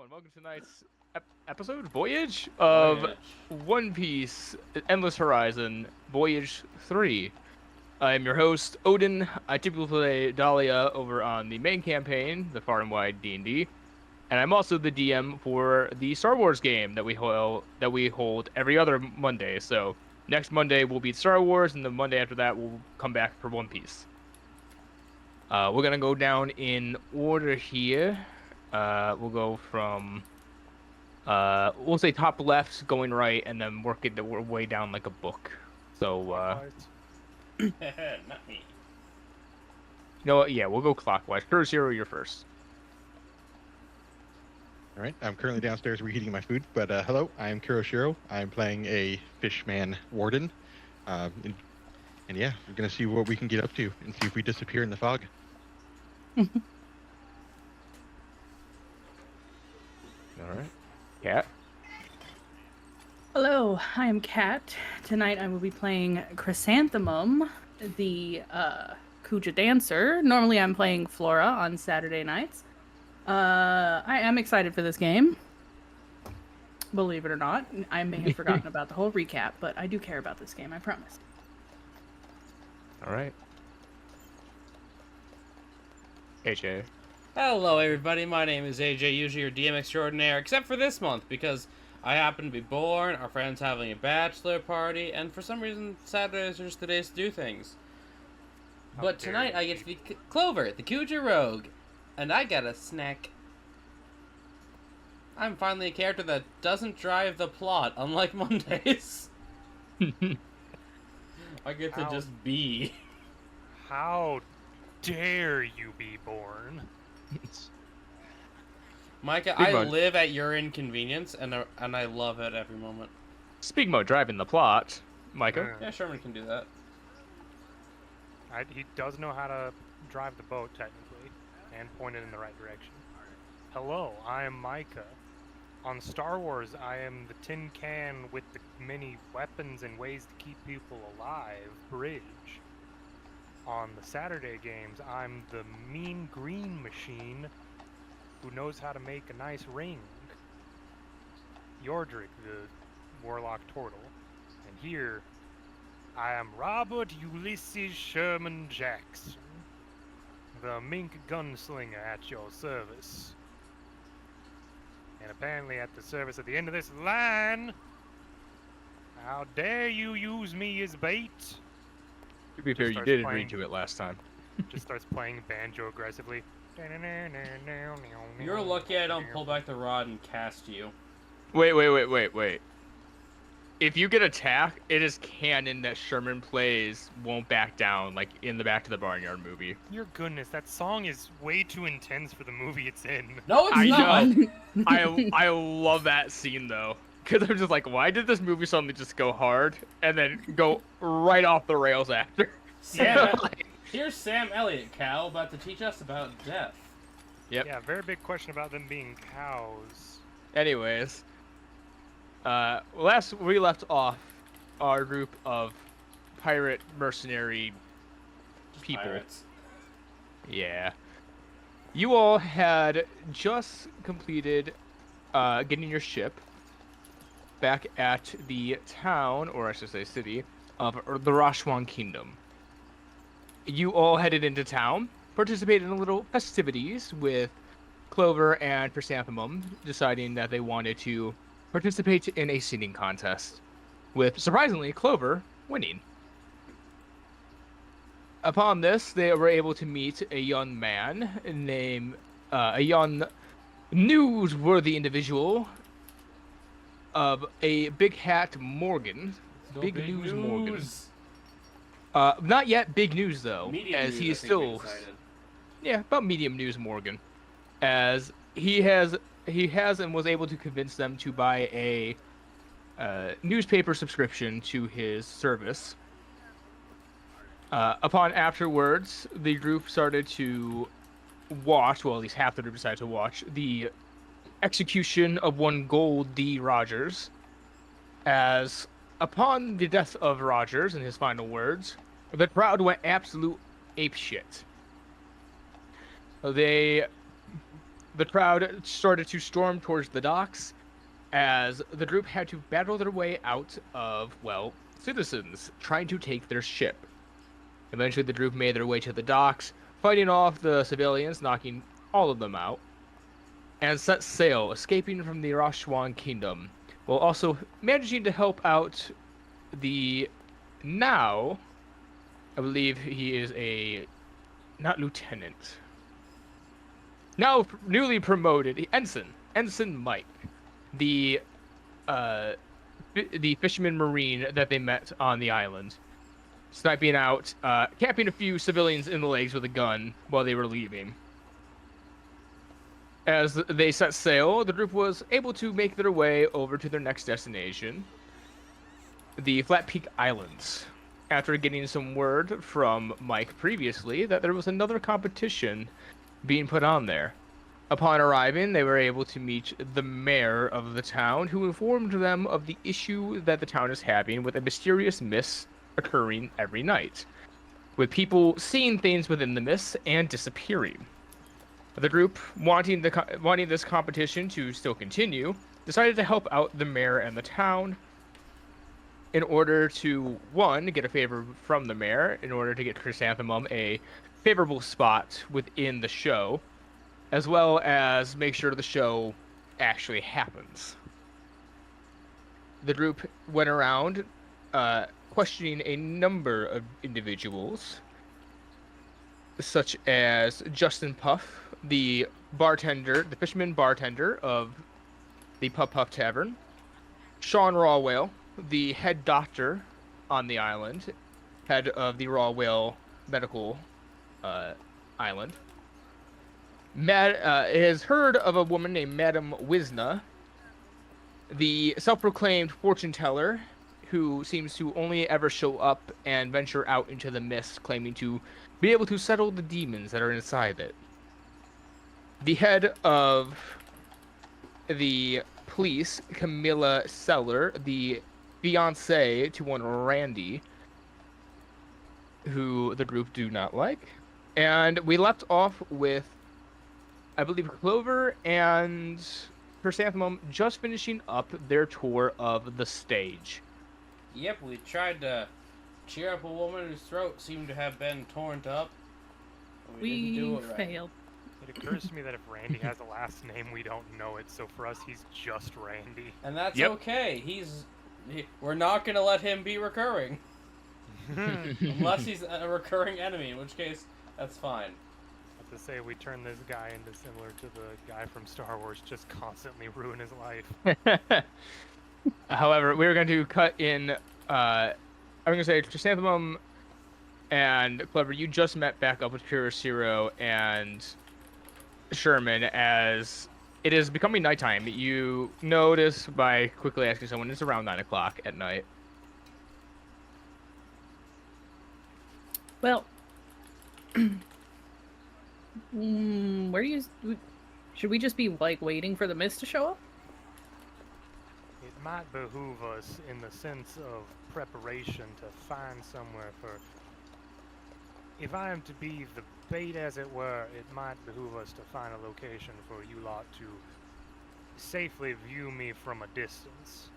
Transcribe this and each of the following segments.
everyone. Welcome to tonight's episode, Voyage of Voyage. One Piece Endless Horizon, Voyage 3. I'm your host, Odin. I typically play Dahlia over on the main campaign, the Far and Wide D&D, and I'm also the DM for the Star Wars game that we hold every other Monday. So next Monday will be Star Wars, and the Monday after that we'll come back for One Piece. We're gonna go down in order here. We'll go from, we'll say top left, going right, and then work it way down like a book. So, Not me. you know what? Yeah, we'll go clockwise. ChooseYourRoll, you're first. All right, I'm currently downstairs reheating my food, but hello, I'm ChooseYourRoll. I'm playing a fishman warden, and yeah, we're gonna see what we can get up to and see if we disappear in the fog. All right. Cat. Hello, I am Kat. Tonight I will be playing Chrysanthemum, the Kuja dancer. Normally I'm playing Flora on Saturday nights. I am excited for this game. Believe it or not. I may have forgotten about the whole recap, but I do care about this game, I promise. All right. AJ. Hello, everybody. My name is AJ, usually your DM extraordinaire, except for this month because I happen to be born. Our friend's having a bachelor party, and for some reason, Saturdays are just the days to do things. But tonight, I get to be Clover, the Kuja Rogue, and I get a snack. I'm finally a character that doesn't drive the plot, unlike Mondays. I get to just be. How dare you be born? Micah, Big I bug. live at your inconvenience, and I love it every moment. Speaking about driving the plot, Micah. Yeah, Sherman can do that. He does know how to drive the boat, technically, and point it in the right direction. Hello, I am Micah. On Star Wars, I am the tin can with the many weapons and ways to keep people alive, Bridge. On the Saturday games, I'm the mean green machine who knows how to make a nice ring, Yordrick, the warlock turtle. And here, I am Robert Ulysses Sherman Jackson, the mink gunslinger at your service. And apparently at the service at the end of this line, how dare you use me as bait? To be fair, you starts did playing. agree to it last time. Just starts playing banjo aggressively. You're lucky I don't pull back the rod and cast you. Wait. If you get attacked, it is canon that Sherman plays Won't Back Down, like in the Back to the Barnyard movie. Your goodness, that song is way too intense for the movie it's in. No, it's I not. know. I love that scene though, because I'm just like, why did this movie suddenly just go hard and then go right off the rails after? Sam, Like, here's Sam Elliott, Cal, about to teach us about death. Yep. Yeah, very big question about them being cows. anyways, last we left off our group of pirate mercenary people. Pirates. Yeah. You all had just completed getting your ship back at the town, or I should say city, of the Rashwan Kingdom. You all headed into town, participated in little festivities with Clover and Chrysanthemum, deciding that they wanted to participate in a singing contest, with, surprisingly, Clover winning. Upon this, they were able to meet a young man named, a young newsworthy individual of a big hat Morgan. So Big news, Morgan. news. Not yet big news though, Medium as news, he I is think still, we decided. yeah, about medium news Morgan, as he has and was able to convince them to buy a newspaper subscription to his service. Upon afterwards, the group started to watch, well, at least half the group decided to watch, the execution of one Gold D. Rodgers, as upon the death of Rodgers and his final words, the crowd went absolute apeshit. They the crowd started to storm towards the docks as the group had to battle their way out of, well, citizens trying to take their ship. Eventually, the group made their way to the docks, fighting off the civilians, knocking all of them out, and set sail, escaping from the Rashwan Kingdom, while also managing to help out the now, I believe he is a, not lieutenant, now newly promoted Ensign Mike, the fisherman marine that they met on the island, sniping out, capping a few civilians in the legs with a gun while they were leaving. As they set sail, the group was able to make their way over to their next destination, the Flat Peak Islands, after getting some word from Mike previously that there was another competition being put on there. Upon arriving, they were able to meet the mayor of the town, who informed them of the issue that the town is having with a mysterious mist occurring every night, with people seeing things within the mist and disappearing. The group, wanting this competition to still continue, decided to help out the mayor and the town in order to, one, get a favor from the mayor, in order to get Chrysanthemum a favorable spot within the show, as well as make sure the show actually happens. The group went around questioning a number of individuals, such as Justin Puff, the fisherman bartender of the Puff Puff Tavern, Sean Raw Whale, the head doctor on the island, head of the Raw Whale Medical Island. Matt has heard of a woman named Madame Wisna, the self-proclaimed fortune teller, who seems to only ever show up and venture out into the mist, claiming to be able to settle the demons that are inside it. The head of the police, Camilla Seller, the fiance to one Randy, who the group do not like. And we left off with, I believe, Clover and Chrysanthemum just finishing up their tour of the stage. Yep, we tried to cheer up a woman whose throat seemed to have been torn up. We didn't do it right. failed. It occurs to me that if Randy has a last name, we don't know it, so for us, he's just Randy. And that's Yep. okay. We're not gonna let him be recurring. Unless he's a recurring enemy, in which case, that's fine. To say we turn this guy into similar to the guy from Star Wars, just constantly ruin his life. However, we're going to cut in, I'm going to say Chrysanthemum and Clever, you just met back up with Kirishiro and Sherman as it is becoming nighttime. You notice by quickly asking someone, it's around 9 o'clock at night. Well, should we just be like waiting for the mist to show up? It might behoove us, in the sense of preparation, to find somewhere for... If I am to be the bait, as it were, it might behoove us to find a location for you lot to safely view me from a distance.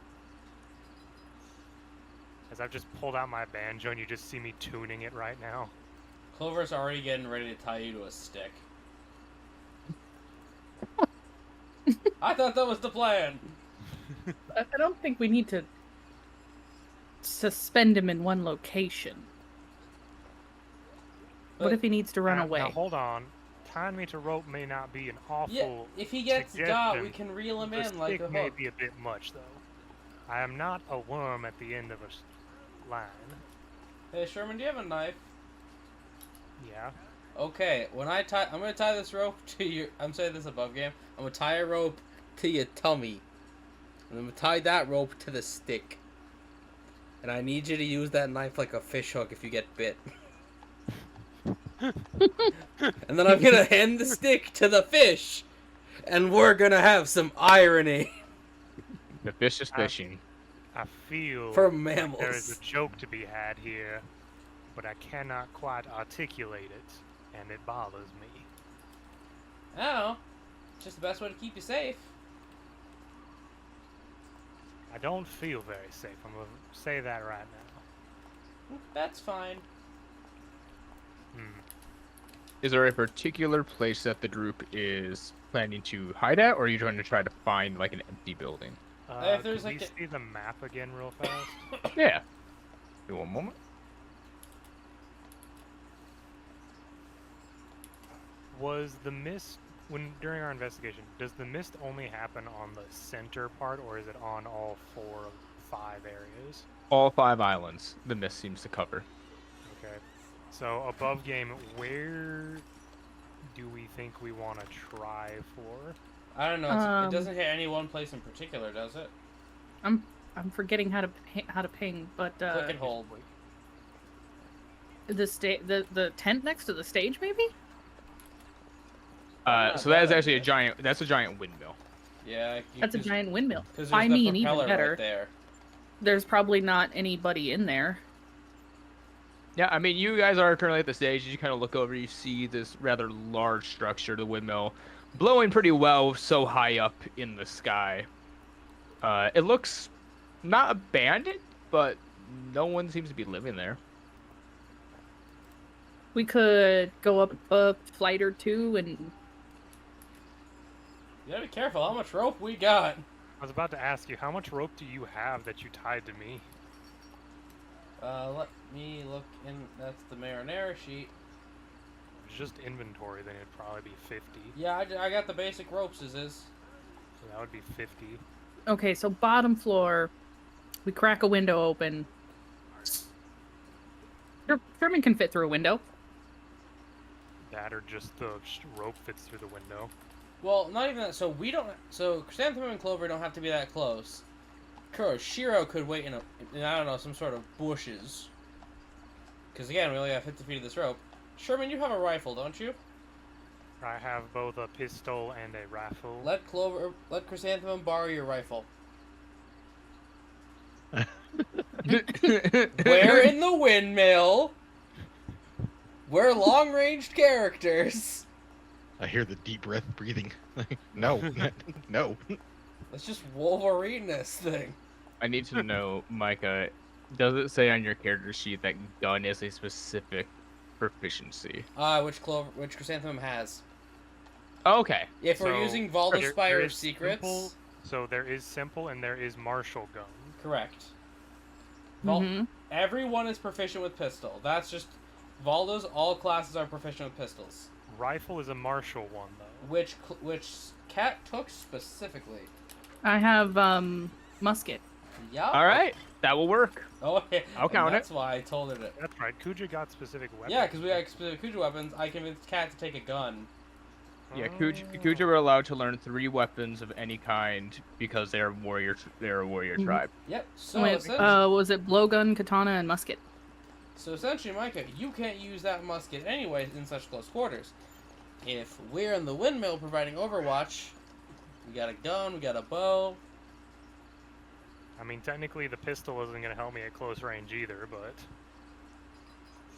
As I've just pulled out my banjo and you just see me tuning it right now. Clover's already getting ready to tie you to a stick. I thought that was the plan. I don't think we need to suspend him in one location. What if he needs to run away? Now hold on. Tying me to rope may not be an awful Yeah, if he gets suggestion. got, we can reel him The in like a stick may hook. be a bit much, though. I am not a worm at the end of a line. Hey Sherman, do you have a knife? Yeah. Okay, I'm gonna tie this rope to your. I'm saying this above game. I'm gonna tie a rope to your tummy. And I'm gonna tie that rope to the stick. And I need you to use that knife like a fish hook if you get bit. And then I'm gonna hand the stick to the fish, and we're gonna have some irony. The fish is fishing. I feel For like mammals. there is a joke to be had here, but I cannot quite articulate it, and it bothers me. Oh, just the best way to keep you safe. I don't feel very safe. I'm gonna say that right now. That's fine. Is there a particular place that the group is planning to hide at, or are you trying to find like an empty building? If there's Can like we a- see the map again real fast? Yeah. Give me one moment. Was the mist during our investigation? Does the mist only happen on the center part, or is it on all 4 of 5 areas? All 5 islands the mist seems to cover. Okay. So above game, where do we think we want to try for? I don't know. It doesn't hit any one place in particular, does it? I'm forgetting how to ping, but Click and hold. the tent next to the stage, maybe. So that is actually that's a giant windmill. Yeah. That's a giant windmill. Because Find me an propeller even better. right there. There's probably not anybody in there. Yeah, I mean, you guys are currently at the stage. You kind of look over, you see this rather large structure, the windmill, blowing pretty well so high up in the sky. It looks not abandoned, but no one seems to be living there. We could go up a flight or two and... You gotta be careful how much rope we got. I was about to ask you, how much rope do you have that you tied to me? Let me look in. That's the marinara sheet. If it's just inventory, then it'd probably be 50. Yeah, I got the basic ropes as is. So that would be 50. Okay, so bottom floor, we crack a window open. Sherman can fit through a window. That or just the rope fits through the window. Well, not even that. So we don't. So Chrysanthemum and Clover don't have to be that close. Shiro could wait in I don't know, some sort of bushes. Because again, we only have 50 feet of this rope. Sherman, you have a rifle, don't you? I have both a pistol and a rifle. Let Chrysanthemum borrow your rifle. We're in the windmill. We're long-ranged characters. I hear the deep breath breathing. No, no. Let's just Wolverine this thing. I need to know, Micah, does it say on your character sheet that gun is a specific proficiency? Which Chrysanthemum has. Okay. If we're So, using Valda's there Spire of is Secrets... simple- so there is simple and there is martial gun. Correct. Mm-hmm. Everyone is proficient with pistol. That's just... Valda's, all classes are proficient with pistols. Rifle is a martial one, though. Which Cat took specifically. I have, musket. Yeah. All right. That will work. Oh, yeah. I'll count That's why I told her to... That's right. Kuja got specific weapons. Yeah, because we got specific Kuja weapons. I convinced Cat to take a gun. Yeah, Kuja were allowed to learn 3 weapons of any kind because they're a warrior tribe. Yep. So, Wait, was it blowgun, katana, and musket? So essentially, Micah, you can't use that musket anyway in such close quarters. If we're in the windmill providing overwatch, we got a gun, we got a bow. I mean, technically the pistol isn't going to help me at close range either, but...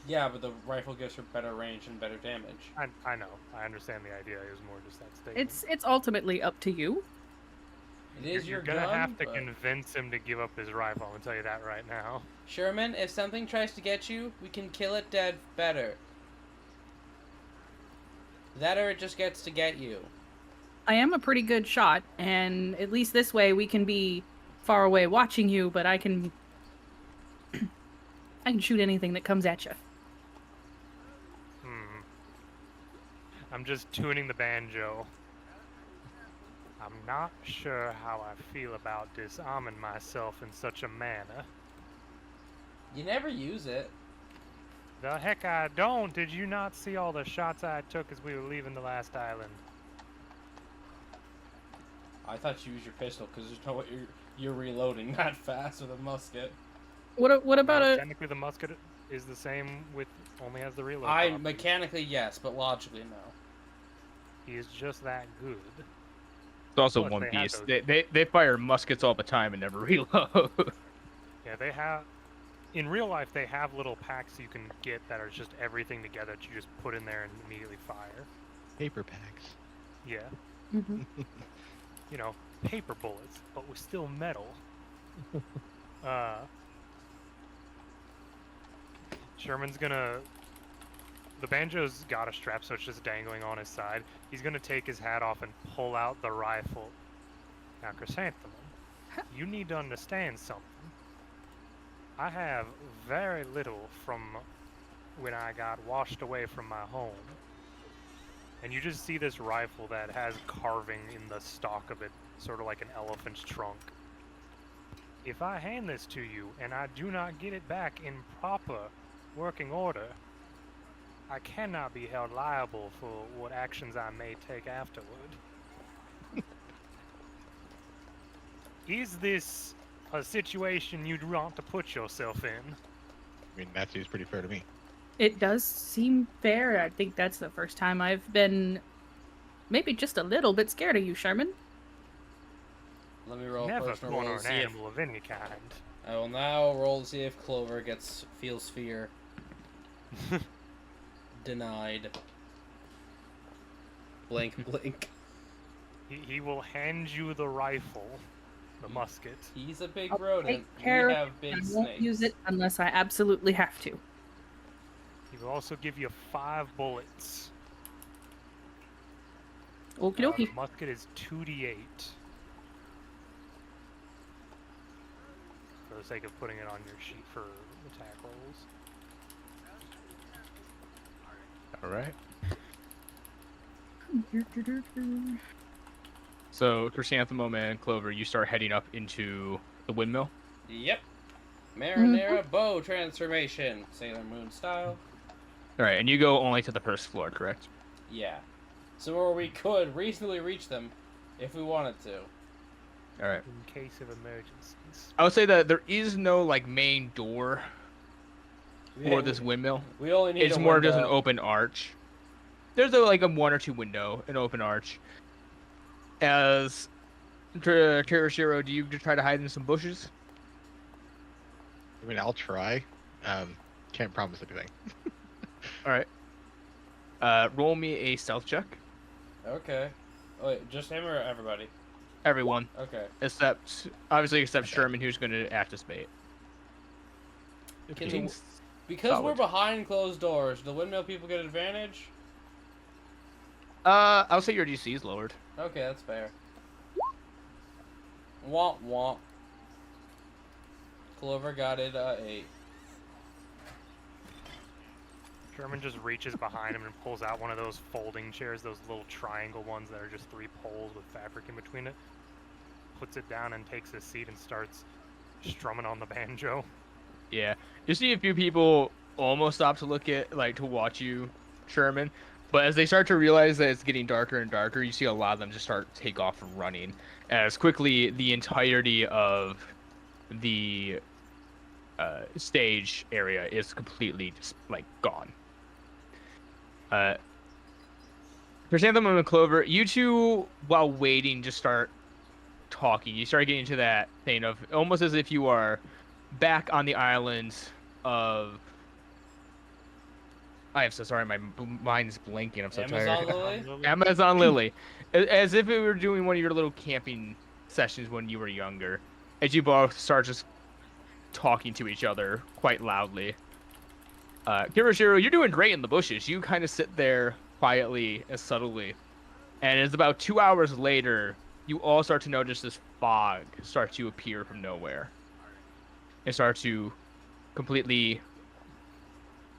Yeah, but the rifle gives her better range and better damage. I know. I understand the idea. It was more just that statement. It's ultimately up to you. It is You're your gonna gun, have to but... convince him to give up his rifle. I'm gonna tell you that right now. Sherman, if something tries to get you, we can kill it dead better. That or it just gets to get you. I am a pretty good shot, and at least this way we can be far away watching you, but I can... I can shoot anything that comes at you. I'm just tuning the banjo. I'm not sure how I feel about disarming myself in such a manner. You never use it. The heck I don't! Did you not see all the shots I took as we were leaving the last island? I thought you used your pistol because there's no way you're reloading that fast with a musket. What about No, a... Technically the musket is the same with... only has the reload. option. Mechanically yes, but logically no. He is just that good. It's also Plus, One they had Piece. those- They fire muskets all the time and never reload. Yeah, they have... In real life, they have little packs you can get that are just everything together that you just put in there and immediately fire. Paper packs. Yeah. Mm-hmm. You know, paper bullets, but with still metal. Sherman's gonna. The banjo's got a strap, so it's just dangling on his side. He's gonna take his hat off and pull out the rifle. Now, Chrysanthemum, you need to understand something. I have very little from when I got washed away from my home. And you just see this rifle that has carving in the stock of it, sort of like an elephant's trunk. If I hand this to you and I do not get it back in proper working order, I cannot be held liable for what actions I may take afterward. Is this a situation you'd want to put yourself in? I mean, that seems pretty fair to me. It does seem fair. I think that's the first time I've been maybe just a little bit scared of you, Sherman. Let me roll a Never personal corner roll an to see if animal of any kind. I will now roll to see if Clover feels fear. Denied. Blink, blink. He will hand you the rifle, the musket. He's a big I'll rodent. take care We of have it. big I snakes. won't use it unless I absolutely have to. He will also give you 5 bullets. Okie The dokie. musket is 2d8. For the sake of putting it on your sheet for attack rolls. All right. So, Chrysanthemum and Clover, you start heading up into the windmill. Yep. Marinara bow transformation. Sailor Moon style. All right, and you go only to the first floor, correct? Yeah. So where we could reasonably reach them if we wanted to. All right. In case of emergencies. I would say that there is no like main door for this windmill. We only need It's a more just an window. open arch. There's like a 1 or 2 window, an open arch. As Terashiro, do you try to hide in some bushes? I mean, I'll try. Can't promise anything. All right. Roll me a stealth check. Okay. Oh, wait, just him or everybody? Everyone, Okay. except Sherman, who's going to act as bait. Can 15. Because we're Solid. behind closed doors, the windmill people get advantage? I'll say your DC is lowered. Okay, that's fair. Womp womp. Clover got it 8. Sherman just reaches behind him and pulls out one of those folding chairs, those little triangle ones that are just 3 poles with fabric in between it. Puts it down and takes his seat and starts strumming on the banjo. Yeah. You see a few people almost stop to look at, like, to watch you, Sherman. But as they start to realize that it's getting darker and darker, you see a lot of them just start to take off and running. As quickly the entirety of the stage area is completely just, like, gone. Chrysanthemum and Clover, you two, while waiting, just start talking. You start getting into that thing of almost as if you are back on the island of... I am so sorry, my mind's blanking. I'm so Amazon tired. Lily? Amazon Lily. As if it were doing one of your little camping sessions when you were younger. As you both start just talking to each other quite loudly. Kirishiro, you're doing great in the bushes. You kind of sit there quietly and subtly. And it's about 2 hours later, you all start to notice this fog start to appear from nowhere. And start to completely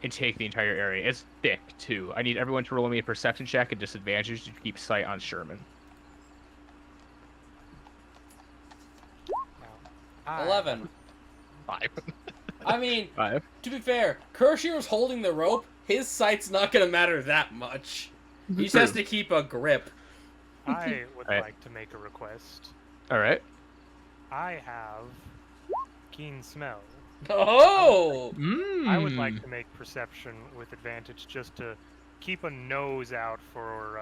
intake the entire area. It's thick, too. I need everyone to roll me a perception check at disadvantage to keep sight on Sherman. Now, 11. 5. I mean, 5. to be fair, Kirshiro's holding the rope. His sight's not gonna matter that much. He just has to keep a grip. I would Right. like to make a request. All right. I have keen smell. Oh! I would like Mm. to make perception with advantage just to keep a nose out for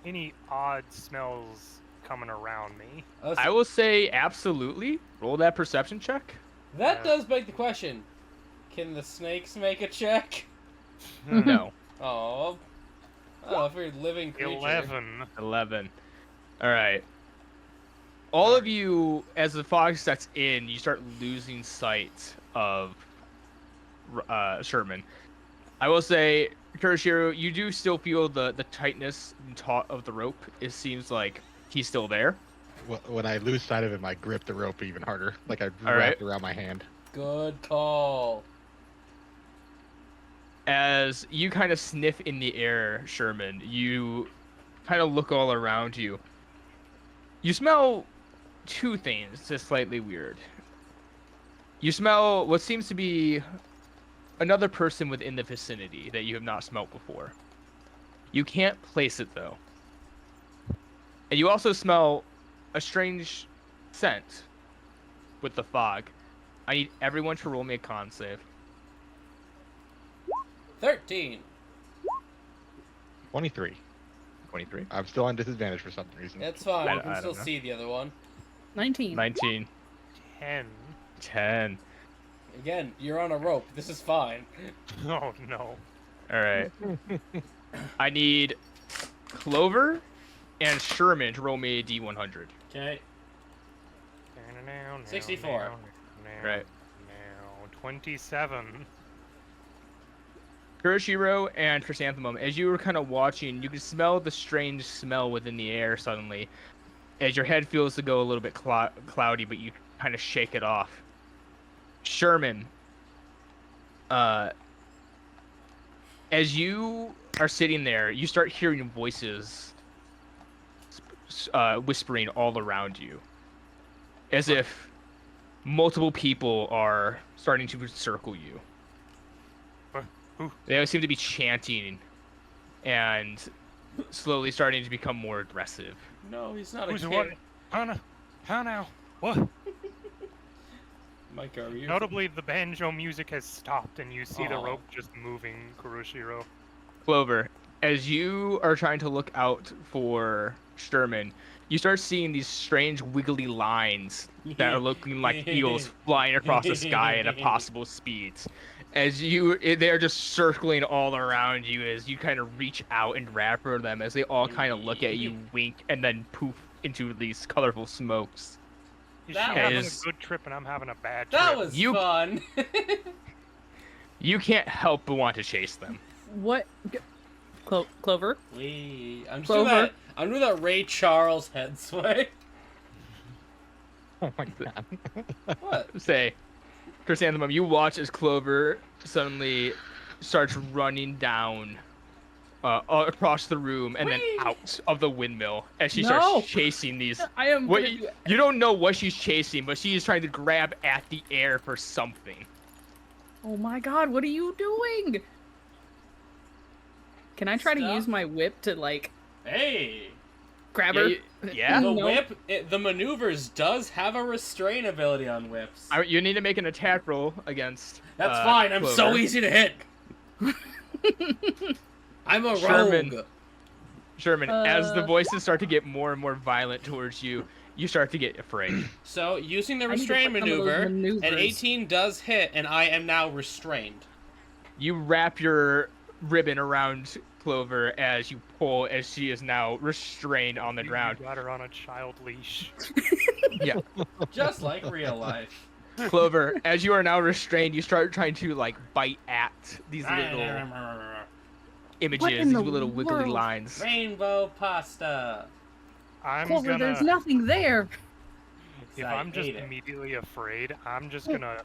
any odd smells coming around me. I will say absolutely. Roll that perception check. That does beg the question. Can the snakes make a check? No. Oh. Oh, for living creature. 11. 11. All right. All of you, as the fog sets in, you start losing sight of Sherman. I will say, Kurashiro, you do still feel the tightness and taut of the rope. It seems like he's still there. When I lose sight of him, I grip the rope even harder, like I All wrap right. it around my hand. Good call. As you kind of sniff in the air, Sherman, you kind of look all around you. You smell two things that's slightly weird. You smell what seems to be another person within the vicinity that you have not smelt before. You can't place it, though. And you also smell a strange scent with the fog. I need everyone to roll me a con save. 13. 23. 23. I'm still on disadvantage for some reason. It's fine. I You can don't still know. see the other one. 19. 19. 10. 10. Again, you're on a rope. This is fine. Oh no. All right. I need Clover and Sherman to roll me a D100. Okay. 64. Right. Now 27. Kuroshiro and Chrysanthemum, as you were kind of watching, you can smell the strange smell within the air suddenly. As your head feels to go a little bit cloudy, but you kind of shake it off. Sherman, as you are sitting there, you start hearing voices whispering all around you. As if multiple people are starting to encircle you. Who? They seem to be chanting and slowly starting to become more aggressive. No, he's not Who's a what? kid. How now? What? Mike, are you? Notably, the banjo music has stopped, and you see the Aw. rope just moving, Kuroshiro. Clover, as you are trying to look out for Sherman, you start seeing these strange wiggly lines that are looking like eels flying across the sky at impossible speeds. As they are just circling all around you as you kind of reach out and grab for them as they all kind of look at you, wink, and then poof into these colorful smokes. She's That having was- a good trip, and I'm having a bad trip. That was You- fun. You can't help but want to chase them. What? Clover? I'm Clover. doing that Ray Charles head sway. Oh my god. What? Say, Chrysanthemum, you watch as Clover suddenly starts running down across the room and then Whee! out of the windmill as she No! starts chasing these. I am. What, gonna- you don't know what she's chasing, but she is trying to grab at the air for something. Oh my god, what are you doing? Can I try to Stop. use my whip to, like, Hey. grab Yeah, her? yeah? The No. whip, the maneuvers does have a restrain ability on whips. You need to make an attack roll against. That's fine. I'm so Clover. easy to hit. I'm a Sherman. rogue. Sherman, as the Uh. voices start to get more and more violent towards you, you start to get afraid. So, using the I need to restrain put some of those maneuver, an maneuvers. 18 does hit, and I am now restrained. You wrap your ribbon around Clover as you pull, as she is now restrained on the You ground. got her on a child leash. Yeah, Just like real life. Clover, as you are now restrained, you start trying to like bite at these little images, What in these the little wiggly world? lines. Rainbow pasta. I'm Clover, gonna. there's nothing there. If I I'm just ate it. immediately afraid, I'm just gonna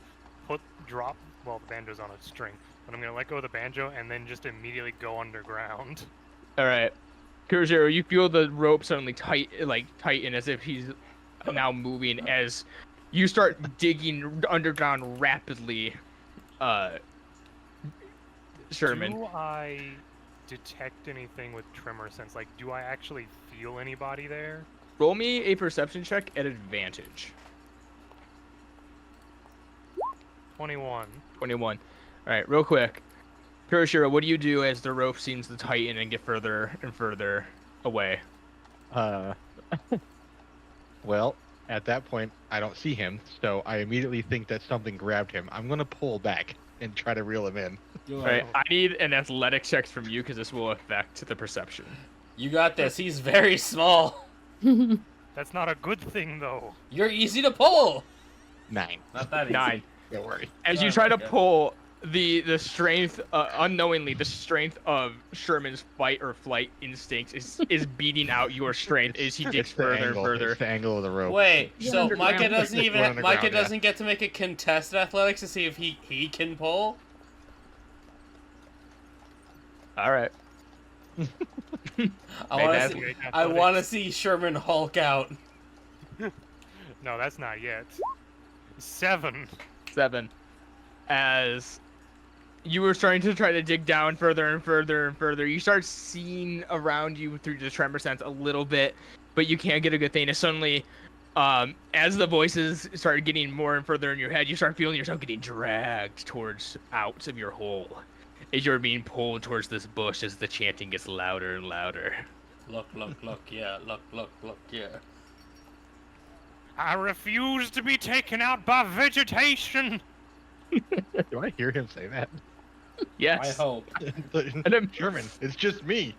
drop. Well, the banjo's on a string, but I'm gonna let go of the banjo and then just immediately go underground. All right, Kuroshiro, you feel the rope suddenly tighten as if he's now moving as you start digging underground rapidly. Sherman. Do I detect anything with tremor sense? Like, do I actually feel anybody there? Roll me a perception check at advantage. 21. 21. Alright, real quick. Kuroshiro, what do you do as the rope seems to tighten and get further and further away? Well, at that point, I don't see him, so I immediately think that something grabbed him. I'm gonna pull back and try to reel him in. Do All right, it. I need an athletics check from you because this will affect the perception. You got this. He's very small. That's not a good thing, though. You're easy to pull. 9. Not that easy. 9. Don't worry. As you try to pull, the strength, unknowingly, the strength of Sherman's fight or flight instincts is beating out your strength as he digs It's the further and angle. further. It's the angle of the rope. Wait, You're so underground. Micah doesn't We're even underground, Micah yeah. doesn't get to make a contested athletics to see if he can pull? All right. Fantastic. I want to see Sherman Hulk out. No, that's not yet. 7. 7. As you were starting to try to dig down further and further and further, you start seeing around you through the tremor sense a little bit, but you can't get a good thing. And suddenly, as the voices start getting more and further in your head, you start feeling yourself getting dragged towards out of your hole. As you're being pulled towards this bush as the chanting gets louder and louder. Look, yeah. Look, yeah. I refuse to be taken out by vegetation. Do I hear him say that? Yes. I hope. then- Sherman, it's just me.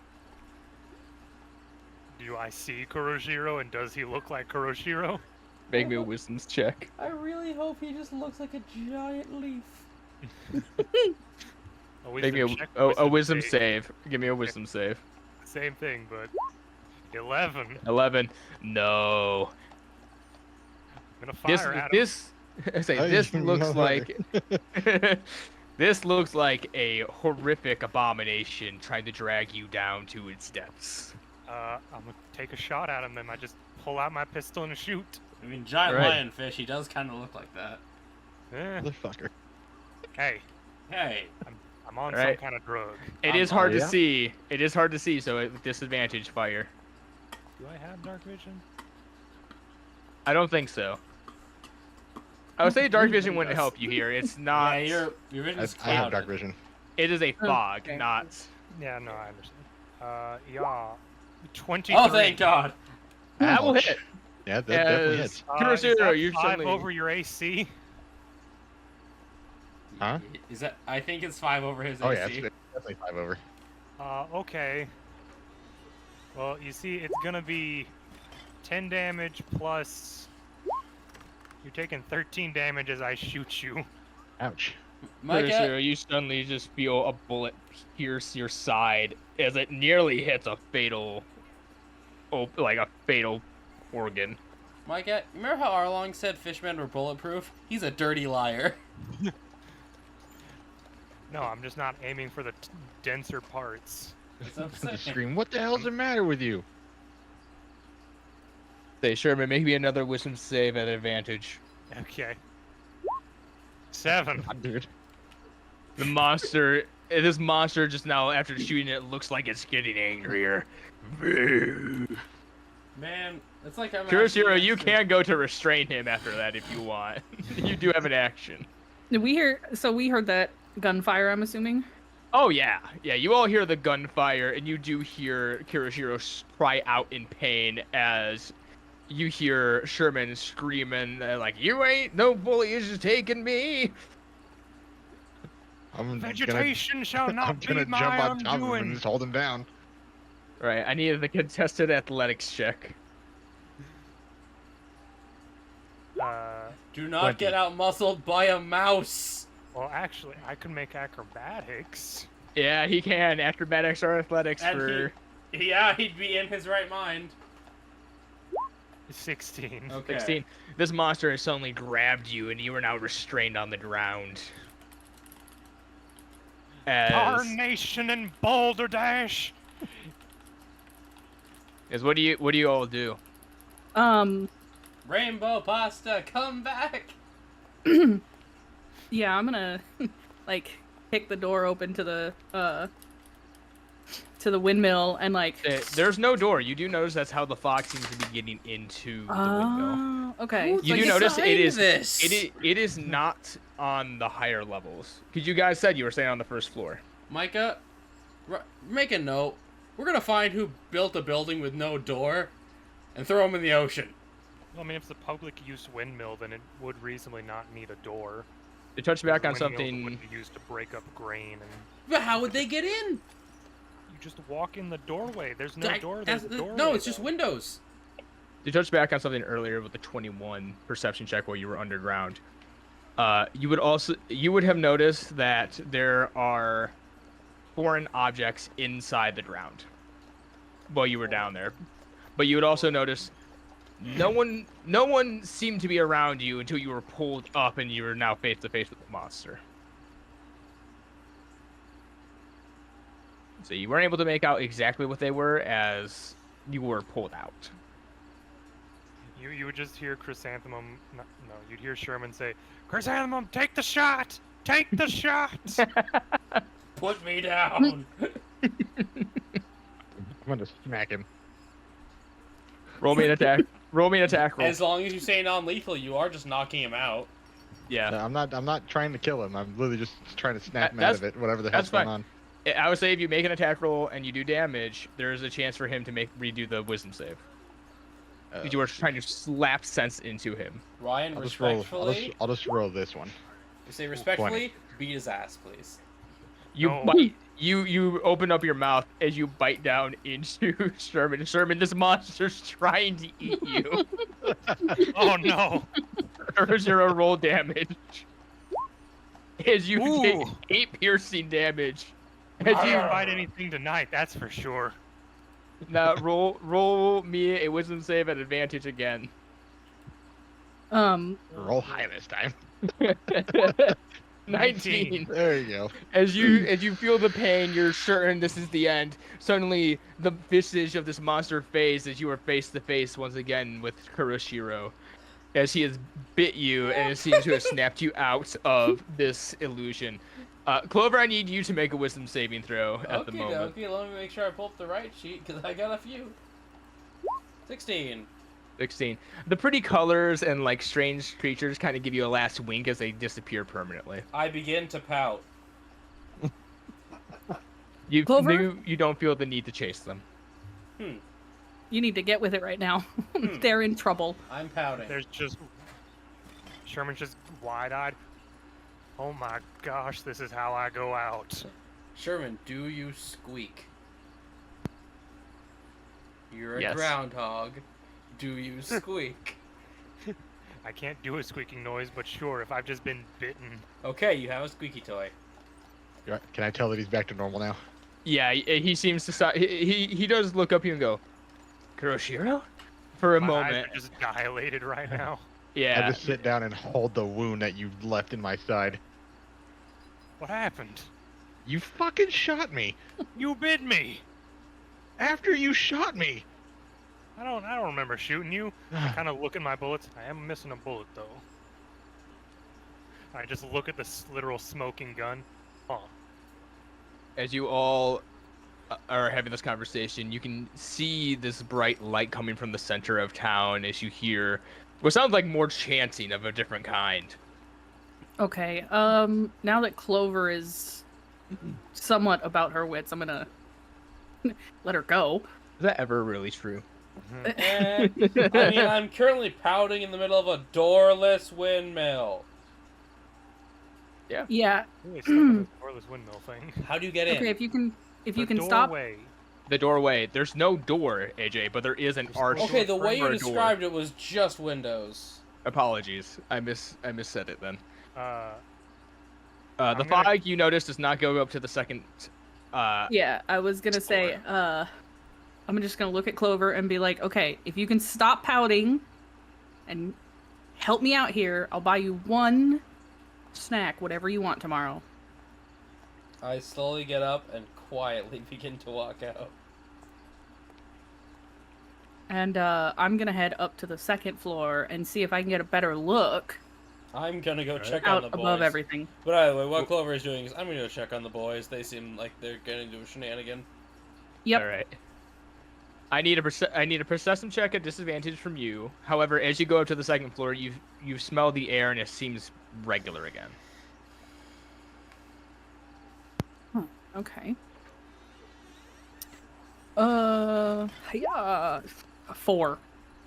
Do I see Kuroshiro, and does he look like Kuroshiro? Make me a wisdom's check. I really hope he just looks like a giant leaf. Make me a wisdom save. Give me a wisdom save. Same thing, but 11. 11. No. I'm gonna fire at him. This looks like this looks like a horrific abomination trying to drag you down to its depths. I'm gonna take a shot at him, and I just pull out my pistol and shoot. I mean, giant Right. lionfish, he does kind of look like that. Eh, Motherfucker. hey, Hey, I'm on Right. some kind of drug. It is hard yeah. to see. It is hard to see, so at disadvantage fire. Do I have dark vision? I don't think so. I would say dark vision wouldn't help you here. It's not. yeah, your vision's I have dark clouded. vision. It is a fog, okay. not. Yeah, no, I understand. Yeah, 23. Oh, thank God. That will Ouch. hit. Yeah, that definitely As hits. Is Kuroshiro, that you're 5 suddenly. over your AC? Huh? Is that? I think it's 5 over his Oh yeah, AC. it's definitely 5 over. Okay. Well, you see, it's gonna be 10 damage plus. You're taking 13 damage as I shoot you. Ouch. Micah, Kuroshiro, you suddenly just feel a bullet pierce your side as it nearly hits a fatal, like a fatal organ. Micah, remember how Arlong said fishmen were bulletproof? He's a dirty liar. No, I'm just not aiming for the denser parts. That's what I'm Just saying. scream, what the hell's the matter with you? Say, Sherman, make me another wisdom save at advantage. Okay. 7. God, dude. The monster, this monster just now, after shooting it, looks like it's getting angrier. Man, it's like I'm Kuroshiro, actually- you can go to restrain him after that if you want. You do have an action. Did we heard that gunfire, I'm assuming? Oh yeah, yeah. You all hear the gunfire, and you do hear Kuroshiro cry out in pain as you hear Sherman screaming like, "You ain't no bully is taking me!" I'm Vegetation shall gonna, not I'm be gonna my jump on top of him and undoing. just hold him down. Right. I need the contested athletics check. Do not 20. get out muscled by a mouse. Well, actually, I can make acrobatics. Yeah, he can. Acrobatics or athletics And for. Yeah, he'd be in his right mind. 16. Okay. 16. This monster has suddenly grabbed you, and you are now restrained on the ground. As Tarnation and Boulder Dash. what do you all do? Rainbow pasta, come back. Yeah, I'm gonna like kick the door open to the windmill and like. There's no door. You do notice that's how the fox seems to be getting into the windmill. Okay. Who's You do like notice it is this? it is not on the higher levels because you guys said you were staying on the first floor. Micah, make a note. We're gonna find who built a building with no door, and throw them in the ocean. Well, I mean, if it's a public use windmill, then it would reasonably not need a door. To touch back on Windmills something. wouldn't be used to break up grain, and But how would they get in? you just walk in the doorway. There's no door. There's a doorway. No, it's just though. windows. To touch back on something earlier with the 21 perception check while you were underground, you would have noticed that there are foreign objects inside the ground while you were down there. But you would also notice no one seemed to be around you until you were pulled up and you were now face to face with the monster. So you weren't able to make out exactly what they were as you were pulled out. You would just hear Chrysanthemum. No, you'd hear Sherman say, "Chrysanthemum, take the shot! Take the shot!" Put me down. I'm gonna smack him. Roll me an attack. Roll me an attack roll. As long as you say non-lethal, you are just knocking him out. Yeah. I'm not trying to kill him. I'm literally just trying to snap him out That's- of it, whatever the that's hell's going fine. on. I would say if you make an attack roll and you do damage, there is a chance for him to redo the wisdom save. Because you were trying to slap sense into him. Ryan, I'll just roll. respectfully, I'll just roll this one. you say respectfully, beat his ass, please. You No. bite. You open up your mouth as you bite down into Sherman. Sherman, this monster's trying to eat you. Oh no! Or 0 roll damage. As you take Ooh. 8 piercing damage. I As didn't you fight anything tonight, that's for sure. now roll me a wisdom save at advantage again. Roll high this time. 19. There you go. As you feel the pain, you're certain this is the end. Suddenly, the visage of this monster fades as you are face to face once again with Kuroshiro, as he has bit you and it seems to have snapped you out of this illusion. Clover, I need you to make a wisdom saving throw at the moment. Okay, let me make sure I pull up the right sheet, because I got a few. 16. 16. The pretty colors and like strange creatures kind of give you a last wink as they disappear permanently. I begin to pout. Clover? You don't feel the need to chase them. You need to get with it right now. They're in trouble. I'm pouting. There's just... Sherman's just wide-eyed. Oh my gosh, this is how I go out. Sherman, do you squeak? You're a Yes. groundhog. Do you squeak? I can't do a squeaking noise, but sure, if I've just been bitten. Okay, you have a squeaky toy. Can I tell that he's back to normal now? Yeah, he seems to stop. He does look up at you and go, Kuroshiro? For a My eyes moment. are just dilated right now. I Yeah. just sit down and hold the wound that you left in my side. What happened? You fucking shot me. You bit me! After you shot me. I don't remember shooting you. I kind of look at my bullets. I am missing a bullet, though. I just look at this literal smoking gun. Huh. As you all are having this conversation, you can see this bright light coming from the center of town as you hear what sounds like more chanting of a different kind. Okay. Now that Clover is somewhat about her wits, I'm gonna let her go. Is that ever really true? I mean, I'm currently pouting in the middle of a doorless windmill. Yeah. Really stuck on this doorless windmill thing. How do you get in? Okay. If you can The stop. doorway. The doorway. There's no door, AJ, but there is an arch. Okay, the way or you a door. described it was just windows. Apologies. I missaid it then. I'm The gonna- fog you notice does not go up to the second. Yeah, I was gonna say. I'm just gonna look at Clover and be like, okay, if you can stop pouting, and help me out here, I'll buy you one snack, whatever you want tomorrow. I slowly get up and quietly begin to walk out. And I'm gonna head up to the second floor and see if I can get a better look I'm gonna go check out on the boys. above everything. But either way, what Clover is doing is I'm gonna go check on the boys. They seem like they're getting into a shenanigan. Yep. All right. I need a perception check at disadvantage from you. However, as you go up to the second floor, you smell the air and it seems regular again. Okay. Yeah, 4.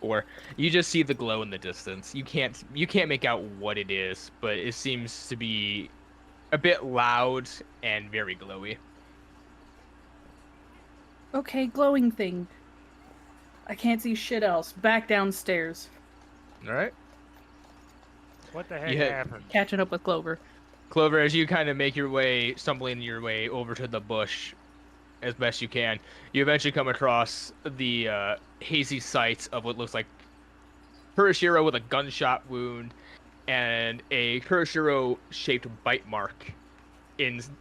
or you just see the glow in the distance. You can't make out what it is, but it seems to be a bit loud and very glowy. Okay, glowing thing. I can't see shit else. Back downstairs. All right. What the heck You hit- happened? Catching up with Clover. Clover, as you kind of make your way, stumbling your way over to the bush as best you can, you eventually come across the hazy sight of what looks like Kuroshiro with a gunshot wound and a Kuroshiro-shaped bite mark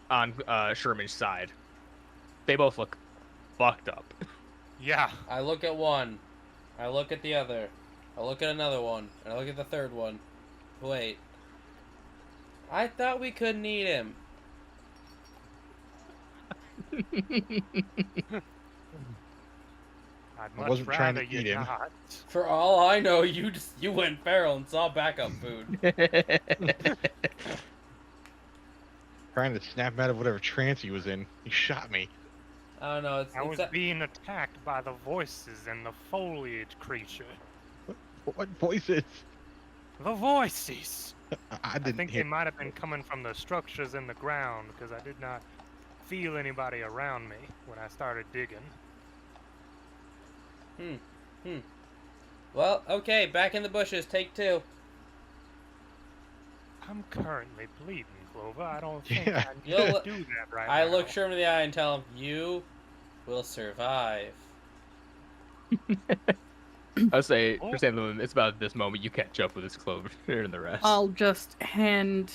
on Sherman's side. They both look fucked up. Yeah. I look at one. I look at the other. I look at another one. And I look at the third one. Wait. I thought we couldn't eat him. I'd I much wasn't trying to rather you eat him. not. For all I know, you went feral and saw backup food. Trying to snap him out of whatever trance he was in. He shot me. I don't know. I was being attacked by the voices and the foliage creature. What voices? The voices! I I didn't think hear. they might have been coming from the structures in the ground because I did not feel anybody around me when I started digging. Well, okay, back in the bushes. Take 2. I'm currently bleeding, Clover. I don't think Yeah. I need You'll- to do that right I now. look Sherman in the eye and tell him, "You will survive." I'll say, Oh. Chrysanthemum, it's about this moment you catch up with this Clover and the rest. I'll just hand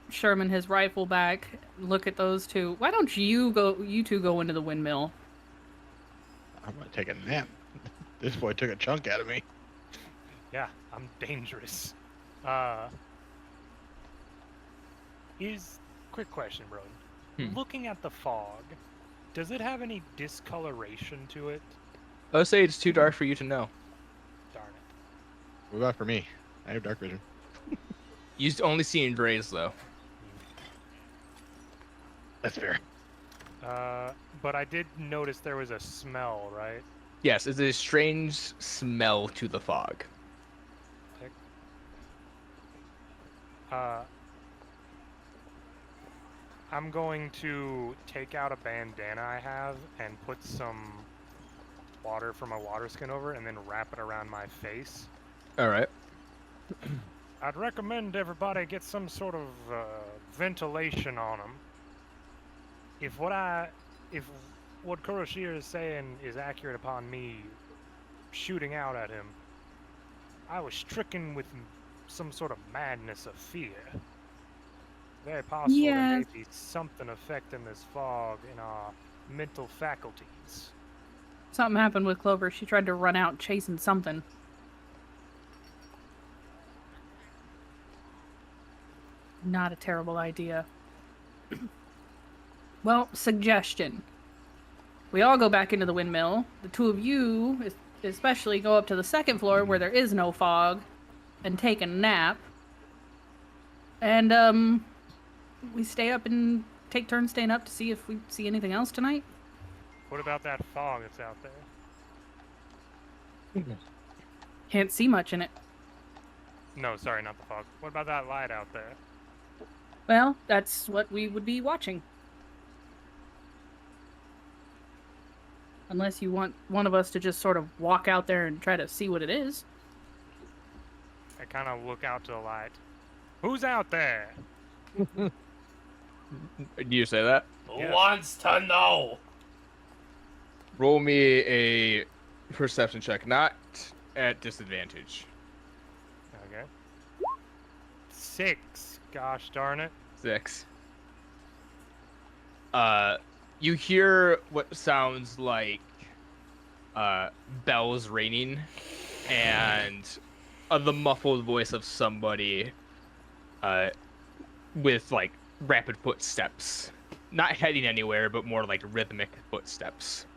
Sherman his rifle back. Look at those two. Why don't you two go into the windmill? I'm gonna take a nap. This boy took a chunk out of me. Yeah, I'm dangerous. Quick question, bro. Looking at the fog, does it have any discoloration to it? I'll say it's too dark for you to know. Darn it. What about for me? I have dark vision. You only see in grays, though. That's fair. But I did notice there was a smell, right? Yes, it's a strange smell to the fog. I'm going to take out a bandana I have and put some water from a water skin over it and then wrap it around my face. All right. I'd recommend everybody get some sort of ventilation on them. If what Kuroshiro is saying is accurate upon me shooting out at him, I was stricken with some sort of madness of fear. Very possible Yeah. there may be something affecting this fog in our mental faculties. Something happened with Clover. She tried to run out chasing something. Not a terrible idea. Well, suggestion. We all go back into the windmill. The two of you, especially, go up to the second floor where there is no fog and take a nap. And, we stay up and take turns staying up to see if we see anything else tonight. What about that fog that's out there? Can't see much in it. No, sorry, not the fog. What about that light out there? Well, that's what we would be watching. Unless you want one of us to just sort of walk out there and try to see what it is. I kind of look out to the light. Who's out there? Do you say that? Who Yeah. wants to know? Roll me a perception check, not at disadvantage. Okay. 6. Gosh darn it. 6. You hear what sounds like bells ringing and the muffled voice of somebody with like rapid footsteps. Not heading anywhere, but more like rhythmic footsteps.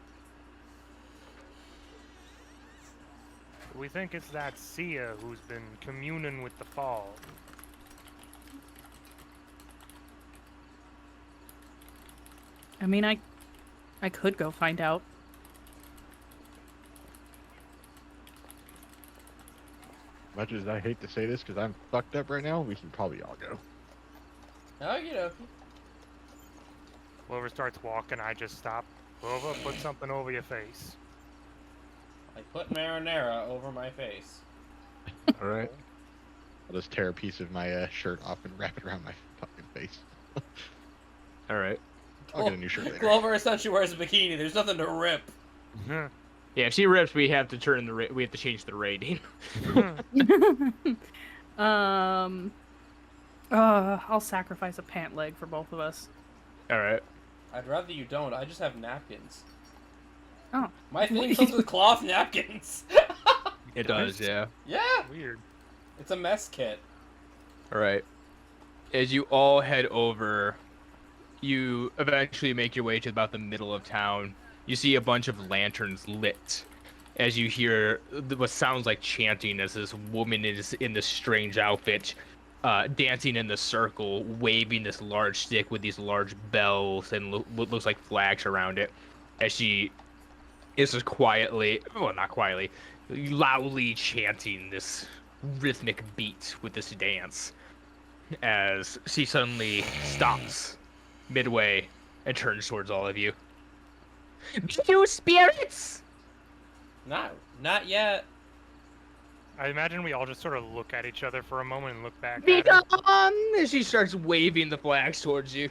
We think it's that Sia who's been communing with the fog. I mean, I could go find out. much as I hate to say this, because I'm fucked up right now, we should probably all go. Okie dokie. Clover starts walking. I just stop. Clover, put something over your face. I put marinara over my face. All right. I'll just tear a piece of my shirt off and wrap it around my fucking face. All right. I'll get a new shirt later. Clover essentially wears a bikini. There's nothing to rip. Yeah, if she rips, we have to we have to change the rating. I'll sacrifice a pant leg for both of us. All right. I'd rather you don't. I just have napkins. Oh. My thing comes with cloth napkins. It does, yeah. Yeah. Weird. It's a mess kit. All right. As you all head over, you eventually make your way to about the middle of town. You see a bunch of lanterns lit as you hear what sounds like chanting as this woman is in this strange outfit, dancing in the circle, waving this large stick with these large bells and what looks like flags around it, as she is just quietly, well, not quietly, loudly chanting this rhythmic beat with this dance, as she suddenly stops midway and turns towards all of you. You spirits! Not yet. I imagine we all just sort of look at each other for a moment and look back Be at her. gone! As she starts waving the flags towards you.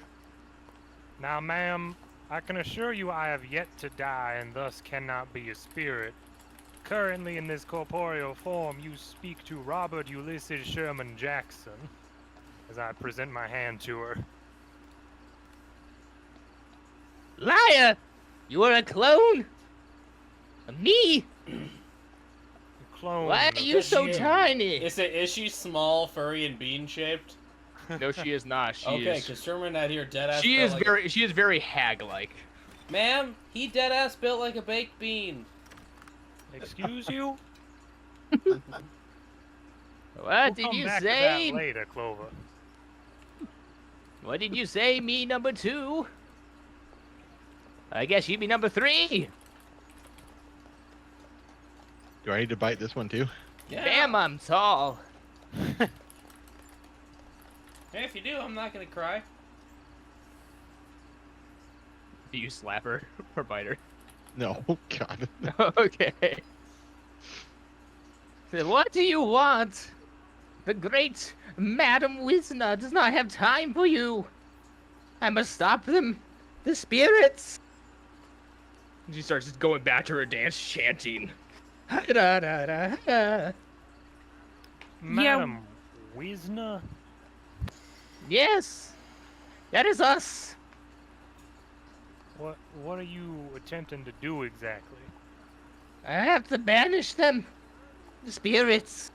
Now, ma'am, I can assure you I have yet to die and thus cannot be a spirit. Currently in this corporeal form, you speak to Robert Ulysses Sherman Jackson, as I present my hand to her. Liar! You are a clone? Of me? Clone. Why are you so tiny? Is she small, furry, and bean shaped? No, she is not. She Okay, is. because Sherman out here dead ass. She is very hag-like. Ma'am, he dead ass built like a baked bean. Excuse you? What We'll did come you back say? to that later, Clover. What did you say? Me number 2? I guess you'd be number 3. Do I need to bite this one too? Yeah. Damn, I'm tall. Hey, if you do, I'm not gonna cry. Do you slap her or bite her? No. God. Okay. Then what do you want? The great Madam Wisna does not have time for you. I must stop them. The spirits. She starts going back to her dance, chanting. Madam Wisna? Yes, that is us. What are you attempting to do exactly? I have to banish them. The spirits.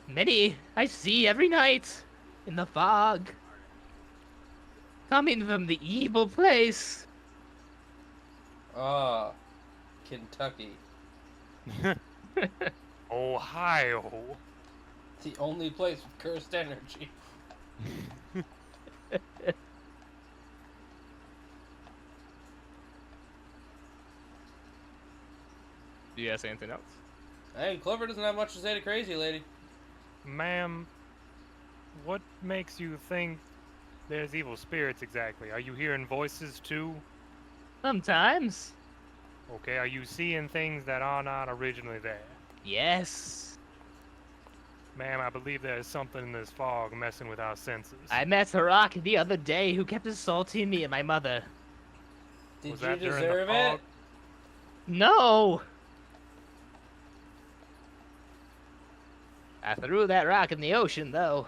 Many I see every night in the fog. Coming from the evil place. Kentucky. Ohio. The only place with cursed energy. Do you guys say anything else? Hey, Clover doesn't have much to say to Crazy Lady. Ma'am, what makes you think there's evil spirits exactly? Are you hearing voices too? Sometimes. Okay, are you seeing things that are not originally there? Yes. Ma'am, I believe there is something in this fog messing with our senses. I met a rock the other day who kept assaulting me and my mother. Did Was you that during the deserve it? fog? No! I threw that rock in the ocean, though.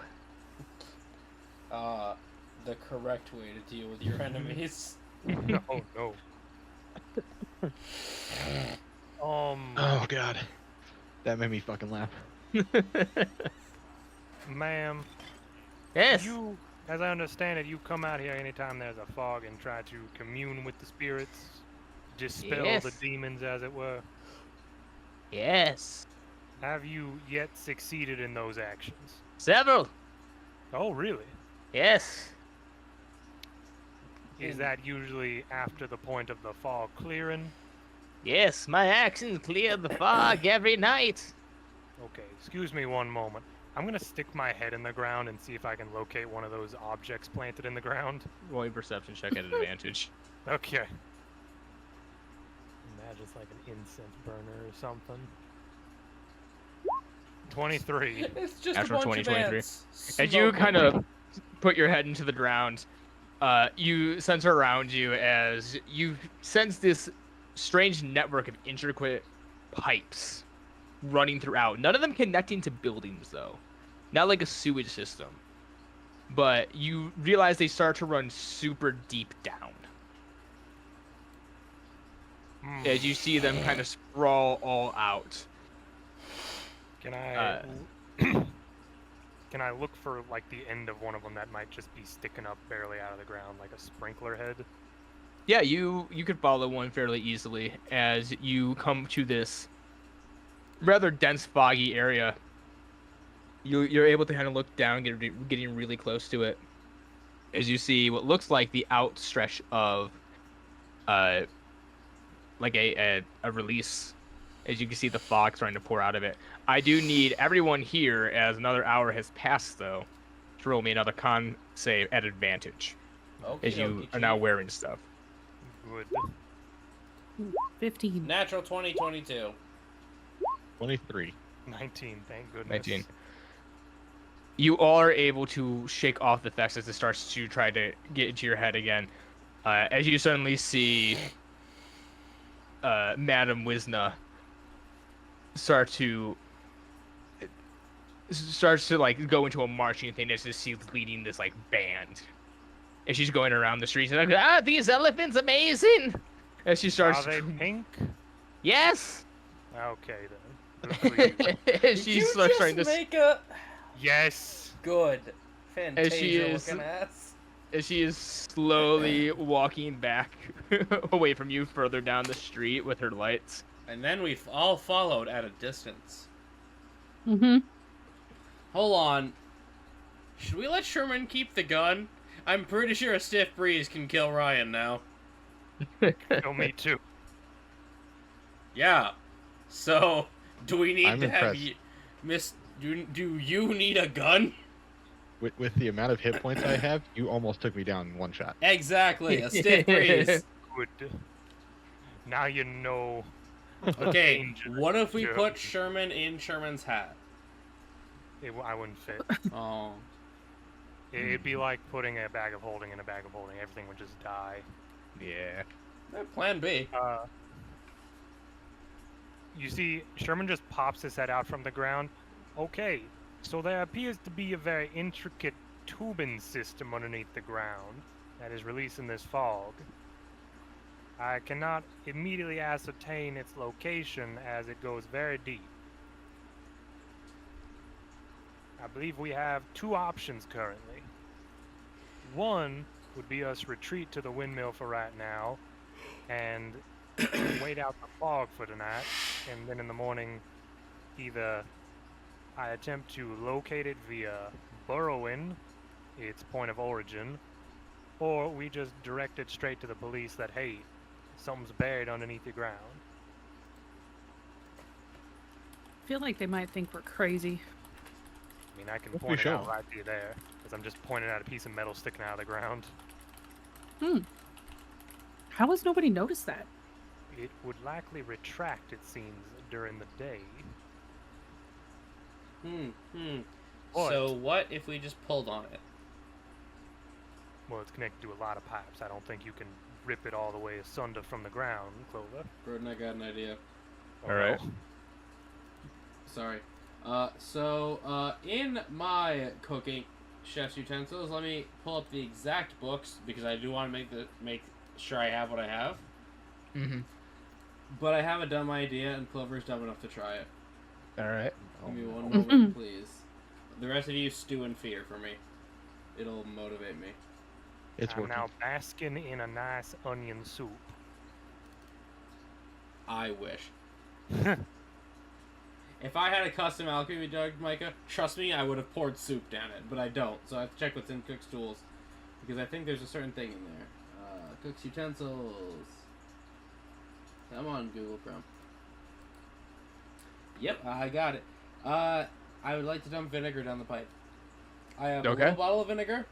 The correct way to deal with your enemies. No, no. Oh God. That made me fucking laugh. Ma'am, Yes. you, as I understand it, you come out here anytime there's a fog and try to commune with the spirits, dispel Yes. the demons, as it were. Yes. Have you yet succeeded in those actions? Several. Oh, really? Yes. Is that usually after the point of the fog clearing? Yes, my actions clear the fog every night. Okay, excuse me one moment. I'm gonna stick my head in the ground and see if I can locate one of those objects planted in the ground. Roll a perception check at advantage. Okay. Imagine it's like an incense burner or something. 23. It's just Natural a bunch 20, of 23. ants. As you smoking. kind of put your head into the ground, you sense around you as you sense this strange network of intricate pipes running throughout. None of them connecting to buildings, though. Not like a sewage system. But you realize they start to run super deep down. As you see them kind of sprawl all out. Can I can I look for like the end of one of them that might just be sticking up barely out of the ground, like a sprinkler head? Yeah, you could follow one fairly easily as you come to this rather dense, foggy area. You're able to kind of look down, getting really close to it, as you see what looks like the outstretch of, like a release. As you can see the fog starting to pour out of it. I do need everyone here, as another hour has passed though, to roll me another con save at advantage, as you are now wearing stuff. Good. 15. Natural 20, 22. 23. 19, thank goodness. 19. You all are able to shake off the effects as it starts to try to get into your head again. As you suddenly see Madam Wisna starts to like go into a marching thing as she's leading this like band. And she's going around the streets and like, these elephants amazing! As she starts Are they pink? Yes! Okay then. Good for you. As she starts trying to make a Yes. good As she Fantasia is- looking ass? as she is slowly walking back away from you further down the street with her lights. And then we all followed at a distance. Mm-hmm. Hold on. Should we let Sherman keep the gun? I'm pretty sure a stiff breeze can kill Ryan now. Oh, me too. Yeah. So, do we need I'm to have impressed. do you need a gun? With the amount of hit points I have, you almost took me down in one shot. Exactly, a stiff breeze. Good. Now you know. Okay, Danger, what if we Joe. put Sherman in Sherman's hat? I wouldn't fit. Oh. It'd be like putting a bag of holding in a bag of holding. Everything would just die. Yeah. Plan B. You see, Sherman just pops his head out from the ground. Okay, so there appears to be a very intricate tubing system underneath the ground that is releasing this fog. I cannot immediately ascertain its location as it goes very deep. I believe we have two options currently. One would be us retreat to the windmill for right now and wait out the fog for tonight, and then in the morning either I attempt to locate it via burrowing its point of origin, or we just direct it straight to the police that, hey, something's buried underneath the ground. I feel like they might think we're crazy. I mean, I can What we point it out show? right to you there, because I'm just pointing at a piece of metal sticking out of the ground. How has nobody noticed that? It would likely retract, it seems, during the day. What? So what if we just pulled on it? Well, it's connected to a lot of pipes. I don't think you can rip it all the way asunder from the ground, Clover. Gordon, I got an idea. Oh, All right. no. Sorry. In my cooking chef's utensils, let me pull up the exact books because I do want to make sure I have what I have. Mm-hmm. But I have a dumb idea, and Clover's dumb enough to try it. All right. Give me one moment, please. The rest of you stew in fear for me. It'll motivate me. It's I'm working. now basking in a nice onion soup. I wish. If I had a custom alchemy jug, Micah, trust me, I would have poured soup down it, but I don't. So I have to check what's in Cook's tools, because I think there's a certain thing in there. Cook's utensils. Come on, Google Chrome. Yep, I got it. I would like to dump vinegar down the pipe. I have a Okay. little bottle of vinegar,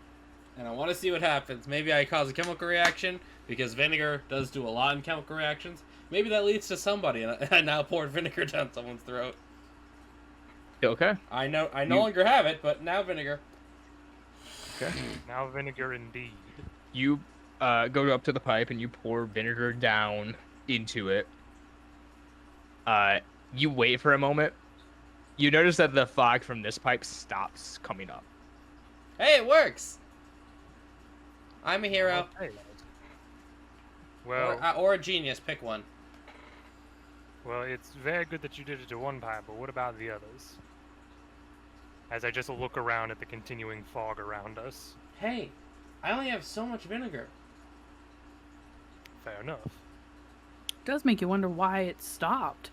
and I want to see what happens. Maybe I cause a chemical reaction, because vinegar does do a lot in chemical reactions. Maybe that leads to somebody, and I now poured vinegar down someone's throat. Okay. I no longer have it, but now vinegar. Okay. Now vinegar indeed. You go up to the pipe and you pour vinegar down into it. You wait for a moment. You notice that the fog from this pipe stops coming up. Hey, it works! I'm a hero. Okay. Well, Or a genius, pick one. well, it's very good that you did it to one pipe, but what about the others? As I just look around at the continuing fog around us. Hey, I only have so much vinegar. Fair enough. It does make you wonder why it stopped.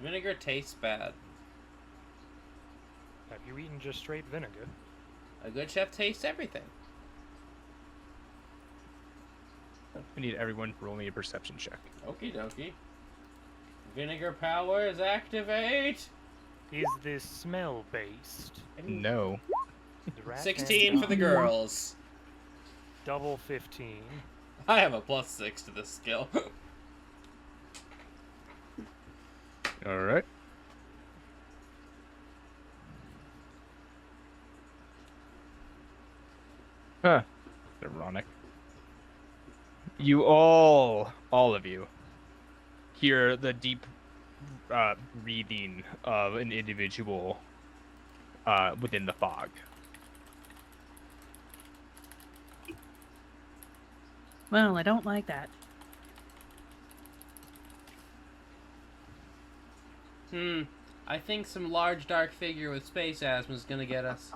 Vinegar tastes bad. Have you eaten just straight vinegar? A good chef tastes everything. I need everyone to roll me a perception check. Okie dokie. Vinegar powers activate! Is this smell based? No. 16 for the girls. Double 15. I have a +6 to this skill. All right. Huh. Ironic. You all of you, hear the deep breathing of an individual within the fog. Well, I don't like that. I think some large dark figure with space asthma is gonna get us.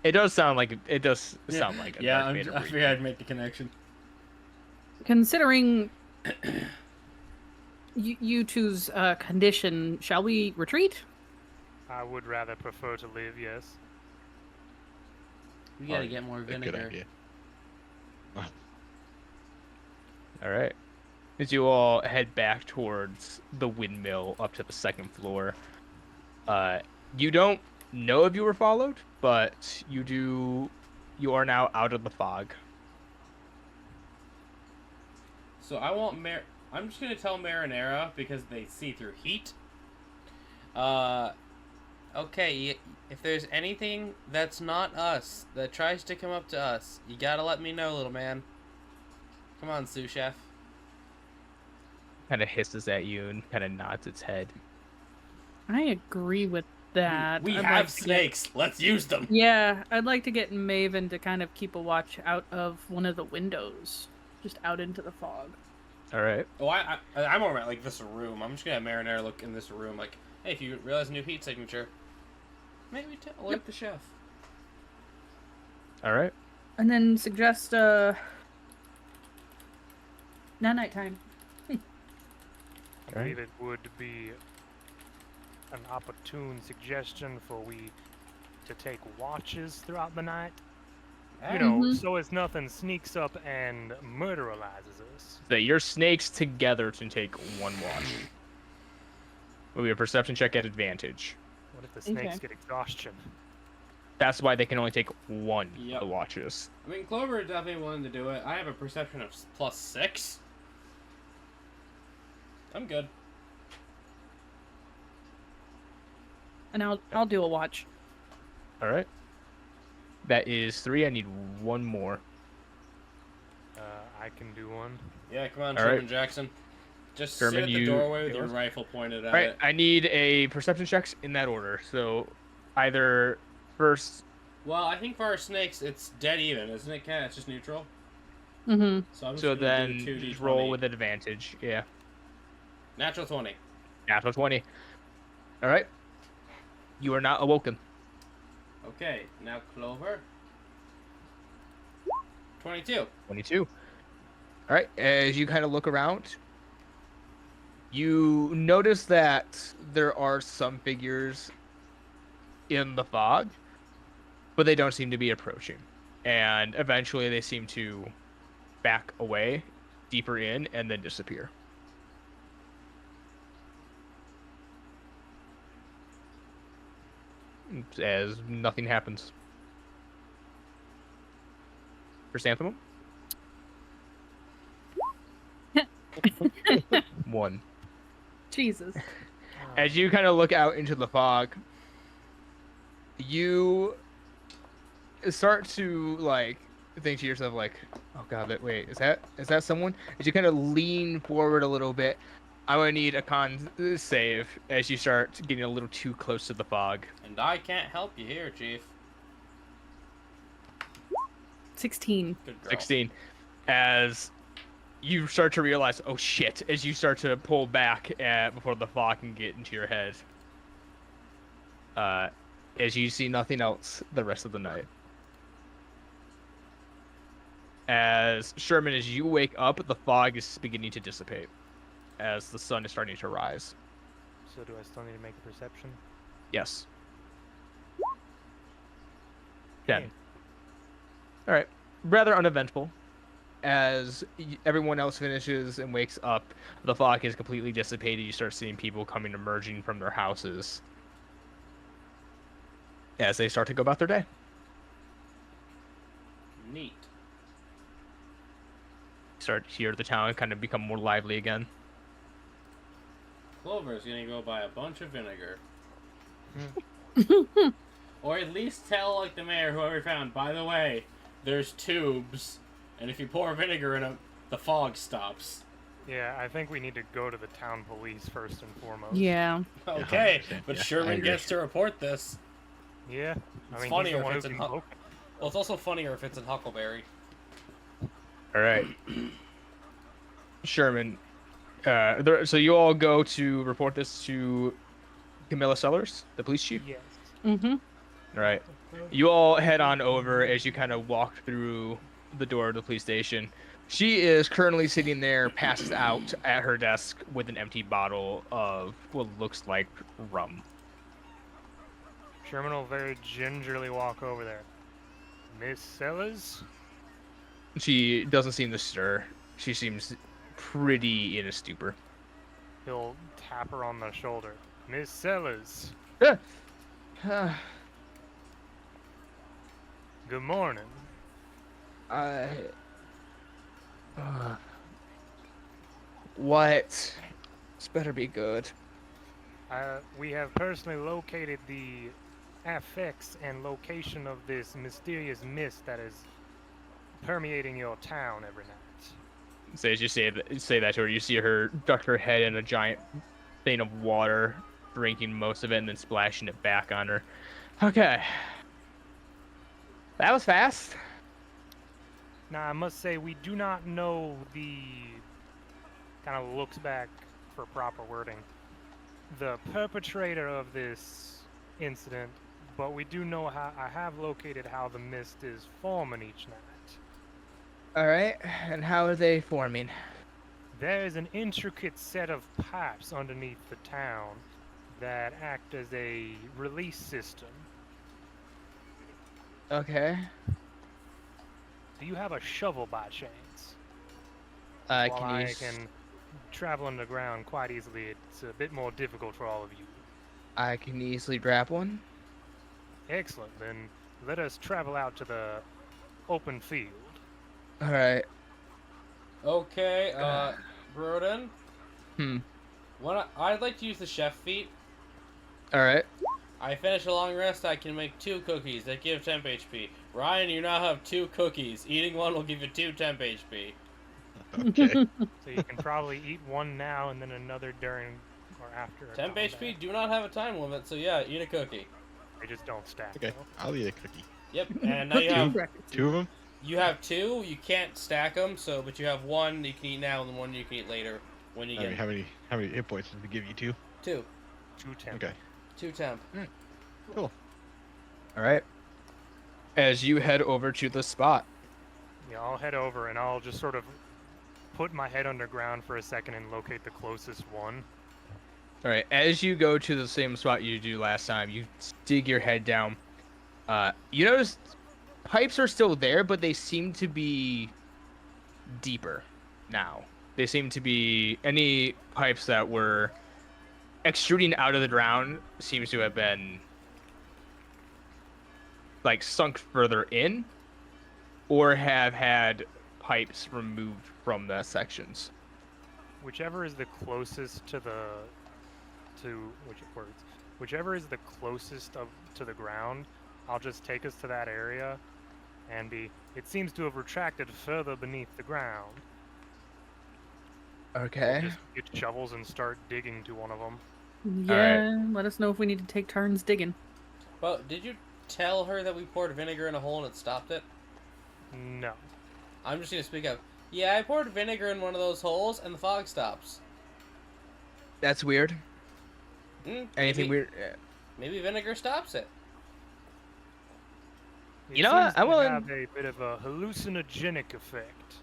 It does sound like a Darth Yeah, Vader I breathing. figured I'd make the connection. Considering you two's condition, shall we retreat? I would rather prefer to live, yes. We gotta get more A vinegar. good idea. All right. As you all head back towards the windmill up to the second floor, you don't know if you were followed, but you are now out of the fog. So I want I'm just gonna tell Marinara because they see through heat. Okay, if there's anything that's not us that tries to come up to us, you gotta let me know, little man. Come on, sous chef. Kind of hisses at you and kind of nods its head. I agree with that. We I'd have like to get- snakes. Let's use them. Yeah, I'd like to get Maven to kind of keep a watch out of one of the windows, just out into the fog. All right. Oh, I'm more about like this room. I'm just gonna have Marinara look in this room, like, hey, if you realize a new heat signature, maybe alert the chef. All right. And then suggest nighttime. I believe it would be an opportune suggestion for we to take watches throughout the night. You know, Mhm. so as nothing sneaks up and murderalizes us. So your snakes together to take one watch. Will be a perception check at advantage. What if the snakes Okay. get exhaustion? That's why they can only take one Yep. of the watches. I mean, Clover is definitely willing to do it. I have a perception of +6. I'm good. And I'll do a watch. All right. That is 3. I need one more. I can do one. Yeah, come on, All right. Sherman Jackson. Just sit Sherman, at the you- doorway with your yours? rifle pointed at All right. it. I need a perception checks in that order. So either first. Well, I think for our snakes, it's dead even, isn't it, Kat? It's just neutral. Mm-hmm. So I'm just So gonna then do 2d20. just roll with advantage. Yeah. Natural 20. Natural 20. All right. You are not awoken. Okay, now Clover. 22. 22. All right. As you kind of look around, you notice that there are some figures in the fog, but they don't seem to be approaching. And eventually they seem to back away deeper in and then disappear. as nothing happens. Chrysanthemum? 1. Jesus. As you kind of look out into the fog, you start to like think to yourself like, "Oh God, wait, is that someone?" As you kind of lean forward a little bit, I'm gonna need a con save as you start getting a little too close to the fog. And I can't help you here, Chief. 16. Good girl. 16. As you start to realize, oh shit, as you start to pull back before the fog can get into your head. As you see nothing else the rest of the night. As Sherman, as you wake up, the fog is beginning to dissipate as the sun is starting to rise. So do I still need to make a perception? Yes. 10. Yeah. All right. Rather uneventful. As everyone else finishes and wakes up, the fog is completely dissipated. You start seeing people emerging from their houses as they start to go about their day. Neat. Start to hear the town kind of become more lively again. Clover's gonna go buy a bunch of vinegar. Or at least tell, like, the mayor, whoever found, by the way, there's tubes, and if you pour vinegar in them, the fog stops. Yeah, I think we need to go to the town police first and foremost. Yeah. Okay, 100%, but yeah, I Sherman agree. gets to report this. Yeah. It's I mean, funnier he's the if one it's who in can Huck- look- Well, it's also funnier if it's in Huckleberry. All right. Sherman, so you all go to report this to Camilla Sellers, the police chief? Yes. Mm-hmm. All right. You all head on over as you kind of walk through the door of the police station. She is currently sitting there, passed out at her desk with an empty bottle of what looks like rum. Sherman will very gingerly walk over there. Miss Sellers? She doesn't seem to stir. She seems pretty in a stupor. He'll tap her on the shoulder. Miss Sellers, good morning. What? This better be good. We have personally located the affix and location of this mysterious mist that is permeating your town every night. So as you say that to her, you see her duck her head in a giant thing of water, drinking most of it and then splashing it back on her. Okay. That was fast. Now, I must say, we do not know the kind of looks back for proper wording, the perpetrator of this incident, but we do know how I have located how the mist is forming each night. All right. And how are they forming? There is an intricate set of pipes underneath the town that act as a release system. Okay. Do you have a shovel by chance? While While I can travel underground quite easily, it's a bit more difficult for all of you. I can easily grab one. Excellent, then let us travel out to the open field. All right. Okay, Broden, Hmm. I'd like to use the chef feat. All right. I finish a long rest, I can make 2 cookies that give temp HP. Ryan, you now have 2 cookies. Eating one will give you 2 temp HP. Okay. So you can probably eat one now and then another during or after. a Temp combat. HP do not have a time limit, so yeah, eat a cookie. They just don't stack. Okay. though. I'll eat a cookie. Yep, and now Two of them? you have 2, you can't stack them, but you have 1 you can eat now and then 1 you can eat later when you I mean, get how many hit points did they give you? 2? 2. 2 temp. Okay. 2 temp. Cool. All right. As you head over to the spot. Yeah, I'll head over and I'll just sort of put my head underground for a second and locate the closest one. All right. As you go to the same spot you do last time, you dig your head down. You notice pipes are still there, but they seem to be deeper now. They seem to be any pipes that were extruding out of the ground seems to have been like sunk further in, or have had pipes removed from the sections. Whichever is the closest to the whichever is the closest to the ground, I'll just take us to that area and it seems to have retracted further beneath the ground. Okay. We'll just get shovels and start digging to one of them. Yeah, let us know if we need to take turns digging. Well, did you tell her that we poured vinegar in a hole and it stopped it? No. I'm just gonna speak up. Yeah, I poured vinegar in one of those holes and the fog stops. That's weird. Anything maybe, weird? Maybe vinegar stops it. It You know what? seems I to will. have a bit of a hallucinogenic effect.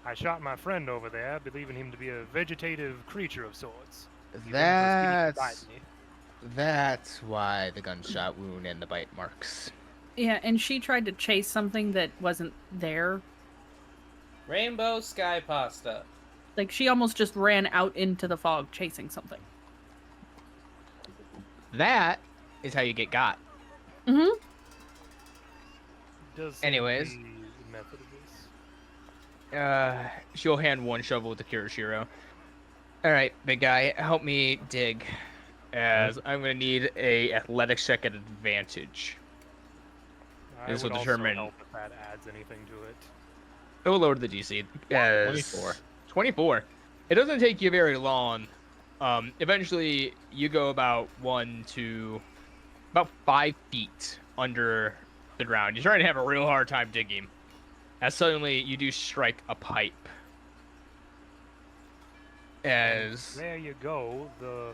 I shot my friend over there, believing him to be a vegetative creature of sorts. He wouldn't proceed to bite me. That's why the gunshot wound and the bite marks. Yeah, and she tried to chase something that wasn't there. Rainbow sky pasta. Like, she almost just ran out into the fog chasing something. That is how you get got. Mm-hmm. Does seem to Anyways. be the method of this. She'll hand one shovel to Kirishiro. All right, big guy, help me dig, as I'm gonna need a athletics check at advantage. This will would determine- also help if that adds anything to it. It will lower the DC. As 24. 24. It doesn't take you very long. Eventually, you go about 5 feet under the ground. You're trying to have a real hard time digging. As suddenly, you do strike a pipe. As There you go, the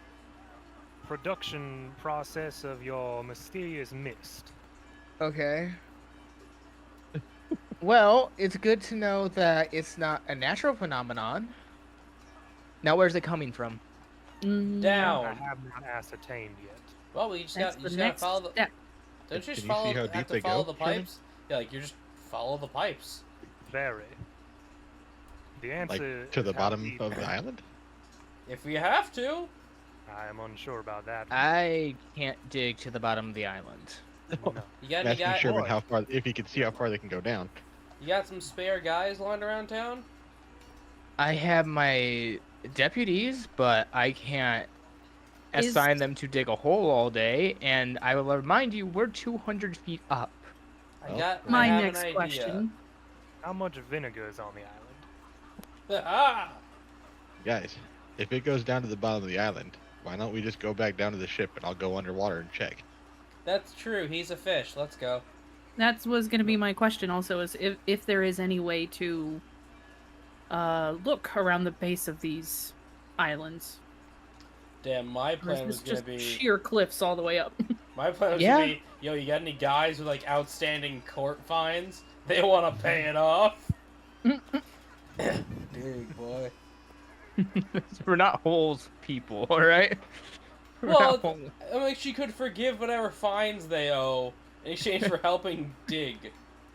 production process of your mysterious mist. okay. Well, it's good to know that it's not a natural phenomenon. Now, where's it coming from? Mm, I Down. have not ascertained yet. Well, you just That's got the to next follow the. step. Don't you just Can you see follow? how Have deep to they follow go, the Sherman? pipes. Yeah, like you just follow the pipes. Very. The answer Like to the is how bottom deep. of the island? If we have to. I am unsure about that. I can't dig to the bottom of the island. No. You got any Asking guys? Sherman Boy. how far, if he can see how far they can go down. You got some spare guys lying around town? I have my deputies, but I can't Is- assign them to dig a hole all day. And I will remind you, we're 200 feet up. I Oh. got. I My have next an idea. question. How much vinegar is on the island? Ah! Guys, if it goes down to the bottom of the island, why don't we just go back down to the ship and I'll go underwater and check? That's true. He's a fish. Let's go. That was going to be my question also, is if there is any way to look around the base of these islands. Damn, my Or is plan this was gonna just be. sheer cliffs all the way up? My plan was Yeah. gonna be, yo, you got any guys with like outstanding court fines? They want to pay it off. Dude, boy. We're not holes people, all right? We're Well, not holes. I mean, she could forgive whatever fines they owe in exchange for helping dig.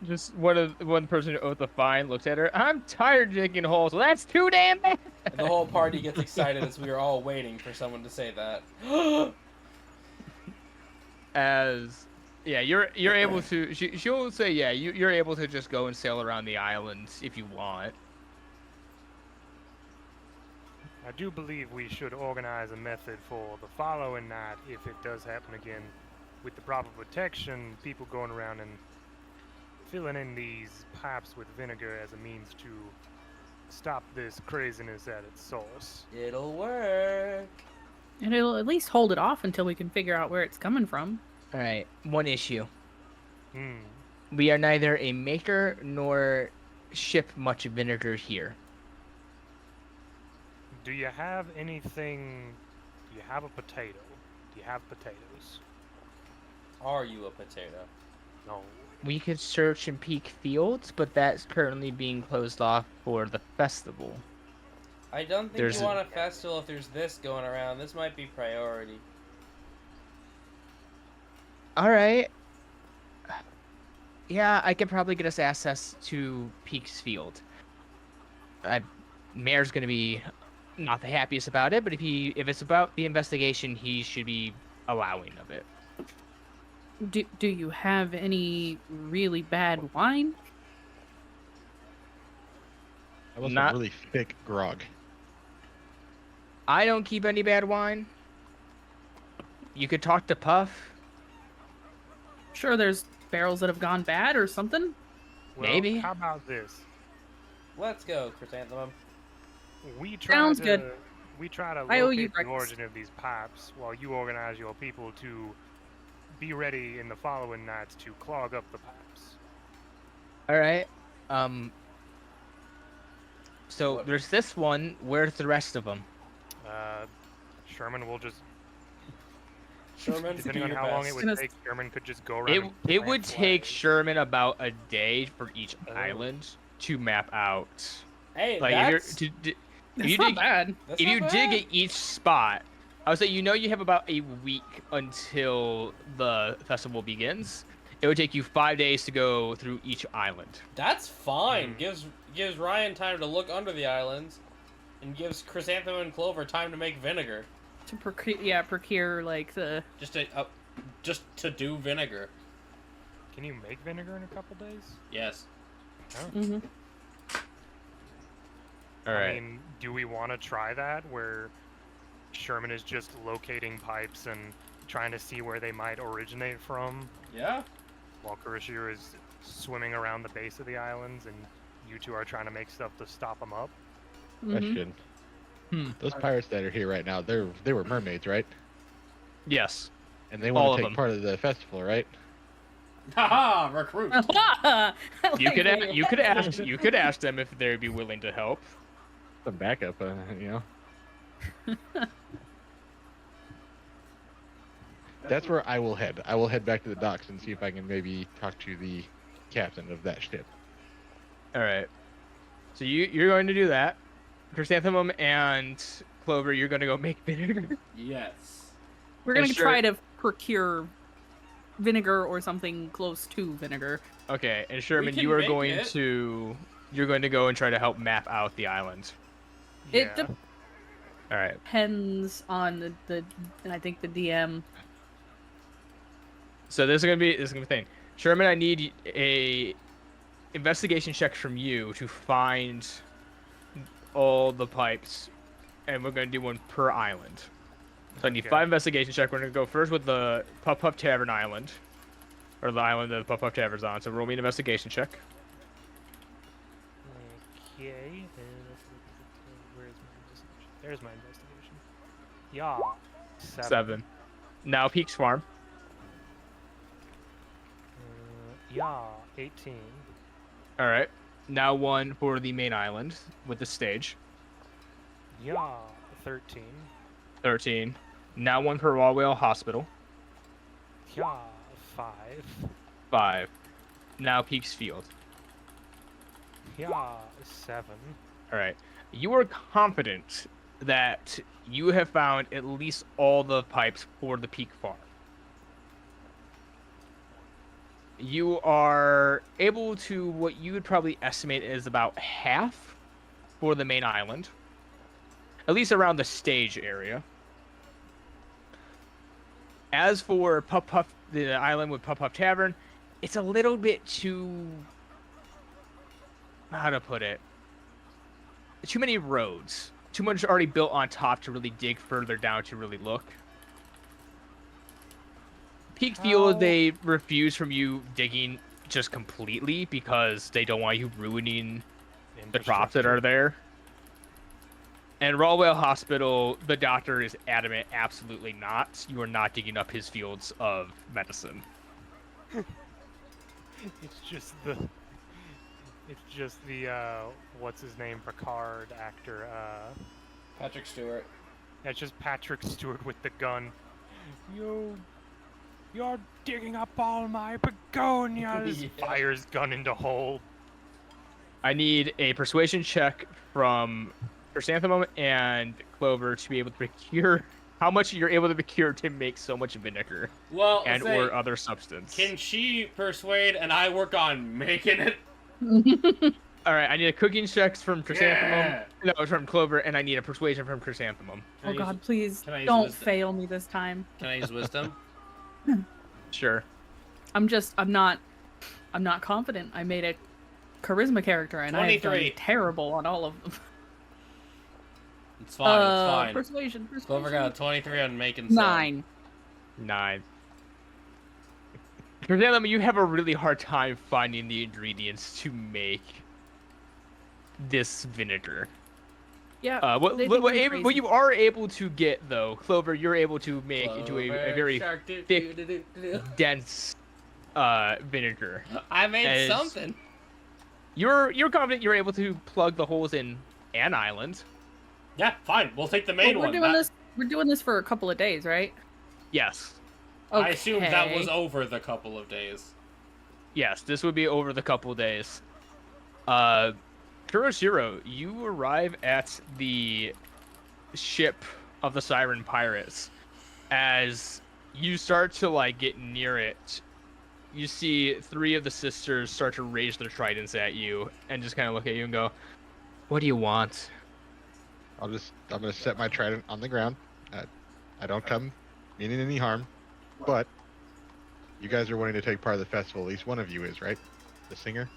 Just one person who owes the fine looks at her. I'm tired of digging holes. Well, that's too damn bad. And the whole party gets excited as we are all waiting for someone to say that. As yeah, you're able to. She'll say yeah. You're able to just go and sail around the island if you want. I do believe we should organize a method for the following night if it does happen again. With the proper protection, people going around and filling in these pipes with vinegar as a means to stop this craziness at its source. It'll work. And it'll at least hold it off until we can figure out where it's coming from. All right. One issue. Hmm. We are neither a maker nor ship much vinegar here. Do you have anything? Do you have a potato? Do you have potatoes? Are you a potato? No. We could search in Peak Fields, but that's currently being closed off for the festival. I don't think There's you a- want a festival if there's this going around. This might be priority. All right. Yeah, I could probably get us access to Peaks Field. Mayor's gonna be not the happiest about it, but if it's about the investigation, he should be allowing of it. Do you have any really bad wine? I want Not- some really thick grog. I don't keep any bad wine. You could talk to Puff. Sure, there's barrels that have gone bad or something. Well, Maybe. How about this? Let's go, Chrysanthemum. We try Sounds to good. we try to I owe you locate the breakfast. origin of these pipes while you organize your people to be ready in the following nights to clog up the pipes. All right. So What? there's this one. Where's the rest of them? Sherman will just, Sherman, do depending on your how long best. it would Gonna- take, Sherman could just go around. It and it would plant take flags. Sherman about a day for each Oh. island to map out. Hey, Like that's, if you're That's you not dig- bad. that's if not you bad. dig at each spot, I would say you have about a week until the festival begins. It would take you 5 days to go through each island. That's fine. Hmm. Gives Ryan time to look under the islands, and gives Chrysanthemum and Clover time to make vinegar. To procure like the. Just to do vinegar. Can you make vinegar in a couple days? Yes. Oh. Mm-hmm. All right. I mean, do we want to try that where Sherman is just locating pipes and trying to see where they might originate from, Yeah. while Kurashiro is swimming around the base of the islands and you two are trying to make stuff to stop them up? Mm-hmm. Question. Hmm. Those pirates that are here right now, they were mermaids, right? Yes. And they All want of to them. take part of the festival, right? Haha, recruit. You could ask them if they'd be willing to help. Some backup, That's where I will head. I will head back to the docks and see if I can maybe talk to the captain of that ship. All right. So you're going to do that. Chrysanthemum and Clover, you're going to go make vinegar. Yes. We're gonna And sure- try to procure vinegar or something close to vinegar. Okay, and Sherman, can you are make going it. to go and try to help map out the island. It Yeah. All right. depends on the I think the DM. So this is gonna be the thing. Sherman, I need a investigation check from you to find all the pipes, and we're gonna do one per island. So I need Okay. 5 investigation check. We're gonna go first with the Puff Puff Tavern Island, or the island that the Puff Puff Tavern's on. So roll me an investigation check. Okay. Where's my investigation? There's my investigation. Yeah. 7. Now Peaks Farm. Yeah. 18. All right. Now one for the main island with the stage. Yeah. 13. 13. Now one for Raw Whale Hospital. Yeah. 5. 5. Now Peaks Field. Yeah. 7. All right. You are confident that you have found at least all the pipes for the Peak Farm. You are able to what you would probably estimate is about half for the main island, at least around the stage area. As for Puff Puff, the island with Puff Puff Tavern, it's a little bit too, how to put it, too many roads. Too much already built on top to really dig further down to really look. Peak Field, they refuse from you digging just completely because they don't want you ruining the crops that are there. And Raw Whale Hospital, the doctor is adamant, absolutely not. You are not digging up his fields of medicine. It's just the what's his name, Picard actor. Patrick Stewart. That's just Patrick Stewart with the gun. You're digging up all my begonias. Yeah. Fires gun into hole. I need a persuasion check from Chrysanthemum and Clover to be able to procure how much you're able to procure to make so much vinegar Well, and say, or other substance. can she persuade and I work on making it? All right, I need a cooking check from Chrysanthemum. Yeah. No, from Clover, and I need a persuasion from Chrysanthemum. Can I Oh use- God, please can I use don't wisdom? fail me this time. Can I use wisdom? Sure. I'm not confident. I made a charisma character, and I have done 23. terrible on all of them. It's fine. It's fine. Persuasion. Clover got a 23 on making 9. 9. Chrysanthemum, you have a really hard time finding the ingredients to make this vinegar. Yeah. What you are able to get, though, Clover, you're able to make into a very thick, dense vinegar. I made something. You're confident you're able to plug the holes in an island. Yeah, fine. We'll take the main one. We're doing this for a couple of days, right? Yes. I assumed that was over the couple of days. Yes, this would be over the couple of days. Kuroshiro, you arrive at the ship of the Siren Pirates. As you start to get near it, you see 3 of the sisters start to raise their tridents at you and just kind of look at you and go, "What do you want?" I'm gonna set my trident on the ground. I don't come meaning any harm, but you guys are wanting to take part of the festival. At least one of you is, right? The singer.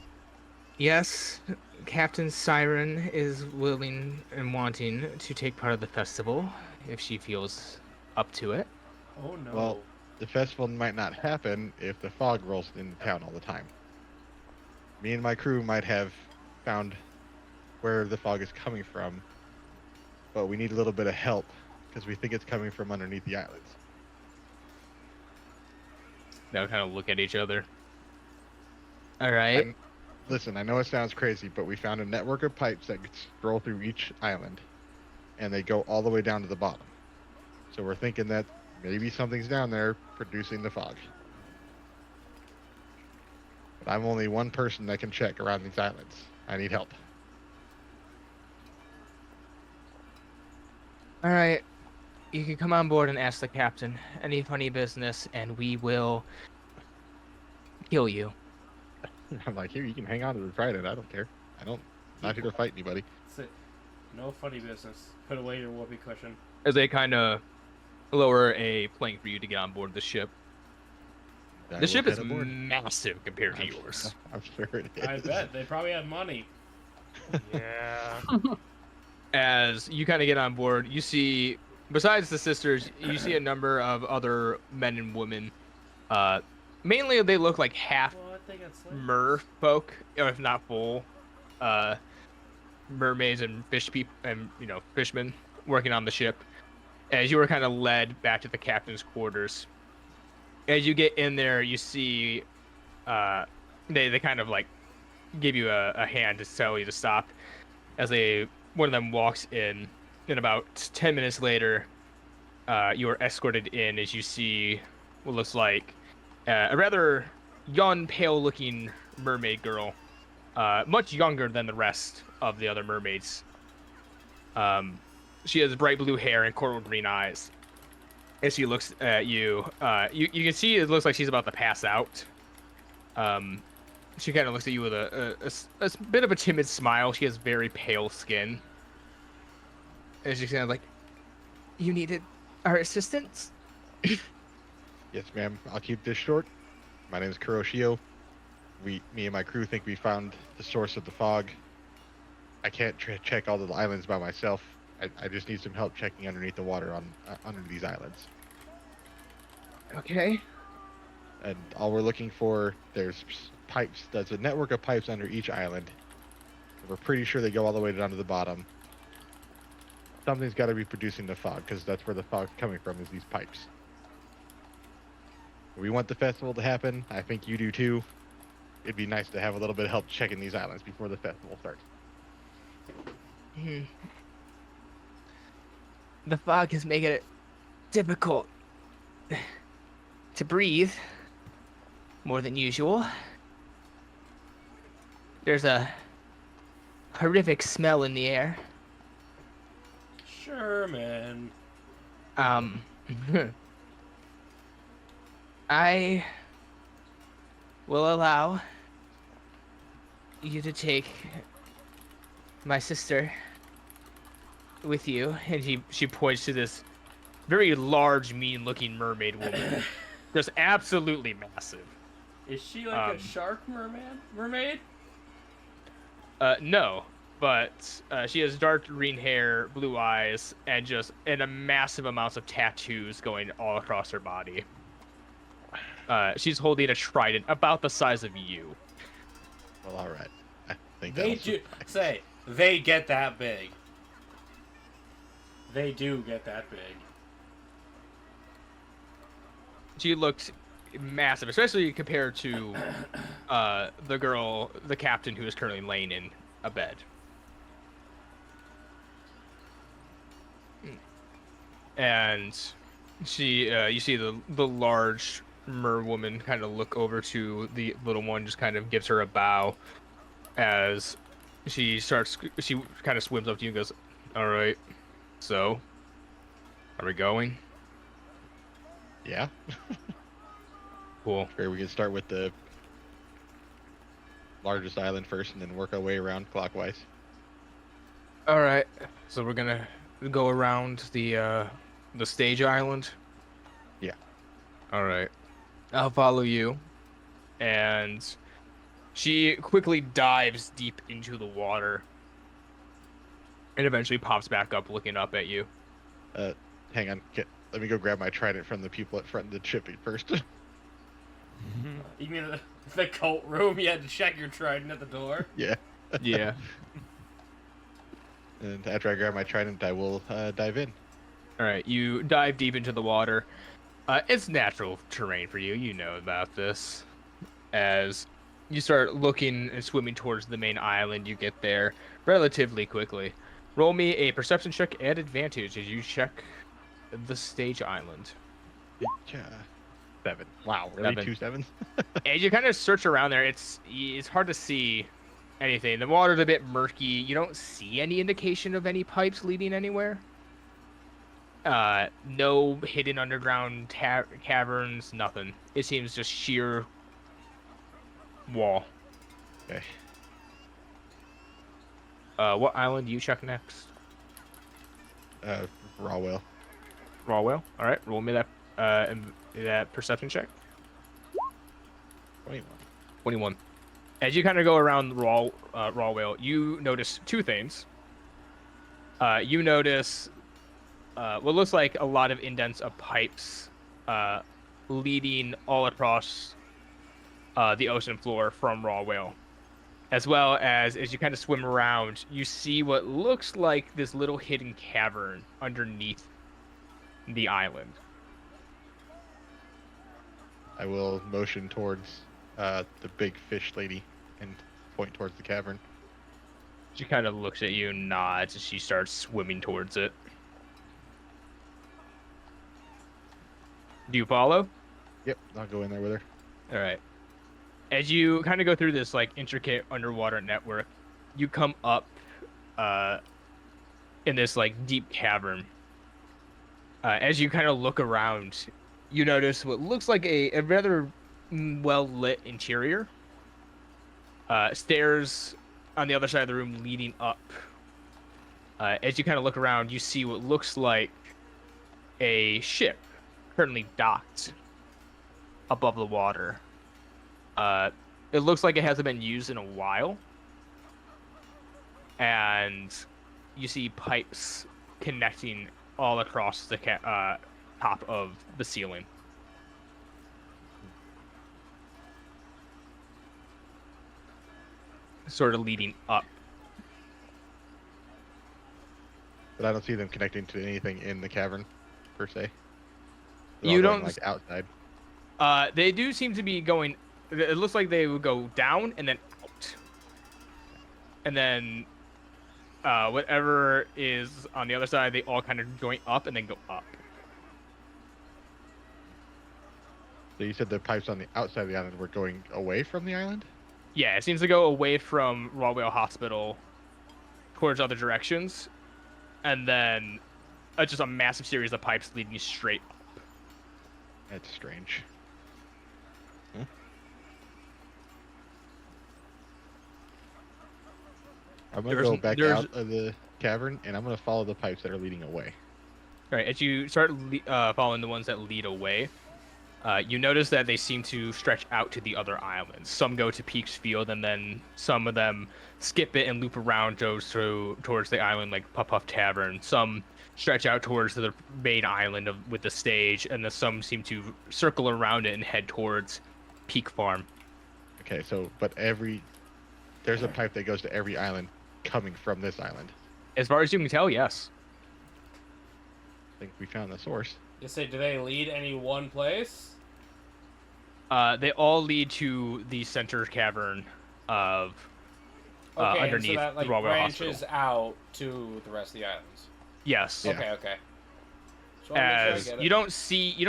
Yes, Captain Siren is willing and wanting to take part of the festival if she feels up to it. Oh no. Well, the festival might not happen if the fog rolls into town all the time. Me and my crew might have found where the fog is coming from, but we need a little bit of help because we think it's coming from underneath the islands. They'll kind of look at each other. All right. Listen, I know it sounds crazy, but we found a network of pipes that stroll through each island, and they go all the way down to the bottom. So we're thinking that maybe something's down there producing the fog. But I'm only one person that can check around these islands. I need help. All right. You can come on board and ask the captain any funny business, and we will kill you. I'm like, here, you can hang on to the trident. I don't care. Not here to fight anybody. Sit. No funny business. Put away your whoopee cushion. As they kind of lower a plank for you to get on board the ship. The ship is massive compared to yours. I'm sure it is. I bet. They probably have money. Yeah. As you kind of get on board, you see, besides the sisters, you see a number of other men and women. Mainly, they look like half mer folk, or if not full, mermaids and fishmen working on the ship. As you were kind of led back to the captain's quarters. As you get in there, you see, they kind of give you a hand to tell you to stop. As one of them walks in, and about 10 minutes later, you are escorted in as you see what looks like a rather young, pale-looking mermaid girl, much younger than the rest of the other mermaids. She has bright blue hair and coral green eyes. As she looks at you, you can see it looks like she's about to pass out. She kind of looks at you with a bit of a timid smile. She has very pale skin. And she's kind of like, "You needed our assistance?" Yes, ma'am. I'll keep this short. My name is Kuroshio. Me and my crew think we found the source of the fog. I can't check all the islands by myself. I just need some help checking underneath the water under these islands. Okay. And all we're looking for, there's pipes. There's a network of pipes under each island. We're pretty sure they go all the way down to the bottom. Something's got to be producing the fog, because that's where the fog's coming from, is these pipes. We want the festival to happen. I think you do too. It'd be nice to have a little bit of help checking these islands before the festival starts. The fog is making it difficult to breathe more than usual. There's a horrific smell in the air. Sure, man. I will allow you to take my sister with you, and she points to this very large, mean-looking mermaid woman. Just absolutely massive. Is she like a shark mermaid? No, but she has dark green hair, blue eyes, and a massive amounts of tattoos going all across her body. She's holding a trident about the size of you. Well, all right. I think They that'll do say they get that big. They do get that big. She looked massive, especially compared to the captain who is currently laying in a bed. And you see the large mer woman kind of look over to the little one, just kind of gives her a bow as she kind of swims up to you and goes, "All right, so are we going?" Yeah. Cool. Sure, we can start with the largest island first and then work our way around clockwise. All right, so we're gonna go around the stage island. Yeah. All right, I'll follow you. And she quickly dives deep into the water and eventually pops back up, looking up at you. Hang on. Let me go grab my trident from the people at front of the ship first. You mean the cult room? You had to check your trident at the door? Yeah. Yeah. And after I grab my trident, I will dive in. All right, you dive deep into the water. It's natural terrain for you. You know about this. As you start looking and swimming towards the main island, you get there relatively quickly. Roll me a perception check at advantage as you check the stage island. 7. Wow, really? 7. 2 sevens? As you kind of search around there, it's hard to see anything. The water's a bit murky. You don't see any indication of any pipes leading anywhere. No hidden underground caverns, nothing. It seems just sheer wall. Okay. What island do you check next? Rawwell. Rawwell. All right, roll me that perception check. 21. 21. As you kind of go around Rawwell, you notice two things. You notice what looks like a lot of indents of pipes leading all across the ocean floor from Rawwell. As well as you kind of swim around, you see what looks like this little hidden cavern underneath the island. I will motion towards the big fish lady and point towards the cavern. She kind of looks at you and nods as she starts swimming towards it. Do you follow? Yep, I'll go in there with her. All right. As you kind of go through this like intricate underwater network, you come up in this like deep cavern. As you kind of look around, you notice what looks like a rather well lit interior. Stairs on the other side of the room leading up. As you kind of look around, you see what looks like a ship currently docked above the water. It looks like it hasn't been used in a while. And you see pipes connecting all across the top of the ceiling. Sort of leading up. But I don't see them connecting to anything in the cavern, per se. They're You all going, don't like outside. They do seem to be going. It looks like they would go down and then out, and then whatever is on the other side, they all kind of join up and then go up. So you said the pipes on the outside of the island were going away from the island? Yeah, it seems to go away from Rawwell Hospital towards other directions, and then just a massive series of pipes leading straight up. That's strange. I'm going to go back out of the cavern, and I'm going to follow the pipes that are leading away. All right, as you start following the ones that lead away, You notice that they seem to stretch out to the other islands. Some go to Peaks Field, and then some of them skip it and loop around towards the island like Puff Puff Tavern. Some stretch out towards the main island with the stage, and then some seem to circle around it and head towards Peak Farm. Okay, so there's a pipe that goes to every island coming from this island. As far as you can tell, yes. I think we found the source. You say, do they lead any one place? They all lead to the center cavern of Okay, underneath and so that, like, the Royal branches Hospital. out to the rest of the islands. Yes. Yeah. Okay. Just wanna make sure I As get it. you don't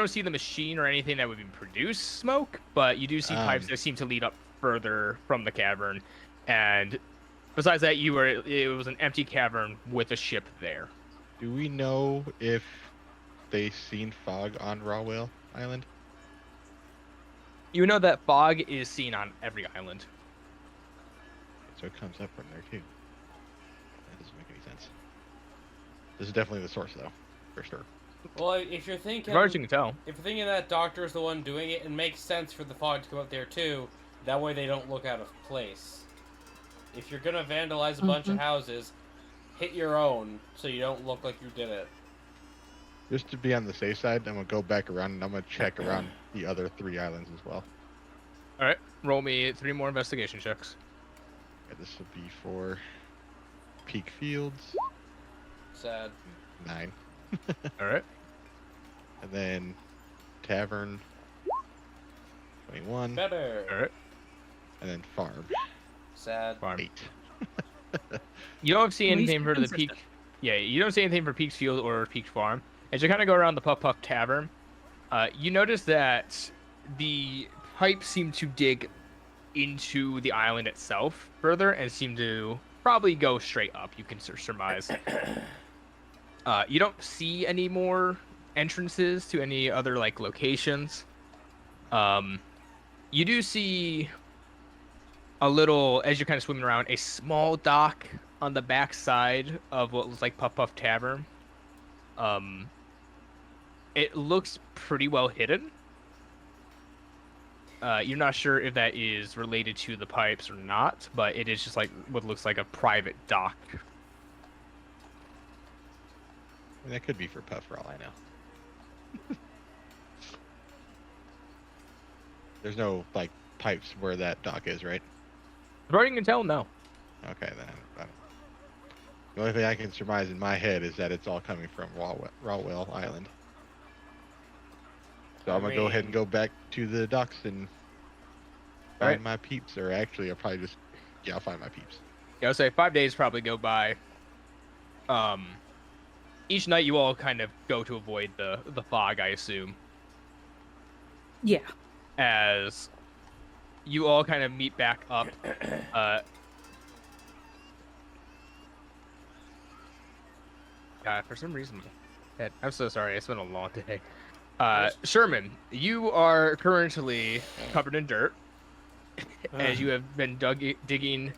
see the machine or anything that would produce smoke, but you do see pipes that seem to lead up further from the cavern. And besides that, it was an empty cavern with a ship there. Do we know if they seen fog on Rawwell Island? You know that fog is seen on every island. So it comes up from there too. That doesn't make any sense. This is definitely the source though, for sure. Well, if you're thinking, As far as you can tell. if you're thinking that Doctor is the one doing it, it makes sense for the fog to come up there too. That way they don't look out of place. If you're gonna vandalize a bunch of houses, hit your own so you don't look like you did it. Just to be on the safe side, I'm gonna go back around and I'm gonna check around the other 3 islands as well. All right, roll me 3 more investigation checks. Okay, this will be for Peak Fields, Sad. 9, All right. and then Tavern, 21, Better. All right. and then Farm, Sad. Farm. 8. You don't see At least anything for the consistent. Peak. Yeah, you don't see anything for Peaks Field or Peaks Farm. As you kind of go around the Puff Puff Tavern, you notice that the pipes seem to dig into the island itself further and seem to probably go straight up. You can surmise. You don't see any more entrances to any other like locations. You do see a little, as you're kind of swimming around, a small dock on the back side of what looks like Puff Puff Tavern. It looks pretty well hidden. You're not sure if that is related to the pipes or not, but it is just like what looks like a private dock. And that could be for Puff for all I know. There's no like pipes where that dock is, right? As far as you can tell, no. Okay, then. The only thing I can surmise in my head is that it's all coming from Rawwell Island. So I'm gonna go ahead and go back to the docks and find Alright. my peeps. Or actually, I'll probably just I'll find my peeps. Yeah, I would say 5 days probably go by. Each night you all kind of go to avoid the fog, I assume, Yeah. as you all kind of meet back up. God, for some reason, I'm so sorry. It's been a long day. Sherman, you are currently covered in dirt, as you have been digging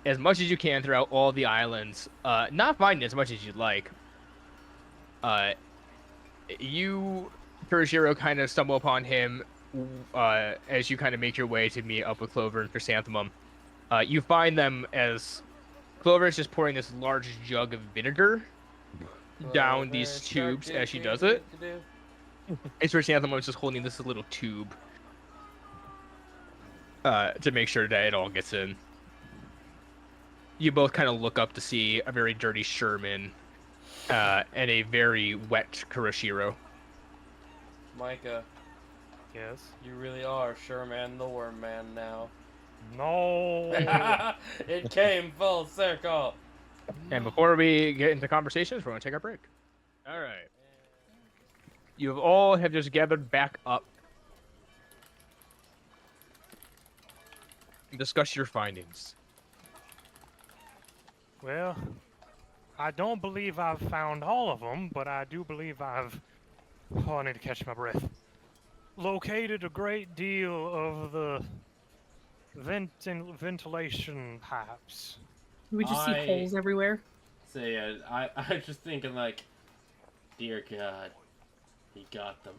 as much as you can throughout all the islands, not finding as much as you'd like. You, Kurishiro, kind of stumble upon him as you kind of make your way to meet up with Clover and Chrysanthemum. You find them as Clover is just pouring this large jug of vinegar down these tubes as she does it. And Chrysanthemum is just holding this little tube to make sure that it all gets in. You both kind of look up to see a very dirty Sherman and a very wet Kurishiro. Micah, Yes. you really are Sherman the Worm Man now. No. It came full circle. And before we get into conversations, we're going to take our break. All right. You all have just gathered back up and discuss your findings. Well, I don't believe I've found all of them, but I do believe I've. Oh, I need to catch my breath. Located a great deal of the ventilation pipes. We just see I- holes everywhere. So yeah, I was just thinking like, dear God, he got them.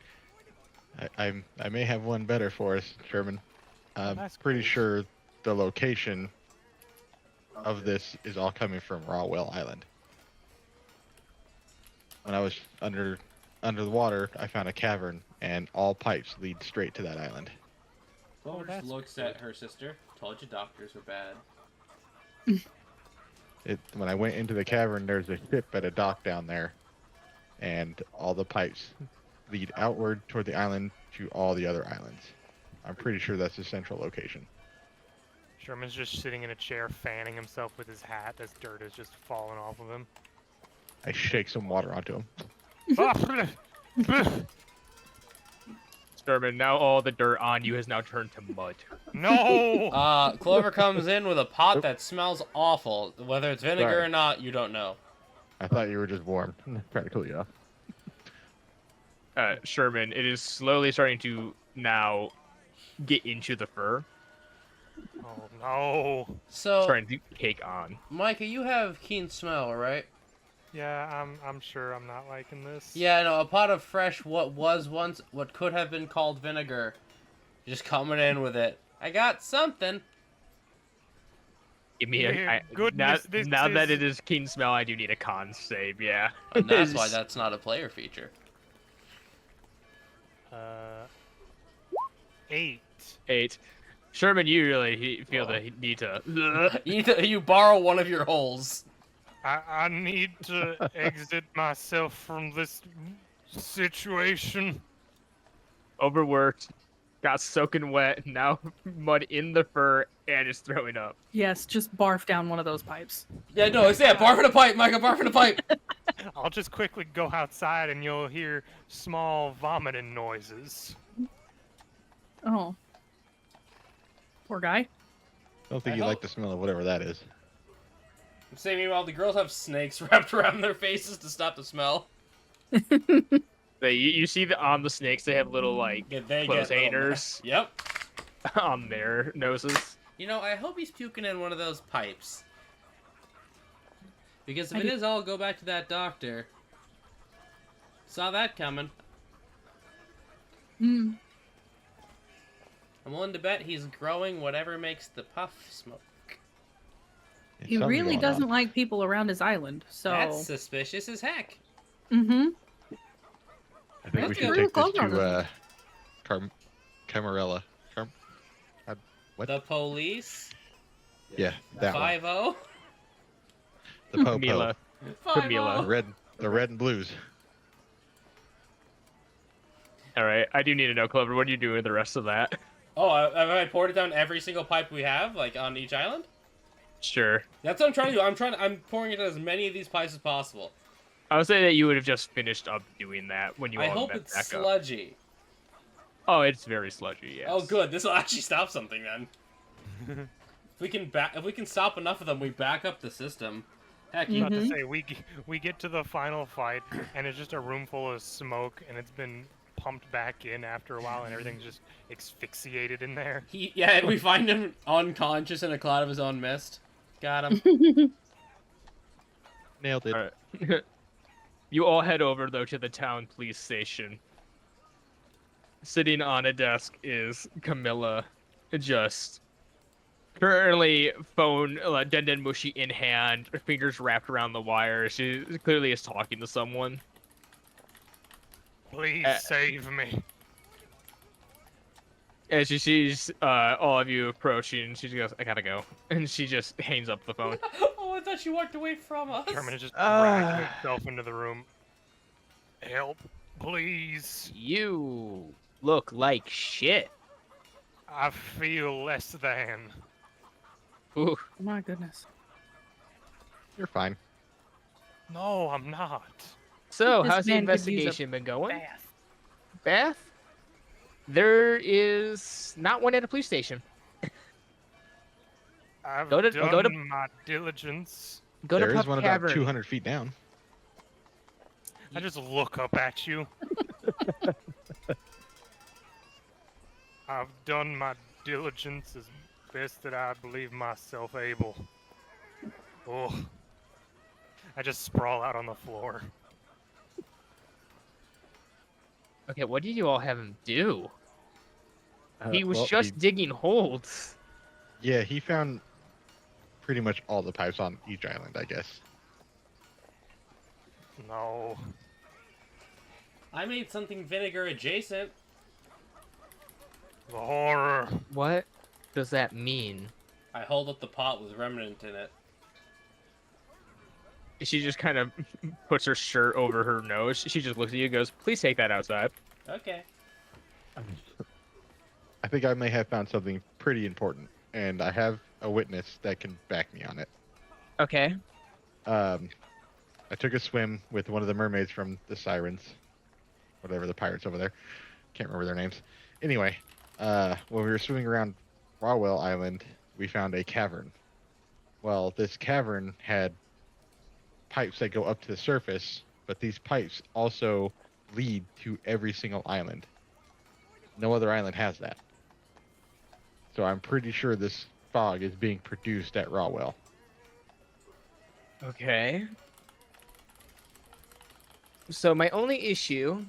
I may have one better for us, Sherman. I'm that's pretty great. sure the location of this is all coming from Rawwell Island. When I was under the water, I found a cavern, and all pipes lead straight to that island. Clover just that's looks good. at her sister. Told you doctors are bad. When I went into the cavern, there's a ship at a dock down there, and all the pipes lead outward toward the island to all the other islands. I'm pretty sure that's the central location. Sherman's just sitting in a chair, fanning himself with his hat as dirt is just falling off of him. I shake some water onto him. Sherman, now all the dirt on you has now turned to mud. No! Clover comes in with a pot that smells awful. Whether it's vinegar Sorry. or not, you don't know. I thought you were just warm. Trying to cool you off. Sherman, it is slowly starting to now get into the fur, Oh no! So, starting to cake on. Micah, you have keen smell, right? Yeah, I'm sure I'm not liking this. Yeah, no, a pot of fresh, what could have been called vinegar. Just coming in with it. I got something. Give me Dear now, goodness, this now that is- it is keen smell, I do need a con save. Yeah, And that's why that's not a player feature. 8. 8. Sherman, you really feel the need to. You borrow one of your holes. I need to exit myself from this situation. Overworked, got soaking wet, now mud in the fur, and is throwing up. Yes, just barf down one of those pipes. Yeah, no, it's barf in a pipe, Micah, barf in a pipe. I'll just quickly go outside and you'll hear small vomiting noises. Oh. Poor guy. I don't think I you hope- like the smell of whatever that is. Say, meanwhile, the girls have snakes wrapped around their faces to stop the smell. You see on the snakes, they have little like Yeah, they clothes get little hangers Yep. on their noses. You know, I hope he's puking in one of those pipes. Because if I it do- is, I'll go back to that doctor. Saw that coming. Hmm. I'm willing to bet he's growing whatever makes the puff smoke. There's He something really going doesn't on. like people around his island, so. That's suspicious as heck. Mm-hmm. I think we Let's should go. take this Close on to Camarilla. What? The police. Yeah, that one. 5-0. The po-po. Mila. 5-0. Camila. The red and blues. All right, I do need to know, Clover. What are you doing with the rest of that? Oh, have I poured it down every single pipe we have, like on each island? Sure. That's what I'm trying to do. I'm pouring it on as many of these pipes as possible. I would say that you would have just finished up doing that when you I all hope met it's back up. sludgy. Oh, it's very sludgy. Yes. Oh, good. This will actually stop something then. If we can stop enough of them, we back up the system. Heck, you About to say, we get to the final fight, and it's just a room full of smoke, and it's been pumped back in after a while, and everything's just asphyxiated in there. and we find him unconscious in a cloud of his own mist. Got him. Nailed it. All right. You all head over though to the town police station. Sitting on a desk is Camilla, just currently phone Den Mushy in hand, her fingers wrapped around the wire. She clearly is talking to someone. Please save me. As she sees all of you approaching, she goes, "I gotta go," and she just hangs up the phone. Oh, I thought you walked away from us. Sherman is just dragging himself into the room. Help, please. You look like shit. I feel less than. Ooh. Oh my goodness. You're fine. No, I'm not. So, This how's the man could use a investigation been going? Bath. Bath? There is not one at a police station. I've Go to- done go to- my diligence. Go There to is Puff one Cavern. about 200 feet down. I just look up at you. I've done my diligence as best that I believe myself able. Oh. I just sprawl out on the floor. Okay, what did you all have him do? He was Well, just digging holes. yeah, he found pretty much all the pipes on each island, I guess. No. I made something vinegar adjacent. The horror. What does that mean? I hold up the pot with remnant in it. She just kind of puts her shirt over her nose. She just looks at you and goes, "Please take that outside." Okay. I think I may have found something pretty important, and I have a witness that can back me on it. Okay. I took a swim with one of the mermaids from the Sirens, whatever, the pirates over there. Can't remember their names. Anyway, when we were swimming around Rawwell Island, we found a cavern. Well, this cavern had pipes that go up to the surface, but these pipes also lead to every single island. No other island has that. So I'm pretty sure this fog is being produced at Rawwell. Okay. So my only issue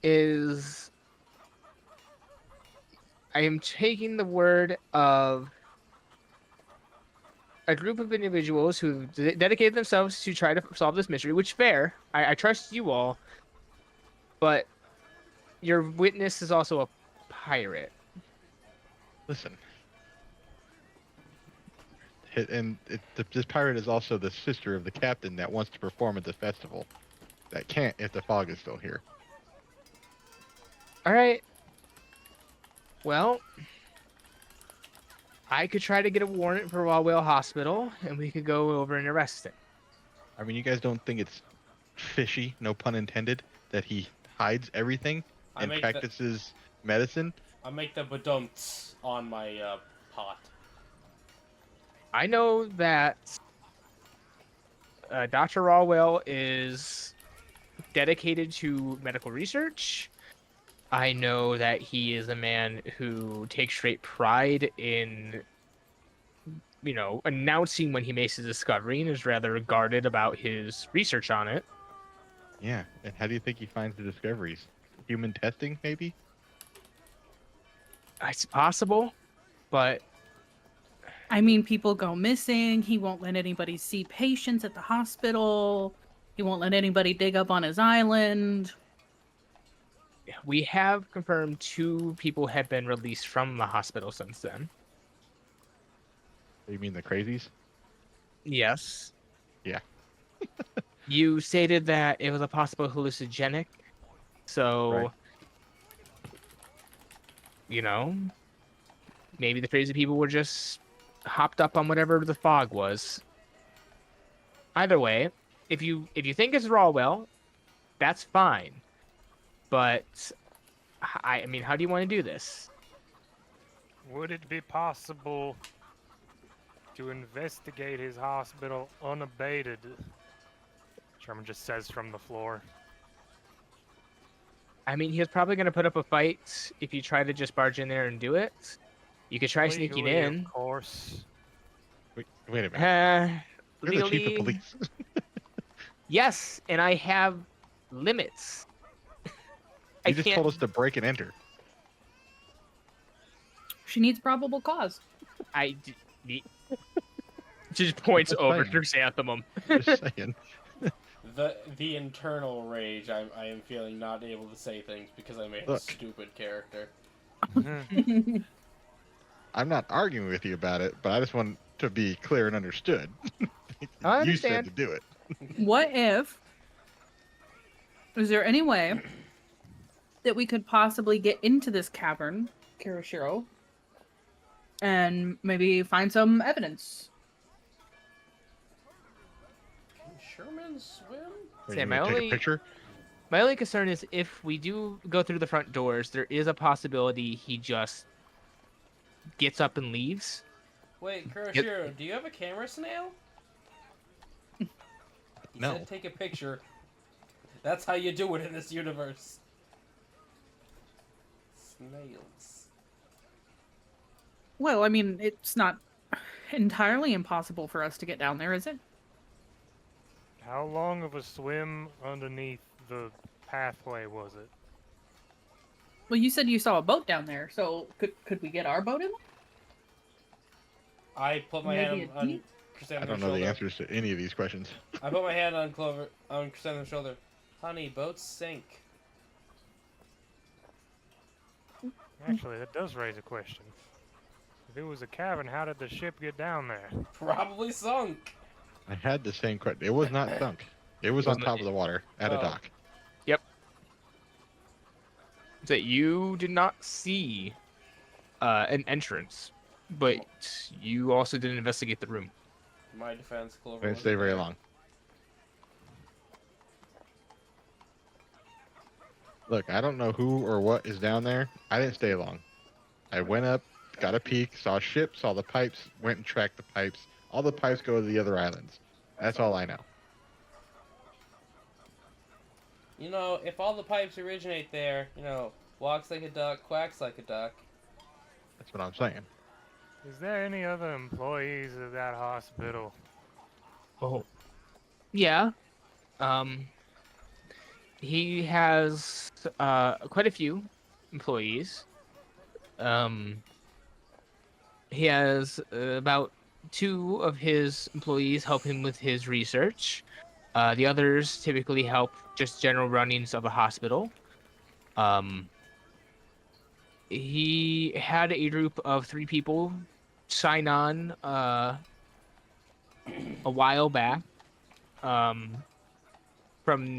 is I am taking the word of a group of individuals who dedicated themselves to try to solve this mystery, which fair. I trust you all, but your witness is also a pirate. Listen. This pirate is also the sister of the captain that wants to perform at the festival. That can't if the fog is still here. All right. Well, I could try to get a warrant for Wallwell Hospital, and we could go over and arrest him. I mean, you guys don't think it's fishy, no pun intended, that he hides everything and practices medicine? I make the badumts on my pot. I know that Dr. Rawwell is dedicated to medical research. I know that he is a man who takes great pride in, announcing when he makes his discovery and is rather guarded about his research on it. Yeah, and how do you think he finds the discoveries? Human testing, maybe? It's possible, but I mean, people go missing. He won't let anybody see patients at the hospital. He won't let anybody dig up on his island. we have confirmed 2 people have been released from the hospital since then. You mean the crazies? Yes. Yeah. You stated that it was a possible hallucinogenic, so Right. Maybe the crazy people were just hopped up on whatever the fog was. Either way, if you think it's Rawwell, that's fine. But I mean, how do you want to do this? Would it be possible to investigate his hospital unabated? Sherman just says from the floor. I mean, he's probably going to put up a fight if you try to just barge in there and do it. You could try sneaking Legally, in. of course. Wait a minute. You're the chief of Legally, police. yes, and I have limits. You just told us to break and enter. She needs probable cause. Just points That's over fine. to Xanthemum. Just saying. The internal rage I am feeling not able to say things because I made a Look. stupid character. I'm not arguing with you about it, but I just want to be clear and understood. I You said understand. to do it. What if... Is there any way that we could possibly get into this cavern, Kirishiro, and maybe find some evidence? Can Sherman swim? Or Say, you my mean take only- a picture? My only concern is if we do go through the front doors, there is a possibility he just gets up and leaves. Wait, Kuroshiro, do you have a camera snail? He No. said take a picture. That's how you do it in this universe. Snails. Well, I mean, it's not entirely impossible for us to get down there, is it? How long of a swim underneath the pathway was it? Well, you said you saw a boat down there, so could we get our boat in? I put my Maybe hand a on deep? I Chrysanthemum's don't know shoulder. the answers to any of these questions. I put my hand on Chrysanthemum's shoulder. Honey, boats sink. Actually, that does raise a question. If it was a cabin, how did the ship get down there? Probably sunk. I had the same question. It was not sunk. It was on Wasn't top it? of the water at a Oh. dock. That you did not see an entrance, but you also didn't investigate the room. In my defense, Clover Didn't wasn't stay very there. long. Look, I don't know who or what is down there. I didn't stay long. I went up, got a peek, saw a ship, saw the pipes, went and tracked the pipes. All the pipes go to the other islands. That's all I know. You know, if all the pipes originate there, you know, walks like a duck, quacks like a duck. That's what I'm saying. Is there any other employees of that hospital? Oh. Yeah. He has quite a few employees. He has about 2 of his employees help him with his research. The others typically help just general runnings of a hospital. He had a group of 3 people sign on a while back from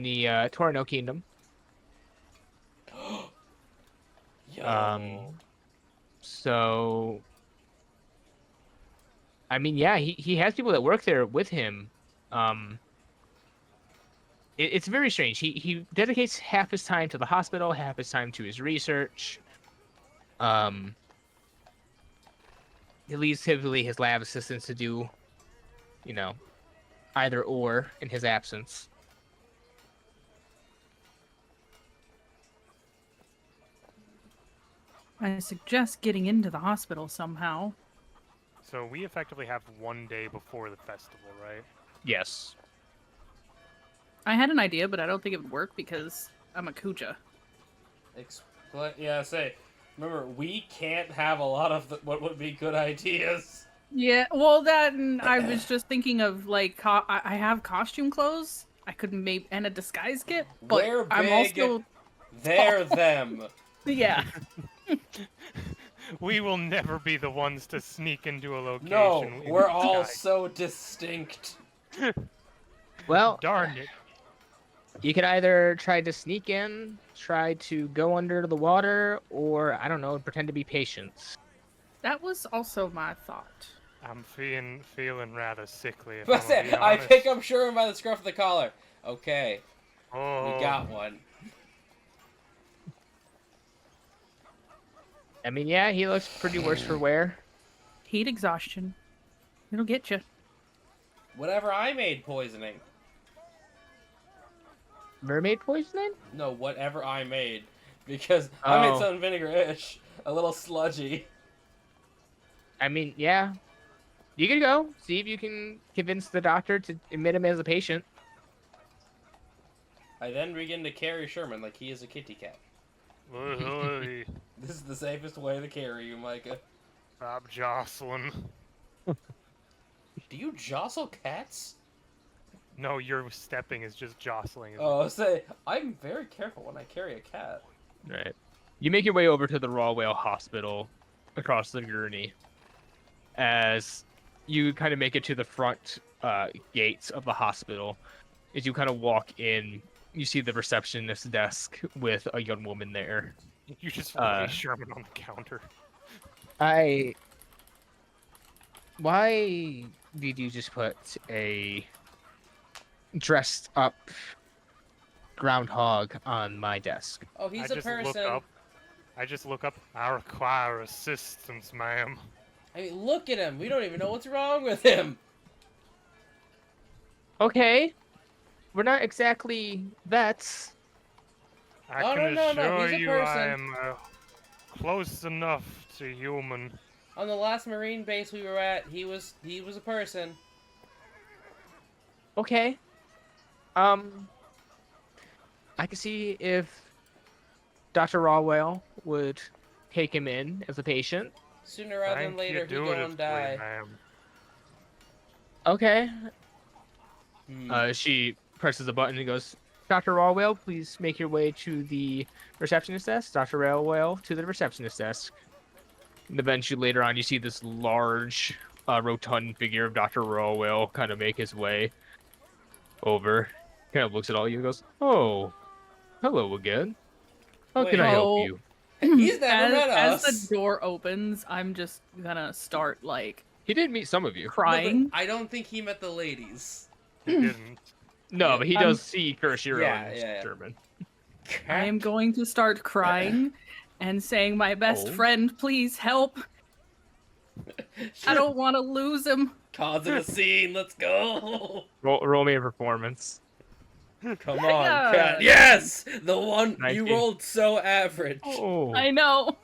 the Torno Kingdom. Yo. So, I mean, yeah, he has people that work there with him. It's very strange. He dedicates half his time to the hospital, half his time to his research. He leaves typically his lab assistants to do, you know, either or in his absence. I suggest getting into the hospital somehow. So we effectively have 1 day before the festival, right? Yes. I had an idea, but I don't think it would work because I'm a Kuja. Yeah, say. Remember, we can't have a lot of what would be good ideas. Yeah, well, that and I was just thinking of like I have costume clothes. I could maybe and a disguise kit, but We're I'm big. also They're them. yeah. We will never be the ones to sneak into a location. No, in we're all disguise. so distinct. Well, Darn it. you could either try to sneak in, try to go under the water, or, I don't know, pretend to be patients. That was also my thought. I'm feeling rather sickly. If But I'm gonna be I honest. pick up Sherman by the scruff of the collar. Okay, Oh, we got one. I mean, yeah, he looks pretty worse for wear. Heat exhaustion. It'll get you. Whatever I made poisoning. Mermaid poisoning? No, whatever I made. Because I made Oh. some vinegar-ish. A little sludgy. I mean, yeah. You could go, see if you can convince the doctor to admit him as a patient. I then begin to carry Sherman like he is a kitty cat. Oi, This is the safest way to carry you, Micah. stop jostling. Do you jostle cats? No, your stepping is just jostling. Oh, say, I'm very careful when I carry a cat. Right. You make your way over to the Raw Whale Hospital across the gurney. As you kind of make it to the front gates of the hospital, as you kind of walk in, you see the receptionist's desk with a young woman there. You just lay Sherman on the counter. Why did you just put a dressed up groundhog on my desk? Oh, he's I a just person. look up. I require assistance, ma'am. I mean, look at him. We don't even know what's wrong with him. Okay. We're not exactly vets. I Oh, can no, assure he's a you I person. am close enough to human. On the last Marine base we were at, he was a person. Okay. I can see if Dr. Rawwell would take him in as a patient. Sooner rather than later, he go and die. ma'am. Okay. Hmm. She presses a button and goes, Dr. Rawwell, please make your way to the receptionist desk. Dr. Rawwell to the receptionist desk. And eventually, later on, you see this large, rotund figure of Dr. Rawwell kind of make his way over. Kind of looks at all you and goes, "Oh, hello again. How can I help Oh. you?" He's never met As us. the door opens, I'm just gonna start like He did meet some of you. No, but crying. I don't think he met the ladies. He didn't. No, but he I'm- does see Kurashiro Yeah, and yeah. German. I am going to start crying and saying, "My best Oh. friend, please help! I don't want to lose him." Causing a scene. Let's go. Roll me a performance. Come on, Yeah. Cat. Yes, the one 19. you rolled so average. Oh, I know.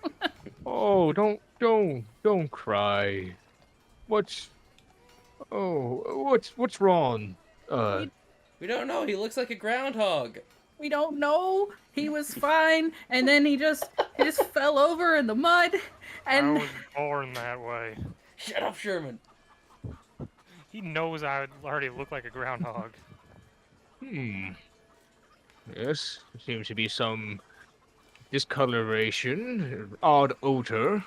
oh, don't cry. What's wrong? We don't know. He looks like a groundhog. We don't know. He was fine, and then he just fell over in the mud, I and was born that way. Shut up, Sherman. He knows I already look like a groundhog. Yes, there seems to be some discoloration, odd odor.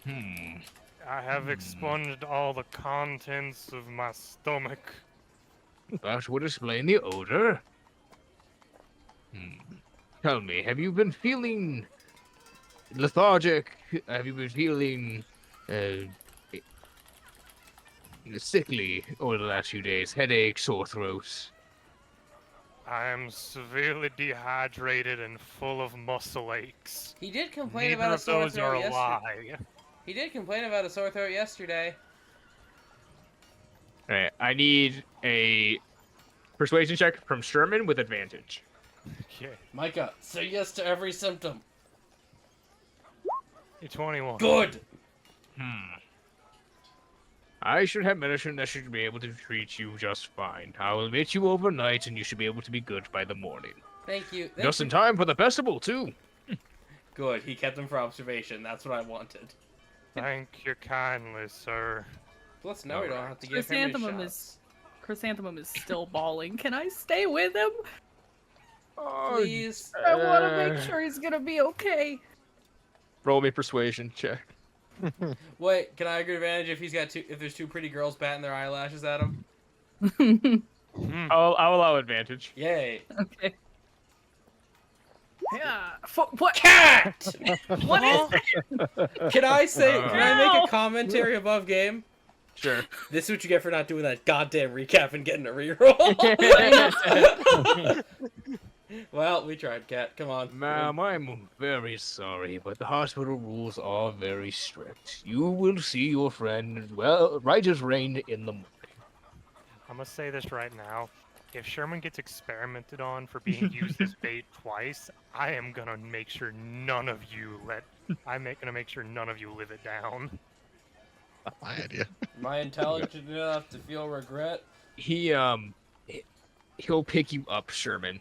I have expunged all the contents of my stomach. That would explain the odor. Tell me, have you been feeling lethargic? Have you been feeling sickly over the last few days? Headaches, sore throats? I am severely dehydrated and full of muscle aches. He did complain Neither about a of sore those are throat a yesterday. lie. He did complain about a sore throat yesterday. Alright, I need a persuasion check from Sherman with advantage. Okay, Micah, say yes to every symptom. you're 21. Good. I should have medicine that should be able to treat you just fine. I will meet you overnight and you should be able to be good by the morning. Thank you. Just in time for the festival, too. Good. He kept him for observation. That's what I wanted. Thank you kindly, sir. Plus, now we don't have to give him his Chrysanthemum shots. Chrysanthemum is still bawling. Can I stay with him? Please. I want to make sure he's gonna be okay. Roll me persuasion check. Wait, can I agree advantage if there's two pretty girls batting their eyelashes at him? I'll allow advantage. Yay. Okay. Yeah. What? Cat! What is? Can I say? Can I make Ow! a commentary above game? Sure. This is what you get for not doing that goddamn recap and getting a reroll. Well, we tried, Cat. Come on. Ma'am, I'm very sorry, but the hospital rules are very strict. You will see your friend, well, right as rain in the morning. I'm gonna say this right now. If Sherman gets experimented on for being used as bait twice, I am gonna make sure none of you gonna make sure none of you live it down. Not my idea. Am I intelligent enough to feel regret? He'll pick you up, Sherman.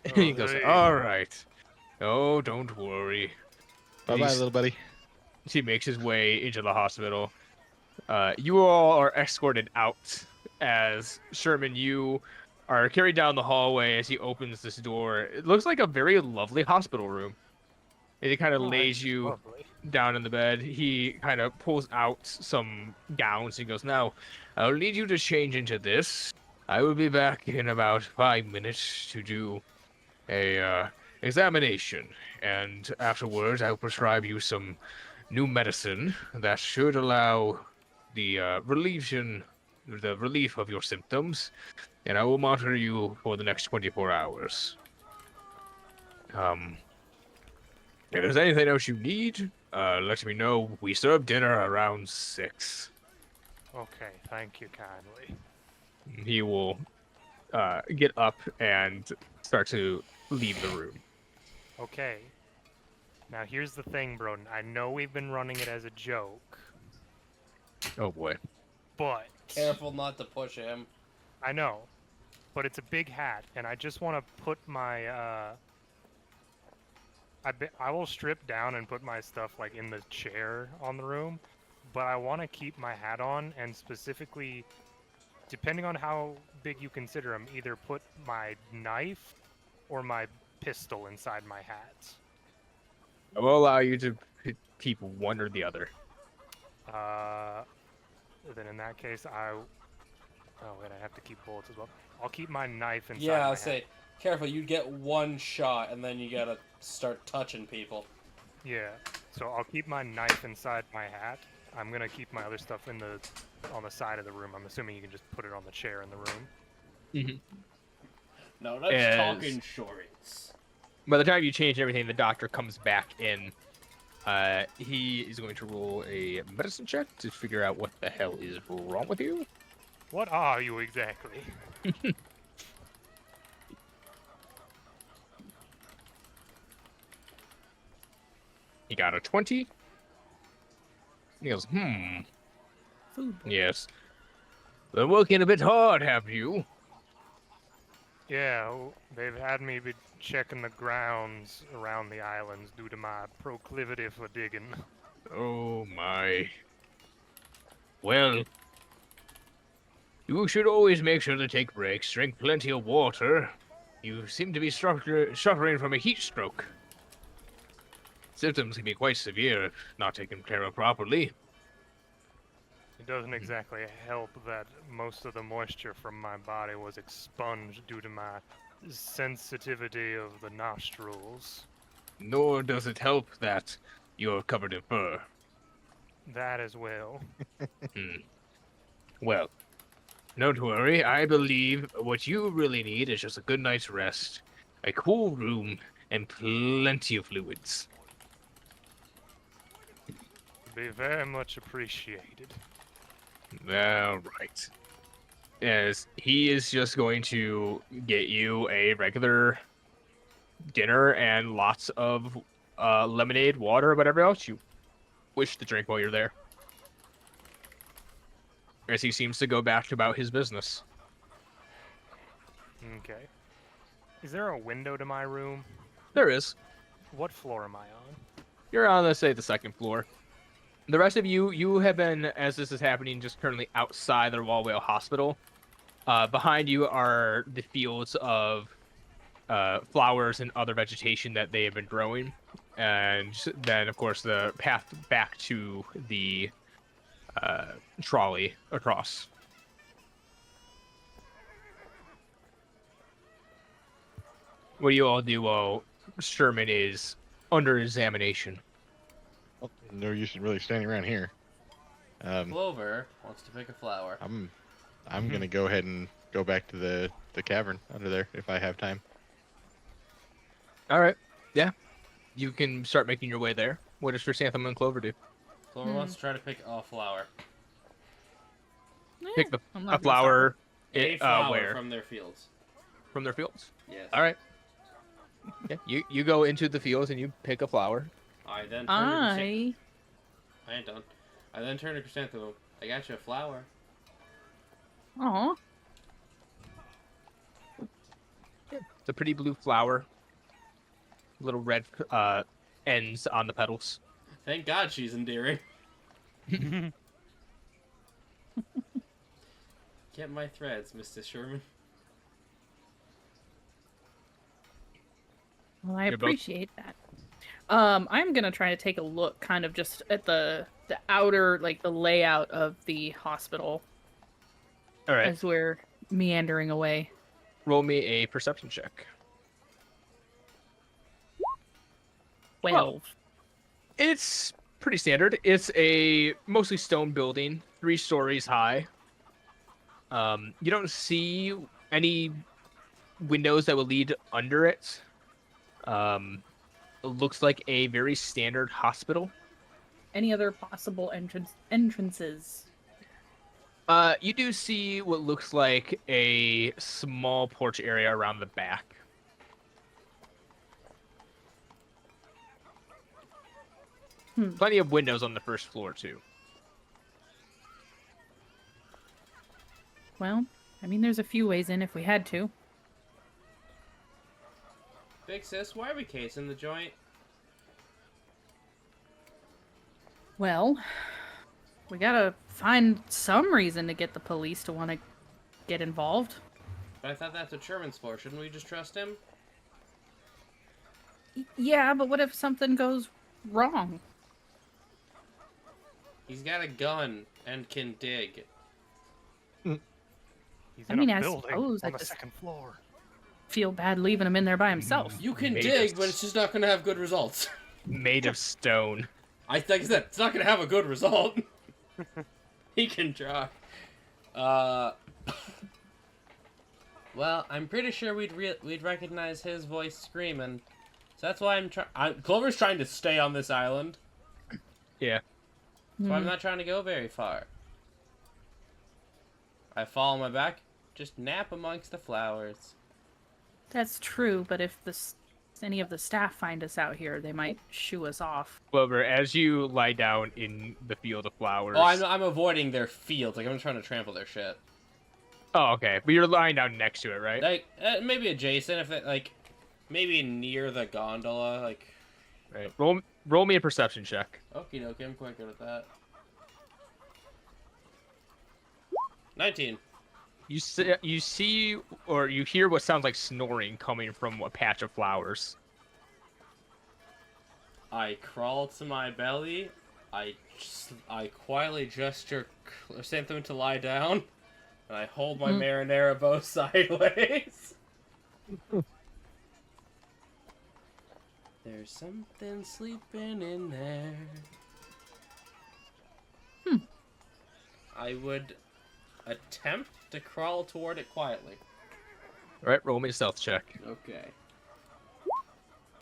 Oh, He goes, there you all go. right. Oh, don't worry. Bye bye, He's- little buddy. He makes his way into the hospital. You all are escorted out as Sherman, you are carried down the hallway as he opens this door. It looks like a very lovely hospital room. And he kind of Oh, lays that's you lovely. down in the bed. He kind of pulls out some gowns. He goes, now, I'll need you to change into this. I will be back in about 5 minutes to do a examination. And afterwards, I'll prescribe you some new medicine that should allow the relief of your symptoms. And I will monitor you for the next 24 hours. If there's anything else you need, let me know. We serve dinner around 6. Okay, thank you kindly. He will get up and start to leave the room. Okay. Now here's the thing, Broden. I know we've been running it as a joke, Oh boy. but Careful not to push him. I know. but it's a big hat, and I just want to put my I will strip down and put my stuff like in the chair on the room, but I want to keep my hat on, and specifically, depending on how big you consider them, either put my knife or my pistol inside my hat. I will allow you to keep one or the other. Then in that case, oh wait, I have to keep bullets as well. I'll keep my knife inside Yeah, my I'll hat. say, careful, you get one shot, and then you gotta start touching people. Yeah, so I'll keep my knife inside my hat. I'm gonna keep my other stuff on the side of the room. I'm assuming you can just put it on the chair in the room. Mm-hmm. No, that's As- talking shorts. By the time you change everything, the doctor comes back in. He is going to roll a medicine check to figure out what the hell is wrong with you. What are you exactly? He got a 20. He goes, Food. yes. Been working a bit hard, have you? Yeah, they've had me be checking the grounds around the islands due to my proclivity for digging. Oh my. Well, you should always make sure to take breaks, drink plenty of water. You seem to be suffering from a heat stroke. Symptoms can be quite severe if not taken care of properly. It doesn't exactly help that most of the moisture from my body was expunged due to my sensitivity of the nostrils. Nor does it help that you're covered in fur. That as well. Well, don't worry. I believe what you really need is just a good night's rest, a cool room, and plenty of fluids. Be very much appreciated. All right. As he is just going to get you a regular dinner and lots of lemonade, water, whatever else you wish to drink while you're there. As he seems to go back about his business. Okay. Is there a window to my room? There is. What floor am I on? You're on, let's say, the second floor. The rest of you have been, as this is happening, just currently outside the Wallwale Hospital. Behind you are the fields of flowers and other vegetation that they have been growing. And then, of course, the path back to the trolley across. What do you all do while Sherman is under examination? Well, no use in really standing around here. Clover wants to pick a flower. I'm gonna go ahead and go back to the cavern under there if I have time. All right. Yeah. You can start making your way there. What does Chrysanthemum and Clover do? Clover wants to try to pick a flower. Pick I'm a not gonna flower. A flower Where? from their fields. From their fields. Yes. All right. Yeah. You go into the fields and you pick a flower. I then turn stop. to I ain't done. I then turn to Chrysanthemum. I got you a flower. Aw. It's a pretty blue flower. Little red ends on the petals. Thank God she's endearing. Get my threads, Mr. Sherman. Well, I You're both- appreciate that. I'm gonna try to take a look, kind of just at the outer, like the layout of the hospital All right. as we're meandering away. Roll me a perception check. 12. It's pretty standard. It's a mostly stone building, 3 stories high. You don't see any windows that would lead under it. It looks like a very standard hospital. Any other possible entrances? You do see what looks like a small porch area around the back. Plenty of windows on the first floor, too. Well, I mean, there's a few ways in if we had to. Big sis, why are we casing the joint? Well, we gotta find some reason to get the police to want to get involved. But I thought that's what Sherman's for. Shouldn't we just trust him? Yeah, but what if something goes wrong? He's got a gun and can dig. He's I in mean, a I building suppose I on the just- second floor. Feel bad leaving him in there by himself. You can Made dig, of but it's just not going to have good results. Made of stone. Like I said, it's not going to have a good result. He can try. Well, I'm pretty sure we'd recognize his voice screaming. So that's why I'm trying. Clover's trying to stay on this island. Yeah. So I'm not trying to go very far. I fall on my back, just nap amongst the flowers. That's true, but if any of the staff find us out here, they might shoo us off. Clover, as you lie down in the field of flowers. Oh, I'm avoiding their fields. Like, I'm trying to trample their shit. Oh, okay. But you're lying down next to it, right? Like, maybe adjacent, if it, like, maybe near the gondola, like... Right. Roll me a perception check. Okie dokie, I'm quite good at that. 19. You see or you hear what sounds like snoring coming from a patch of flowers. I crawl to my belly. I quietly gesture Chrysanthemum to lie down. And I hold my marinara bow sideways. There's something sleeping in there. I would attempt to crawl toward it quietly. Alright, roll me a stealth check. Okay.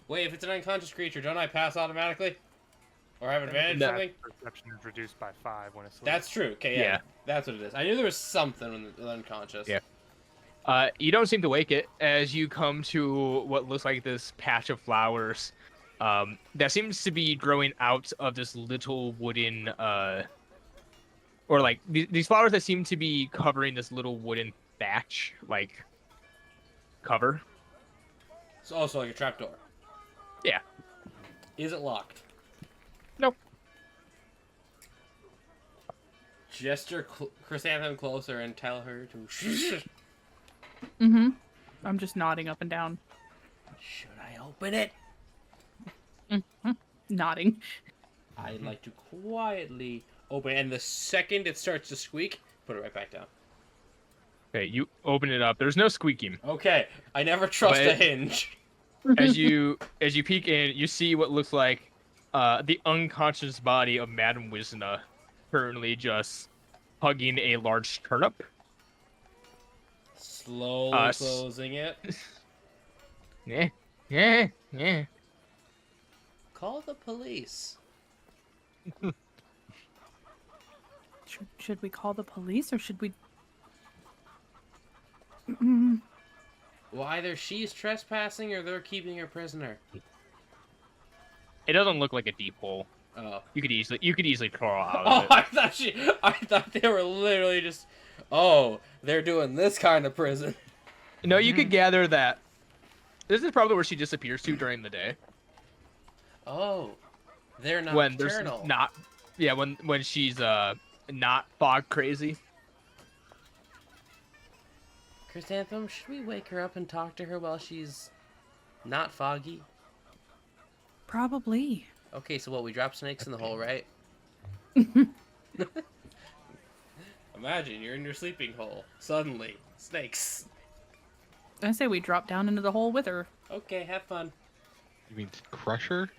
Wait, if it's an unconscious creature, don't I pass automatically? Or have advantage or No. something? Perception is reduced by 5 when it's. That's true. Okay, yeah. Yeah. That's what it is. I knew there was something when it was unconscious. Yeah. You don't seem to wake it as you come to what looks like this patch of flowers that seems to be growing out of this little wooden or like these flowers that seem to be covering this little wooden thatch like cover. It's also like a trapdoor. Yeah. Is it locked? Nope. Gesture Chrysanthemum closer and tell her to Mm-hmm. I'm just nodding up and down. Should I open it? Nodding. I'd like to quietly open it, and the second it starts to squeak, put it right back down. Okay, you open it up. There's no squeaking. Okay, I never trust But- a hinge. As you peek in, you see what looks like the unconscious body of Madame Wisna currently just hugging a large turnip. Slowly closing it. Yeah. Call the police. Should we call the police or should we? Well, either she's trespassing or they're keeping her prisoner. It doesn't look like a deep hole. Oh. You could easily crawl out Oh, of it. I thought they were literally just, oh, they're doing this kind of prison. No, you could gather that this is probably where she disappears to during the day. Oh, they're When there's nocturnal. not, yeah, when she's not fog crazy. Chrysanthemum, should we wake her up and talk to her while she's not foggy? Probably. Okay, so what, we drop snakes in the hole, right? Imagine you're in your sleeping hole. Suddenly, snakes. I say we drop down into the hole with her. Okay, have fun. You mean Crusher?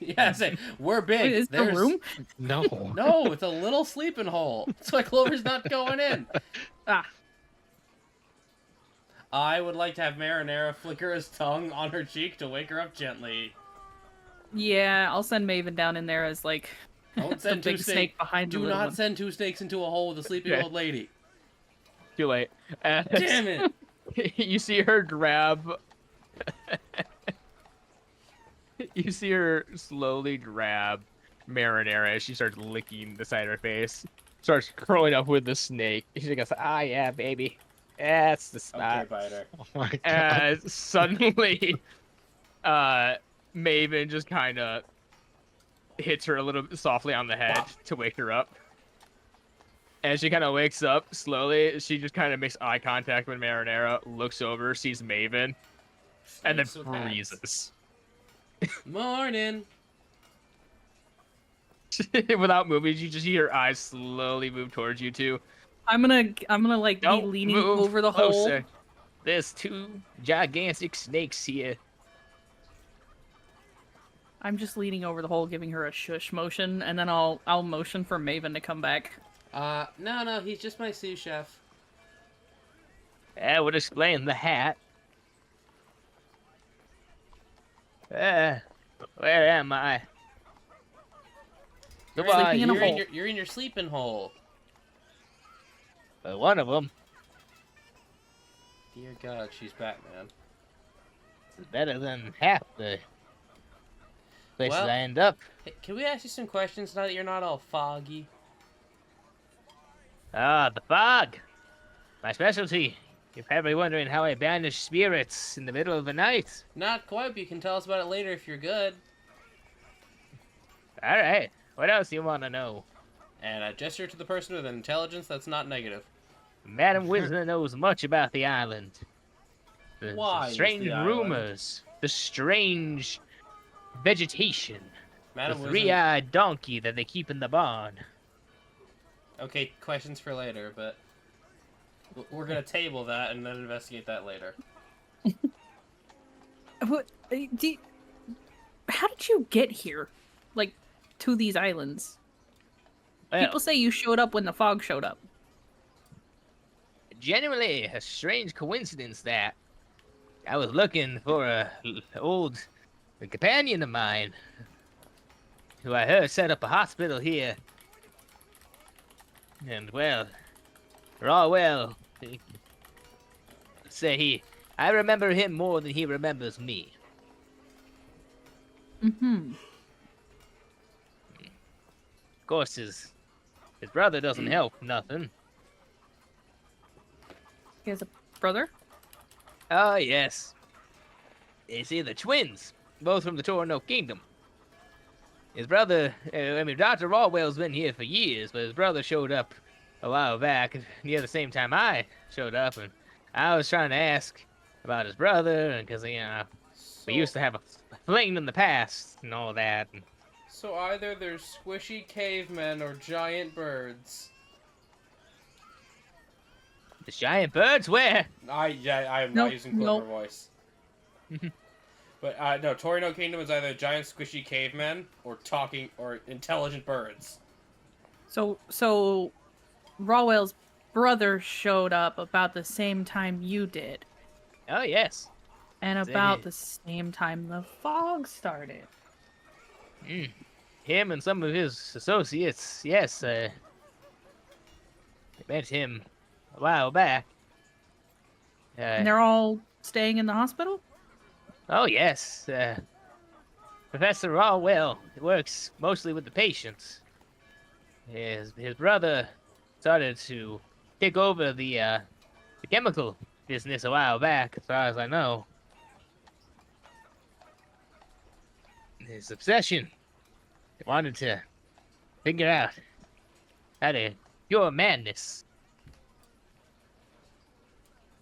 Yeah, say, we're big. Wait, is there room? No. No, it's a little sleeping hole. That's why Clover's not going in. Ah. I would like to have Marinara flicker his tongue on her cheek to wake her up gently. Yeah, I'll send Maven down in there as like Don't the send two big snakes. snake behind Do the little not one. send two snakes into a hole with a sleeping Okay. old lady. Too late. Damn it! You see her grab. You see her slowly grab Marinara as she starts licking the side of her face. Starts curling up with the snake. She goes, "Ah, yeah, baby." That's the Okay, spot. biter. Oh my god. Suddenly, Maven just kind of hits her a little bit softly on the head Bop. to wake her up. As she kind of wakes up slowly, she just kind of makes eye contact with Marinara, looks over, sees Maven, and then Snakes with hats. freezes. Morning. Without moving, you just see her eyes slowly move towards you two. I'm gonna like Don't be leaning move over the hole. closer. There's two gigantic snakes here. I'm just leaning over the hole, giving her a shush motion, and then I'll motion for Maven to come back. No, he's just my sous chef. That would explain the hat. Where am I? Sleeping in a hole. You're in your sleeping hole. One of them Dear God, she's Batman. is better than half the places Well- I end up. Hey, can we ask you some questions now that you're not all foggy? Ah, the fog. My specialty. You're probably wondering how I banish spirits in the middle of the night. Not quite, but you can tell us about it later if you're good. All right. What else do you want to know? And a gesture to the person with an intelligence that's not negative. Madam Wisner knows much about the island. The Why is strange the island? rumors. The strange vegetation. Madam the Wisdom- three-eyed donkey that they keep in the barn. Okay, questions for later, but we're gonna table that and then investigate that later. How did you get here? Like, to these islands? Well, People say you showed up when the fog showed up. genuinely a strange coincidence that I was looking for a old companion of mine who I heard set up a hospital here. And well, Rawwell, I remember him more than he remembers me. Mm-hmm. Of course, his brother doesn't help nothing. He has a brother? Oh, yes. You see, the twins, both from the Torno Kingdom. His brother, Dr. Rawwell's been here for years, but his brother showed up a while back, near the same time I showed up, and I was trying to ask about his brother, because, we used to have a fling in the past, and all that. And So either there's squishy cavemen or giant birds. the giant birds, where? I am Nope, not using clever nope. voice. But no, Torino Kingdom is either giant squishy cavemen or talking or intelligent birds. So Rawwell's brother showed up about the same time you did. Oh, yes. And Same about here. the same time the fog started. Him and some of his associates, yes, I met him a while back. And they're all staying in the hospital? Oh, yes. Professor Rawwell works mostly with the patients. His brother started to take over the chemical business a while back, as far as I know. His obsession. He wanted to figure out how to cure madness.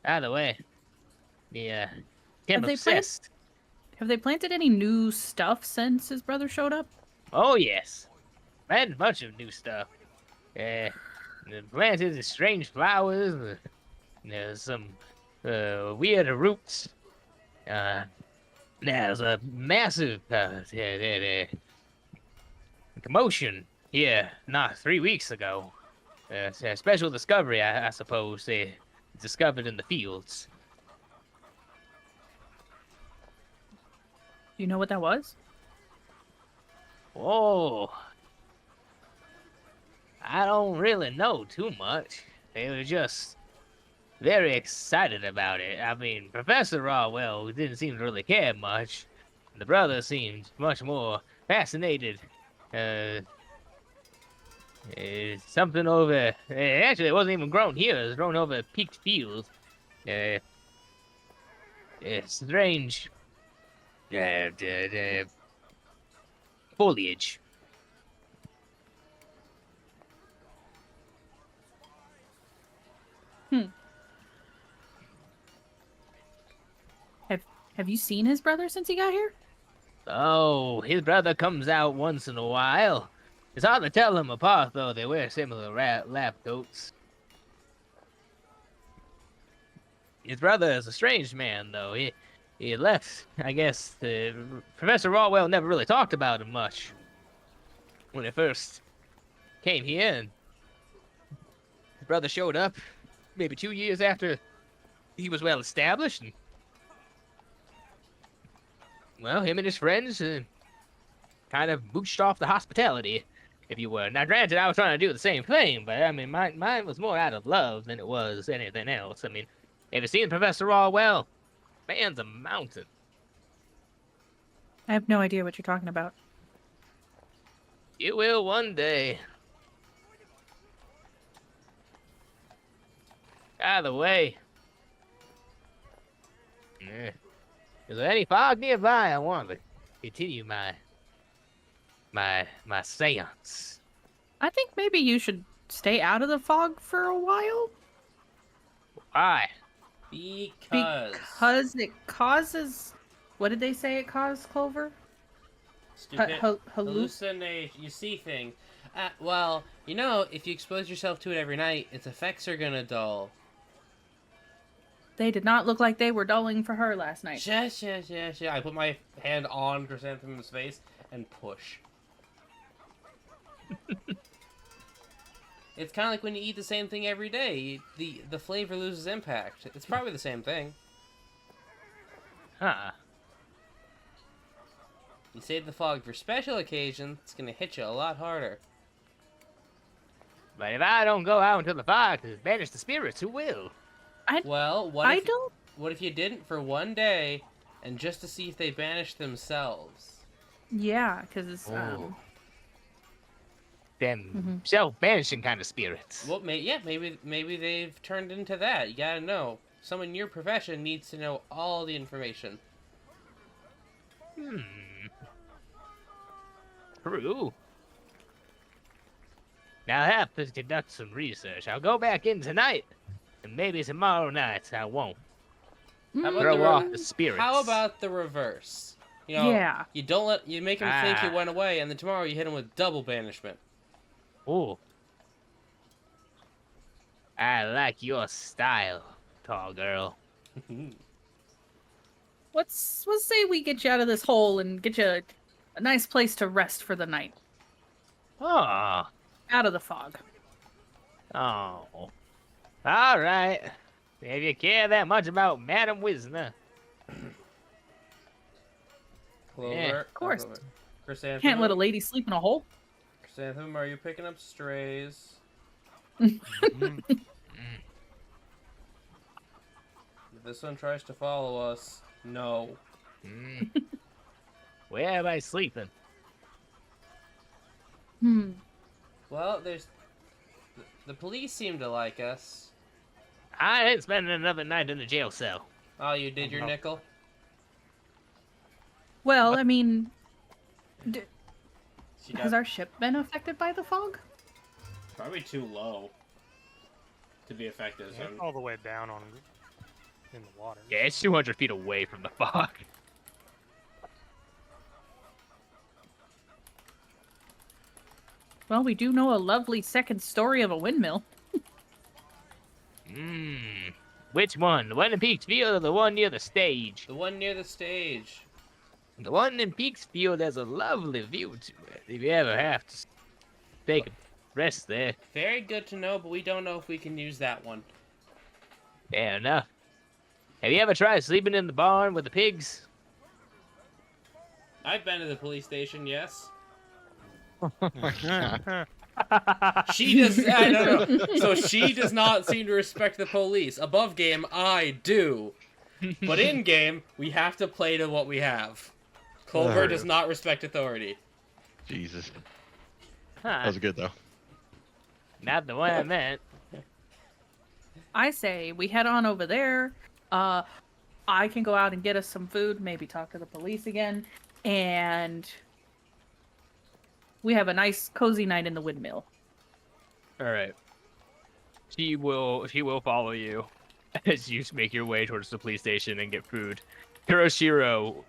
Out of the way. Him Have they planned- obsessed. Have they planted any new stuff since his brother showed up? Oh, yes. Planted a bunch of new stuff. Planted the strange flowers. There's some weird roots. There's a massive commotion here not 3 weeks ago. It's a special discovery, I suppose, they discovered in the fields. Do you know what that was? Oh, I don't really know too much. They were just very excited about it. I mean, Professor Rawwell didn't seem to really care much. The brother seemed much more fascinated. Something over... Actually, it wasn't even grown here. It was grown over Peaked Field. strange foliage. Have you seen his brother since he got here? Oh, his brother comes out once in a while. It's hard to tell them apart, though. They wear similar lab coats. His brother is a strange man, though. He left, I guess. Professor Rawwell never really talked about him much when he first came here. And his brother showed up maybe 2 years after he was well established. And, well, him and his friends kind of booched off the hospitality, if you were. Now, granted, I was trying to do the same thing, but I mean, mine was more out of love than it was anything else. I mean, have you seen Professor Rawwell? Man's a mountain. I have no idea what you're talking about. You will one day. By the way, is there any fog nearby? I want to continue my seance. I think maybe you should stay out of the fog for a while. Why? Because it causes... What did they say it caused, Clover? stupid Halluc- hallucinate. You see things. Well, you know, if you expose yourself to it every night, its effects are gonna dull. They did not look like they were dulling for her last night. Yes. I put my hand on Chrysanthemum's face and push. It's kind of like when you eat the same thing every day. The flavor loses impact. It's probably the same thing. Huh. You save the fog for special occasions, it's gonna hit you a lot harder. But if I don't go out into the fog to banish the spirits, who will? Well, what if you didn't for one day, and just to see if they banish themselves? Yeah, because Them self-banishing kind of spirits. Well, maybe they've turned into that. You gotta know. Someone in your profession needs to know all the information. True. Now I have to conduct some research. I'll go back in tonight, and maybe tomorrow night I won't. How about Throw off the spirits. How about the reverse? You know, Yeah. you make him think you went away, and then tomorrow you hit him with double banishment. Ooh. I like your style, tall girl. let's say we get you out of this hole and get you a nice place to rest for the night. Oh. Out of the fog. Oh. All right. If you care that much about Madam Wisner. Clover, Yeah, of course. Clover. Chrysanthemum, Can't let a lady sleep in a hole. Chrysanthemum, are you picking up strays? If this one tries to follow us, no. Where am I sleeping? Well, the police seem to like us. I ain't spending another night in the jail cell. Oh, you did your no. nickel? Well, I mean, She has got our ship been affected by the fog? probably too low to be effective. Yeah, it's all the way down in the water. Yeah, it's 200 feet away from the fog. Well, we do know a lovely second story of a windmill. Which one? The one in Peaksfield or the one near the stage? The one near the stage. The one in Peaksfield has a lovely view to it. If you ever have to take a rest there. Very good to know, but we don't know if we can use that one. Fair enough. Have you ever tried sleeping in the barn with the pigs? I've been to the police station, yes. She does. I don't know. So she does not seem to respect the police. Above game, I do. But in game, we have to play to what we have. Clover does not respect authority. Jesus. Huh. That was good though. Not the one I meant. I say we head on over there. I can go out and get us some food, maybe talk to the police again, and we have a nice cozy night in the windmill. All right. She will follow you as you make your way towards the police station and get food. Hiroshiro,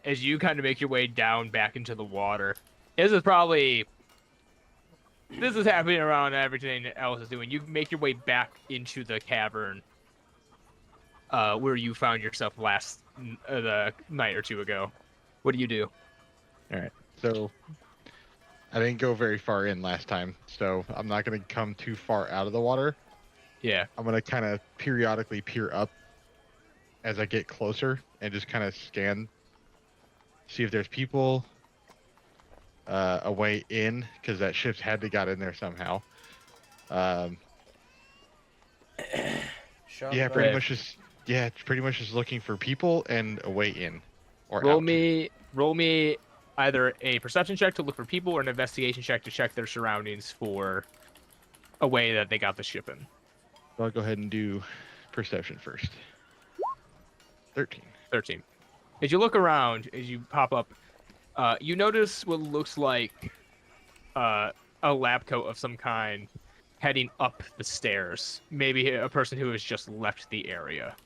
as you kind of make your way down back into the water, this is happening around everything else is doing. You make your way back into the cavern where you found yourself last the night or two ago. What do? All right. So I didn't go very far in last time, so I'm not going to come too far out of the water. Yeah. I'm going to kind of periodically peer up as I get closer and just kind of scan, see if there's people a way in, because that ship's had to got in there somehow. Shove Yeah, it pretty up. much just it's pretty much just looking for people and a way in or Roll out. me either a perception check to look for people or an investigation check to check their surroundings for a way that they got the ship in. So I'll go ahead and do perception first. 13. 13. As you look around, as you pop up, you notice what looks like a lab coat of some kind heading up the stairs. Maybe a person who has just left the area.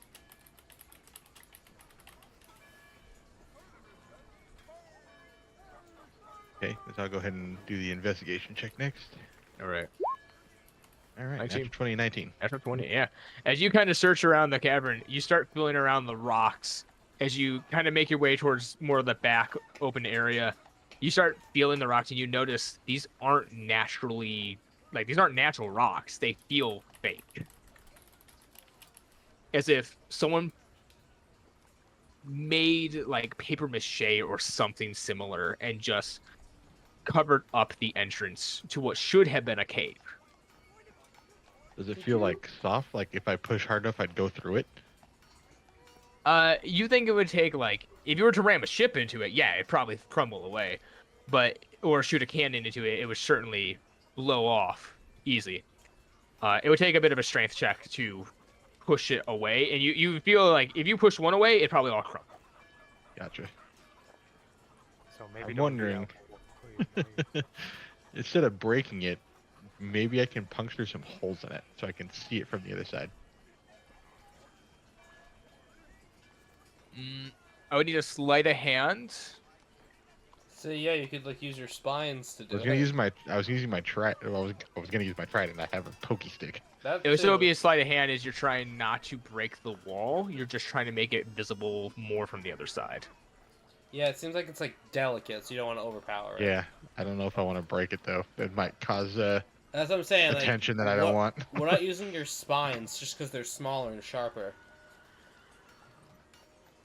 Okay, so I'll go ahead and do the investigation check next. All right. All right, 19. natural 2019. After 20, yeah. As you kind of search around the cavern, you start feeling around the rocks. As you kind of make your way towards more of the back open area, you start feeling the rocks and you notice these aren't these aren't natural rocks. They feel fake. As if someone made like paper mache or something similar and just covered up the entrance to what should have been a cave. Does it feel like soft? Like if I push hard enough, I'd go through it? You think it would take like if you were to ram a ship into it, yeah, it'd probably crumble away, or shoot a cannon into it, it would certainly blow off easy. It would take a bit of a strength check to push it away, and you feel like if you push one away, it probably all crumble. Gotcha. So maybe I'm don't wondering. Instead of breaking it, maybe I can puncture some holes in it so I can see it from the other side. I would need a sleight of hand. So yeah, you could like use your spines to I do was gonna it. use my trident. I was gonna use my trident. I have a pokey stick. That It would still too. be a sleight of hand as you're trying not to break the wall. You're just trying to make it visible more from the other side. Yeah, it seems like it's like delicate, so you don't want to overpower it. Yeah, I don't know if I want to break it though. It might cause That's what I'm saying. Like, attention that I don't want. We're not using your spines just because they're smaller and sharper.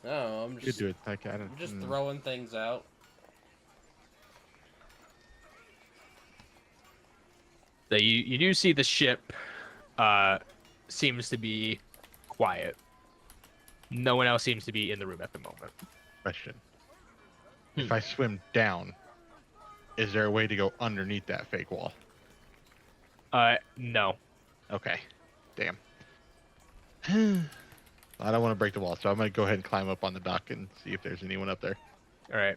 No, I'm You could just do it. Like, I don't. I'm just throwing things out. So you do see the ship seems to be quiet. No one else seems to be in the room at the moment. Question. If I swim down, is there a way to go underneath that fake wall? No. Okay. Damn. I don't want to break the wall, so I'm gonna go ahead and climb up on the dock and see if there's anyone up there. All right.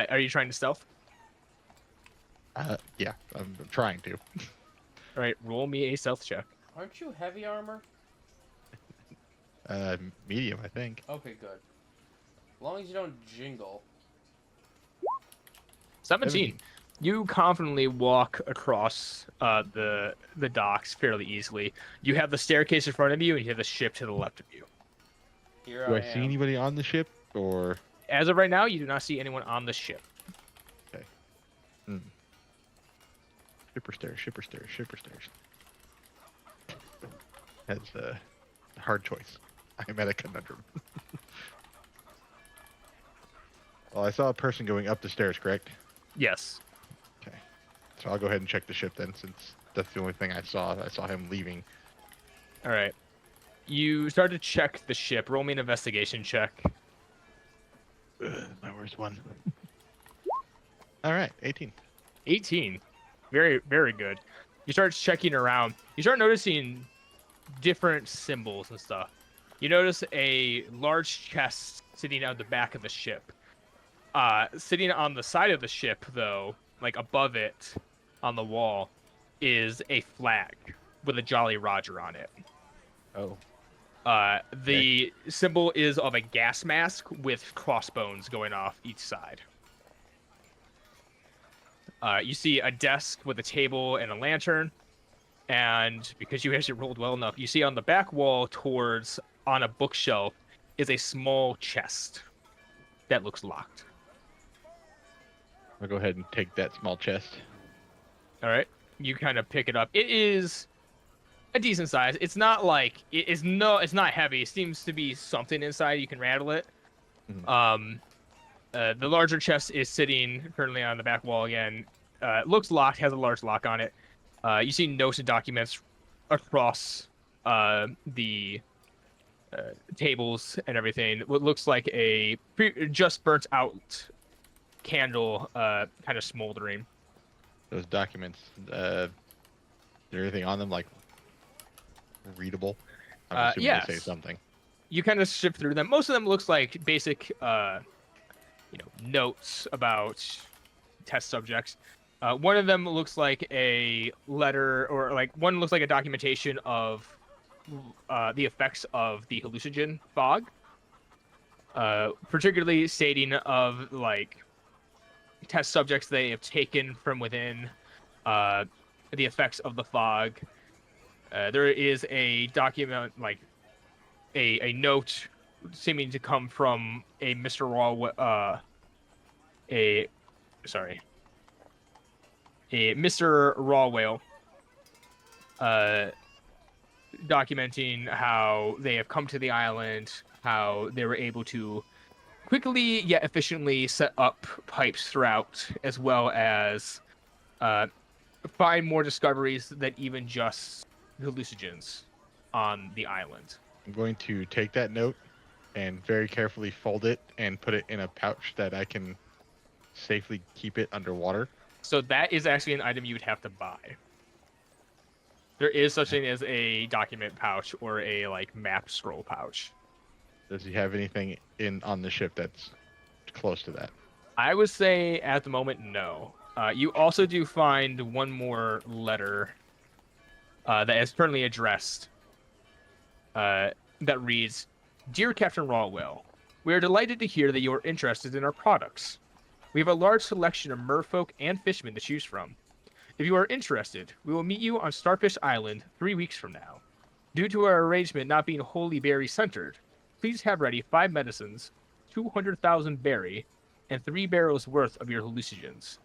Are you trying to stealth? Yeah, I'm trying to. All right, roll me a stealth check. Aren't you heavy armor? Medium, I think. Okay, good. As long as you don't jingle. 17. You confidently walk across the docks fairly easily. You have the staircase in front of you, and you have the ship to the left of you. Here Do I I see am. anybody on the ship, or? As of right now, you do not see anyone on the ship. Hmm. Shipper stairs, shipper stairs, shipper stairs. That's a hard choice. I'm at a conundrum. Well, I saw a person going up the stairs, correct? Yes. Okay. So I'll go ahead and check the ship then, since that's the only thing I saw. I saw him leaving. All right. You start to check the ship. Roll me an investigation check. My worst one. All right, 18. 18. Very, very good. You start checking around. You start noticing different symbols and stuff. You notice a large chest sitting on the back of the ship. Sitting on the side of the ship, though, like above it, on the wall, is a flag with a Jolly Roger on it. Oh. The symbol is of a gas mask with crossbones going off each side. You see a desk with a table and a lantern, and because you actually rolled well enough, you see on the back wall on a bookshelf is a small chest that looks locked. I'll go ahead and take that small chest. All right, you kind of pick it up. It is a decent size. It's not like it's not heavy. It seems to be something inside. You can rattle it. Mhm. The larger chest is sitting currently on the back wall again. It looks locked. Has a large lock on it. You see notes and documents across the tables and everything. What looks like a just burnt out candle, kind of smoldering. Those documents, is there anything on them like readable? I'm assuming yes. they say something. You kind of shift through them. Most of them looks like basic, notes about test subjects. One of them looks like a letter, or like one looks like a documentation of the effects of the hallucinogen fog, particularly stating of like test subjects they have taken from within the effects of the fog. There is a document, like a note seeming to come from a Mr. Mr. Rawwhale, documenting how they have come to the island, how they were able to quickly yet efficiently set up pipes throughout, as well as find more discoveries than even just hallucinogens on the island. I'm going to take that note and very carefully fold it and put it in a pouch that I can safely keep it underwater. So that is actually an item you would have to buy. There is such thing as a document pouch or a like map scroll pouch. Does he have anything on the ship that's close to that? I would say at the moment, no. You also do find one more letter that is currently addressed that reads, "Dear Captain Rawwell, we are delighted to hear that you are interested in our products. We have a large selection of merfolk and fishmen to choose from. If you are interested, we will meet you on Starfish Island 3 weeks from now. Due to our arrangement not being wholly berry-centered, please have ready 5 medicines, 200,000 berry, and 3 barrels worth of your hallucinogens.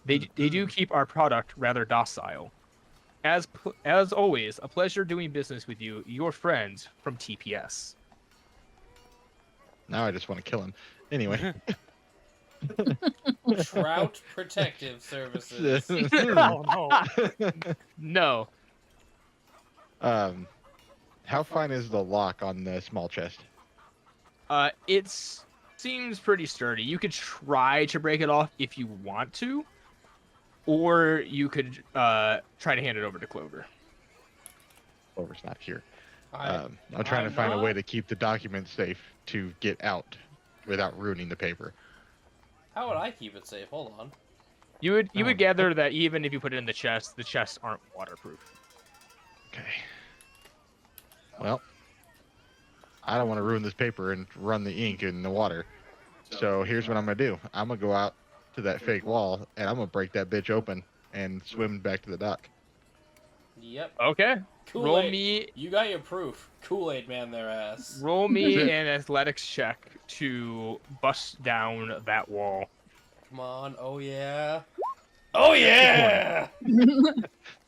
They do keep our product rather docile. As always, a pleasure doing business with you, your friends from TPS." Now I just want to kill him. Anyway. Trout Protective Services. Oh No. no. How fine is the lock on the small chest? It seems pretty sturdy. You could try to break it off if you want to, or you could try to hand it over to Clover. Clover's not here. I'm I'm trying to find a not- way to keep the documents safe to get out without ruining the paper. How would I keep it safe? Hold on. You would gather that even if you put it in the chests aren't waterproof. Okay. Well, I don't want to ruin this paper and run the ink in the water. So here's what I'm going to do. I'm going to go out to that fake wall, and I'm going to break that bitch open and swim back to the dock. Yep. Okay. Kool-Aid. Roll me You got your proof. Kool-Aid man their ass. an athletics check to bust down that wall. Come on. Oh yeah. Oh yeah.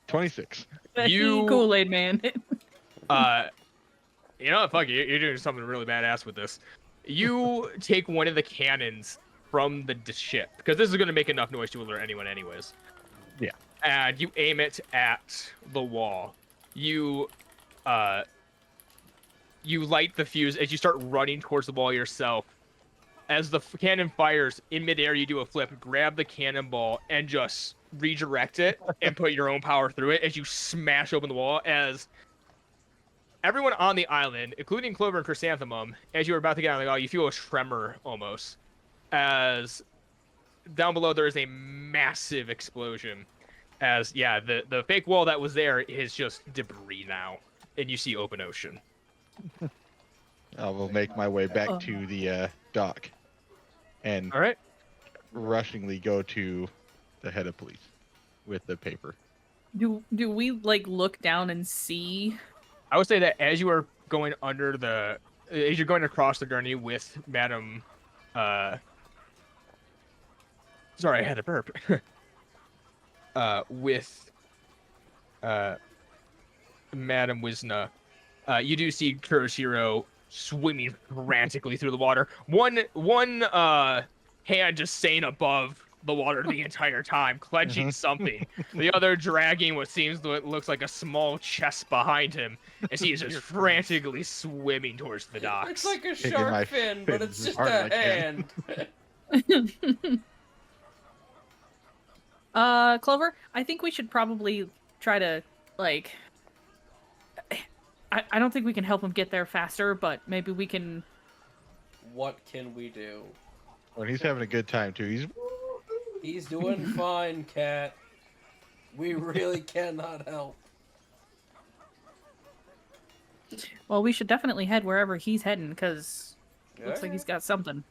26. You- Kool-Aid man. You know what? Fuck you. You're doing something really badass with this. You take one of the cannons from the ship, because this is going to make enough noise to alert anyone anyways. Yeah. And you aim it at the wall. You light the fuse as you start running towards the wall yourself. As the cannon fires, in midair you do a flip, grab the cannonball, and just redirect it and put your own power through it as you smash open the wall. As everyone on the island, including Clover and Chrysanthemum, as you were about to get on the you feel a tremor almost, as down below there is a massive explosion. As the fake wall that was there is just debris now, and you see open ocean. I will make my way back to the dock, and All right. rushingly go to the head of police with the paper. Do we like look down and see? I would say that as you are going as you're going across the journey with Madam, sorry, I had a burp. With Madam Wisna, you do see Kuroshiro swimming frantically through the water. One hand just staying above the water the entire time, clenching something. The other dragging what looks like a small chest behind him, as he is just frantically swimming towards the docks. It's like a Kicking shark my fin, but fins it's as just hard as a I can. hand. Clover, I think we should probably try to, like... I don't think we can help him get there faster, but maybe we can... What can we do? When he's having a good time too. He's doing fine, Cat. We really cannot help. Well, we should definitely head wherever he's heading, because looks like he's got something.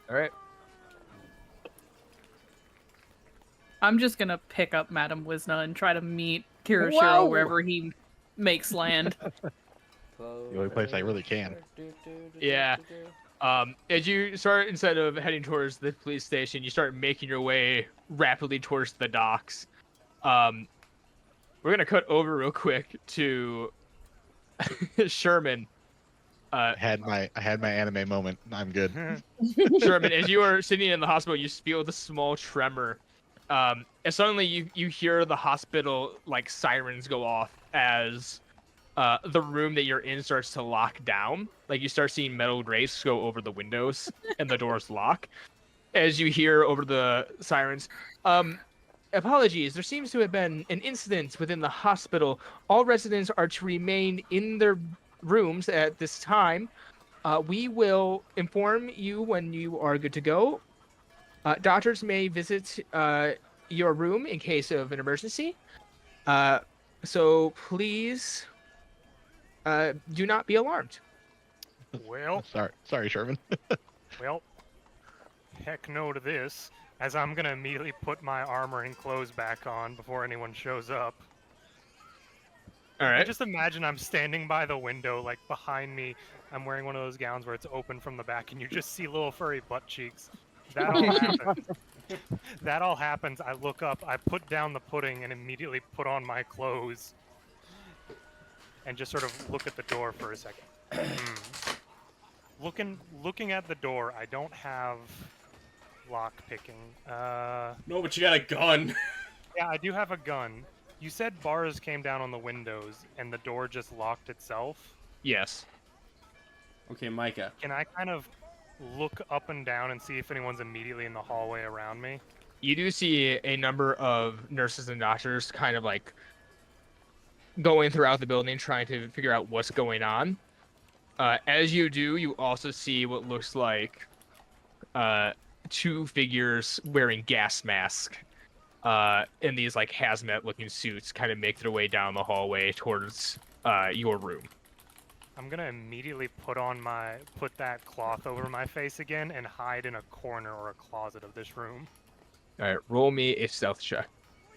All right. I'm just gonna pick up Madam Wisna and try to meet Kuroshiro Whoa! wherever he makes land. The only place I really can. Yeah. As you start, instead of heading towards the police station, you start making your way rapidly towards the docks. We're gonna cut over real quick to Sherman. I had my anime moment. I'm good. Sherman, as you are sitting in the hospital, you feel the small tremor. And suddenly you hear the hospital like sirens go off as the room that you're in starts to lock down. Like you start seeing metal grates go over the windows and the doors lock. As you hear over the sirens, apologies, there seems to have been an incident within the hospital. All residents are to remain in their rooms at this time. We will inform you when you are good to go. Doctors may visit your room in case of an emergency. So please do not be alarmed. Well, Sorry, Sherman. well, heck no to this, as I'm gonna immediately put my armor and clothes back on before anyone shows up. All I right. just imagine I'm standing by the window, like behind me, I'm wearing one of those gowns where it's open from the back and you just see little furry butt cheeks. That all happens. That all happens. I look up, I put down the pudding and immediately put on my clothes. And just sort of look at the door for a second. Looking at the door, I don't have lock picking. No, but you got a gun. Yeah, I do have a gun. You said bars came down on the windows and the door just locked itself. Yes. Okay, Micah. Can I kind of look up and down and see if anyone's immediately in the hallway around me? You do see a number of nurses and doctors kind of like going throughout the building trying to figure out what's going on. As you do, you also see what looks like two figures wearing gas masks in these like hazmat looking suits kind of make their way down the hallway towards your room. I'm gonna immediately put that cloth over my face again and hide in a corner or a closet of this room. All right, roll me a stealth check.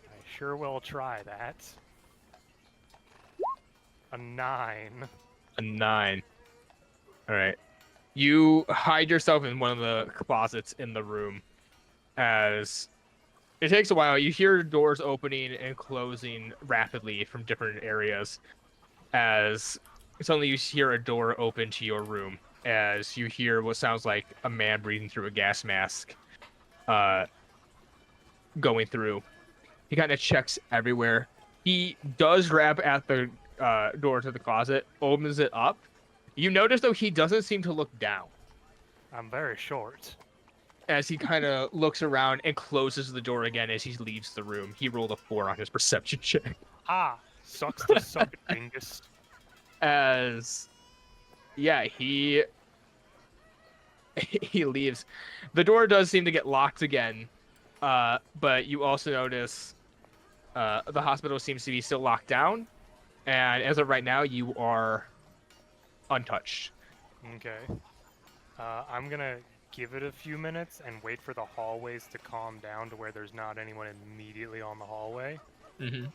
I sure will try that. A 9. A 9. All right. You hide yourself in one of the closets in the room as it takes a while. You hear doors opening and closing rapidly from different areas as suddenly you hear a door open to your room as you hear what sounds like a man breathing through a gas mask going through. He kind of checks everywhere. He does grab at the door to the closet, opens it up. You notice, though, he doesn't seem to look down. I'm very short. as he kind of looks around and closes the door again as he leaves the room. He rolled a 4 on his perception check. Sucks to suck it, dingus. As yeah, he leaves. The door does seem to get locked again, but you also notice the hospital seems to be still locked down, and as of right now, you are untouched. Okay. I'm gonna give it a few minutes and wait for the hallways to calm down to where there's not anyone immediately on the hallway. Mm-hmm.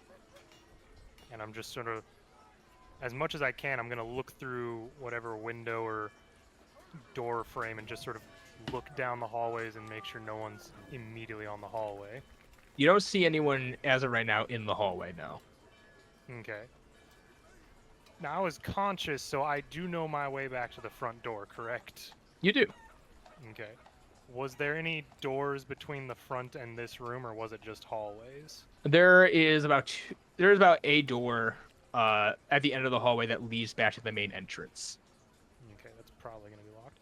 And I'm just sort of, as much as I can, I'm gonna look through whatever window or door frame and just sort of look down the hallways and make sure no one's immediately on the hallway. You don't see anyone as of right now in the hallway now. Okay. Now I was conscious, so I do know my way back to the front door, correct? You do. Okay. Was there any doors between the front and this room, or was it just hallways? There's about a door at the end of the hallway that leads back to the main entrance. Okay, that's probably going to be locked.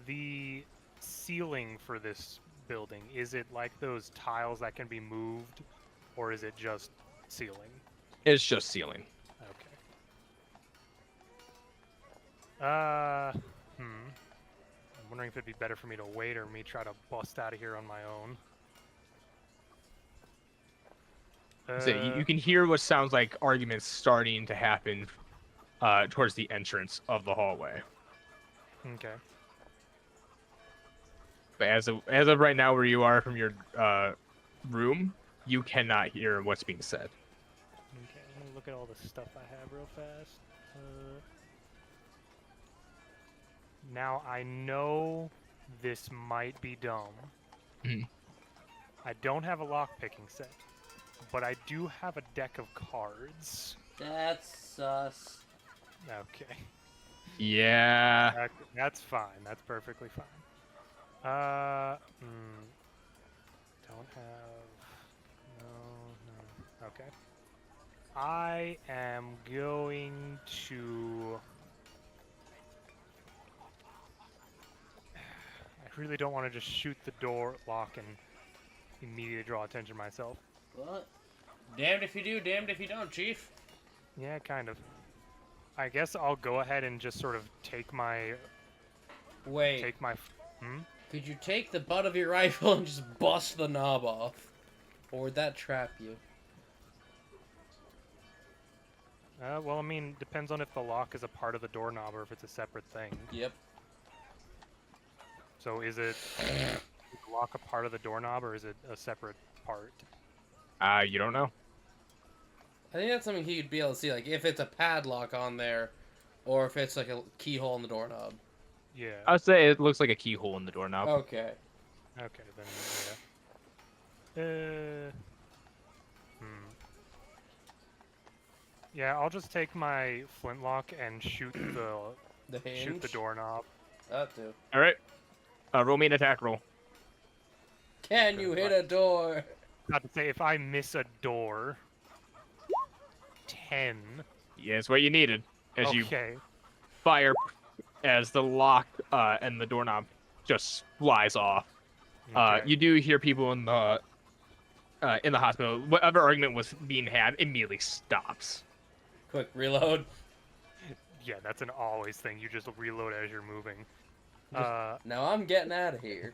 The ceiling for this building, is it like those tiles that can be moved, or is it just ceiling? It's just ceiling. Okay. I'm wondering if it'd be better for me to wait or me try to bust out of here on my own. So you can hear what sounds like arguments starting to happen towards the entrance of the hallway. Okay. But as of right now, where you are from your room, you cannot hear what's being said. Okay, let me look at all the stuff I have real fast. Now, I know this might be dumb. Mhm. I don't have a lockpicking set, but I do have a deck of cards. That's sus. Okay. Yeah. That's fine. That's perfectly fine. Don't have... No. Okay. I am going to... I really don't want to just shoot the door lock and immediately draw attention to myself. What? Damned if you do, damned if you don't, Chief. Yeah, kind of. I guess I'll go ahead and just sort of take my... Wait. Could you take the butt of your rifle and just bust the knob off? Or would that trap you? Well, I mean, depends on if the lock is a part of the doorknob or if it's a separate thing. Yep. So is the lock a part of the doorknob or is it a separate part? You don't know. I think that's something he'd be able to see, like if it's a padlock on there, or if it's like a keyhole in the doorknob. Yeah. I would say it looks like a keyhole in the doorknob. Okay. Okay, then yeah, I'll just take my flintlock and shoot The hinge? shoot the doorknob. That too. All right. Roll me an attack roll. Can you hit a door? Not to say if I miss a door. 10. Yeah, it's what you needed. As you Okay. fire, as the lock and the doorknob just flies off. Okay. You do hear people in the hospital. Whatever argument was being had immediately stops. Quick reload. Yeah, that's an always thing. You just reload as you're moving. Now I'm getting out of here.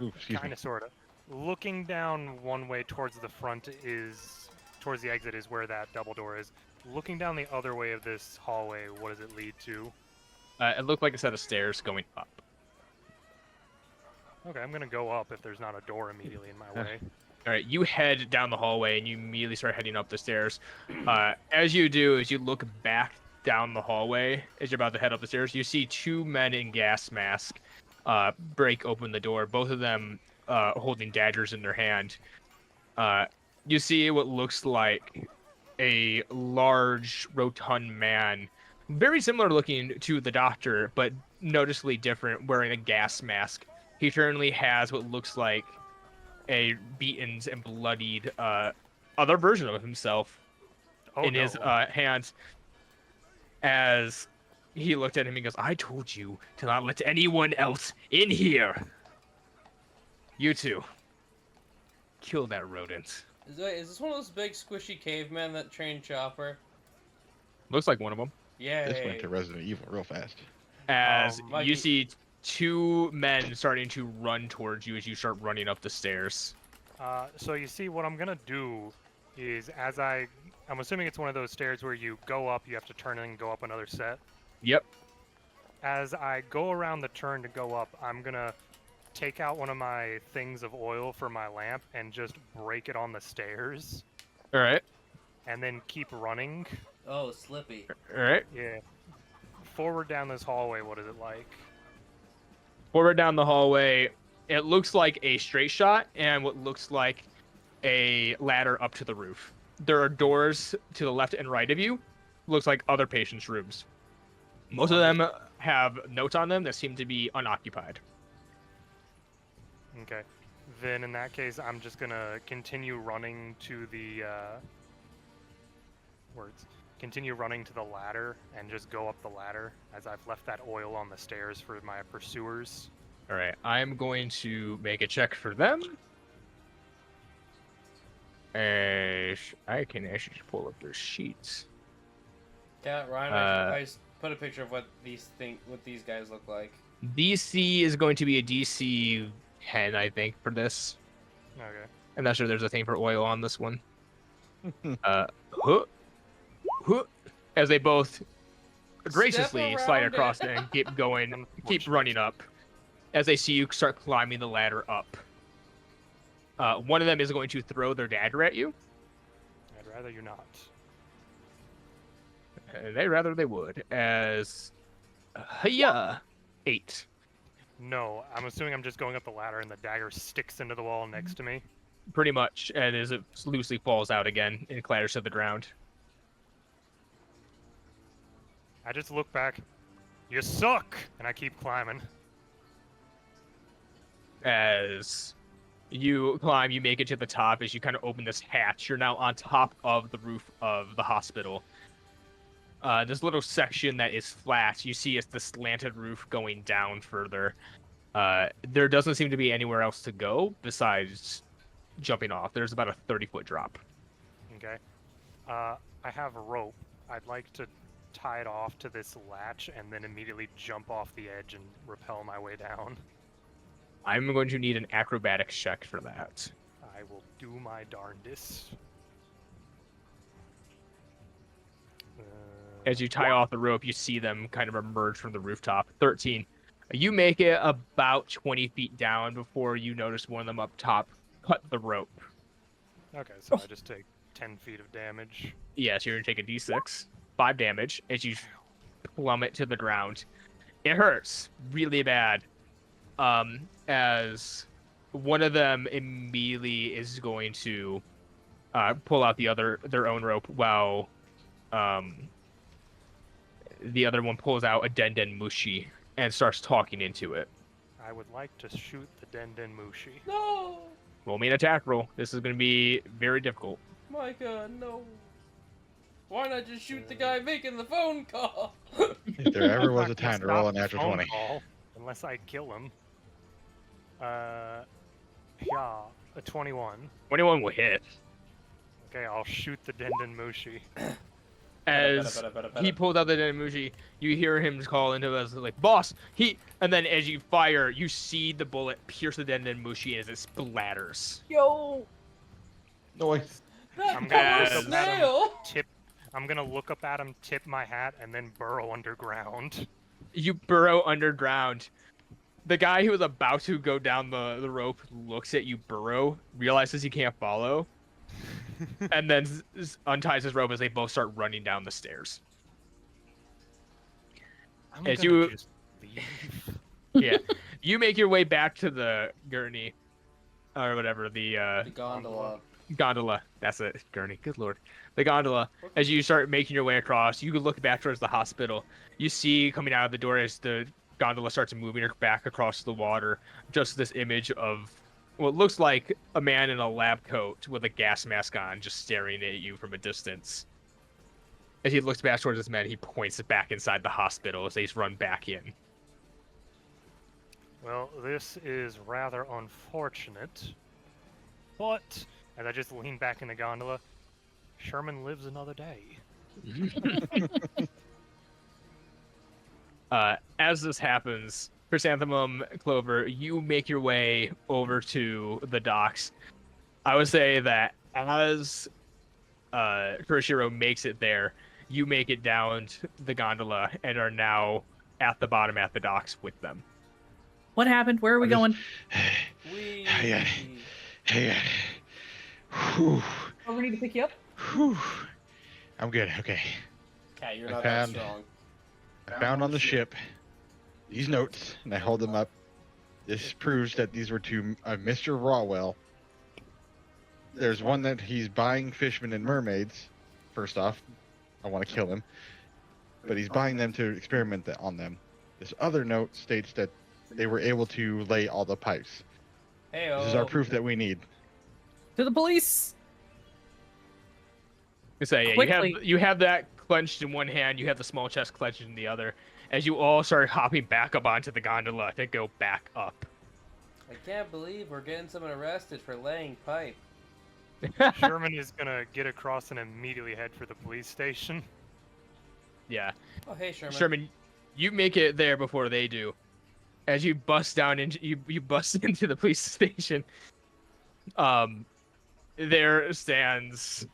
Ooh, excuse me. Kind of, sort of. Looking down one way towards the front towards the exit is where that double door is. Looking down the other way of this hallway, what does it lead to? It looked like a set of stairs going up. Okay, I'm gonna go up if there's not a door immediately in my way. All right, you head down the hallway and you immediately start heading up the stairs. As you do, as you look back down the hallway, as you're about to head up the stairs, you see two men in gas masks break open the door, both of them holding daggers in their hand. You see what looks like a large, rotund man, very similar looking to the doctor, but noticeably different, wearing a gas mask. He currently has what looks like a beaten and bloodied other version of himself his hands. As he looked at him, he goes, "I told you to not let anyone else in here." You two. Kill that rodent. Is this one of those big squishy cavemen that trained Chopper? Looks like one of them. Yay. This went to Resident Evil real fast. As you Mikey- see two men starting to run towards you as you start running up the stairs. So you see, what I'm gonna do is, I'm assuming it's one of those stairs where you go up, you have to turn and go up another set. Yep. As I go around the turn to go up, I'm gonna take out one of my things of oil for my lamp and just break it on the stairs, All right. and then keep running. Oh, Slippy. All right. Yeah. Forward down this hallway, what is it like? Forward down the hallway, it looks like a straight shot and what looks like a ladder up to the roof. There are doors to the left and right of you. Looks like other patients' rooms. Most of them have notes on them that seem to be unoccupied. Okay. Then in that case, I'm just gonna continue running to the continue running to the ladder and just go up the ladder, as I've left that oil on the stairs for my pursuers. All right, I'm going to make a check for them. I can actually pull up their sheets. Yeah, Ryan, I put a picture of what these guys look like. DC is going to be a DC 10, I think, for this. Okay. I'm not sure there's a thing for oil on this one. As they both graciously slide around across it. and keep going, keep running up. As they see you start climbing the ladder up. One of them is going to throw their dagger at you. I'd rather you not. They rather they would. As 8. No, I'm assuming I'm just going up the ladder and the dagger sticks into the wall next to me. Pretty much, and as it loosely falls out again, it clatters to the ground. I just look back. You suck! And I keep climbing. As you climb, you make it to the top. As you kind of open this hatch, you're now on top of the roof of the hospital. This little section that is flat, you see it's the slanted roof going down further. There doesn't seem to be anywhere else to go besides jumping off. There's about a 30-foot drop. Okay. I have a rope. I'd like to tie it off to this latch and then immediately jump off the edge and rappel my way down. I'm going to need an acrobatics check for that. I will do my darndest. As you tie off the rope, you see them kind of emerge from the rooftop. 13. You make it about 20 feet down before you notice one of them up top cut the rope. Okay, so I just take 10 feet of damage. Yes, you're going to take a d6, 5 damage, as you plummet to the ground. It hurts really bad. As one of them immediately is going to pull out their own rope while the other one pulls out a Denden Mushi and starts talking into it. I would like to shoot the Denden Mushi. No! Roll me an attack roll. This is going to be very difficult. Micah, no. Why not just shoot the guy making the phone call? If there ever was I'm a not time to gonna roll a stop the natural phone 20. call unless I kill him. Yeah, a 21. 21 will hit. Okay, I'll shoot the Denden Mushi. As he pulls out the Denden, you hear him call into us like, "Boss, he!" And then as you fire, you see the bullet pierce the Denden as it splatters. Yo! Noise. I'm That gonna poor snail! I'm gonna look up at him, tip my hat, and then burrow underground. You burrow underground. The guy who was about to go down the rope looks at you burrow, realizes he can't follow, and then unties his rope as they both start running down the stairs. I'm As gonna you- just leave. Yeah. You make your way back to the gurney, or whatever, the The gondola. gondola. That's it, gurney. Good lord. The gondola. As you start making your way across, you look back towards the hospital. You see coming out of the door as the gondola starts moving back across the water, just this image of what looks like a man in a lab coat with a gas mask on, just staring at you from a distance. As he looks back towards this man, he points back inside the hospital as they run back in. Well, this is rather unfortunate. But, as I just lean back in the gondola, Sherman lives another day. As this happens, Chrysanthemum, Clover, you make your way over to the docks. I would say that as Kurashiro makes it there, you make it down to the gondola and are now at the bottom at the docks with them. What happened? Where are we going? We. Yeah. Hey, whew, Oh, we need to pick you up. whew. I'm good. Okay. Cat, you're I not found- that strong. I found on the ship these notes, and I hold them up. This proves that these were to Mr. Rawwell. There's one that he's buying fishermen and mermaids. First off, I want to kill him, but he's buying them to experiment on them. This other note states that they were able to lay all the pipes. Hey, This is our proof that we need. To the police. So yeah, Quickly. you have that clenched in one hand, you have the small chest clenched in the other, as you all start hopping back up onto the gondola to go back up. I can't believe we're getting someone arrested for laying pipe. Sherman is gonna get across and immediately head for the police station. Yeah. Oh, hey, Sherman. Sherman, you make it there before they do. As you bust down into you bust into the police station, there stands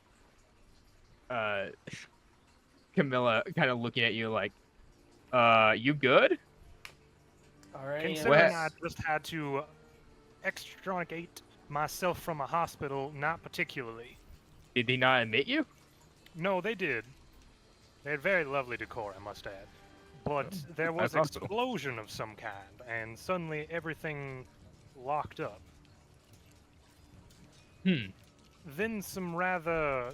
Camilla, kind of looking at you like, you good? Alrighty. Considering I just had to extricate myself from a hospital, not particularly. Did he not admit you? No, they did. They had very lovely decor, I must add. But there was Nice an hospital. explosion of some kind, and suddenly everything locked up. Then some rather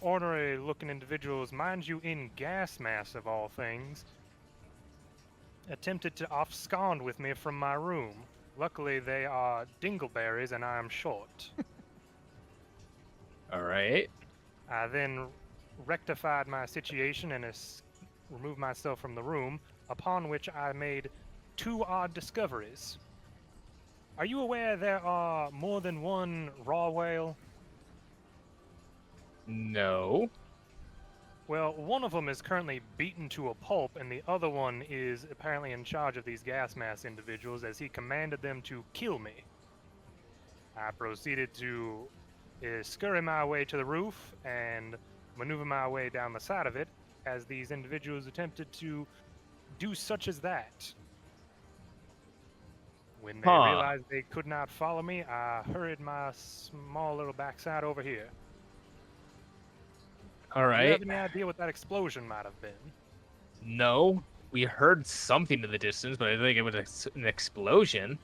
ornery-looking individuals, mind you, in gas masks of all things, attempted to abscond with me from my room. Luckily, they are dingleberries, and I am short. All right. I then rectified my situation and removed myself from the room, upon which I made two odd discoveries. Are you aware there are more than one raw whale? No. Well, one of them is currently beaten to a pulp, and the other one is apparently in charge of these gas mask individuals, as he commanded them to kill me. I proceeded to scurry my way to the roof and maneuver my way down the side of it, as these individuals attempted to do such as that. When they realized they could not follow me, I hurried my small little backside over here. All Do you right. have any idea what that explosion might have been? No. We heard something in the distance, but I think it was an explosion.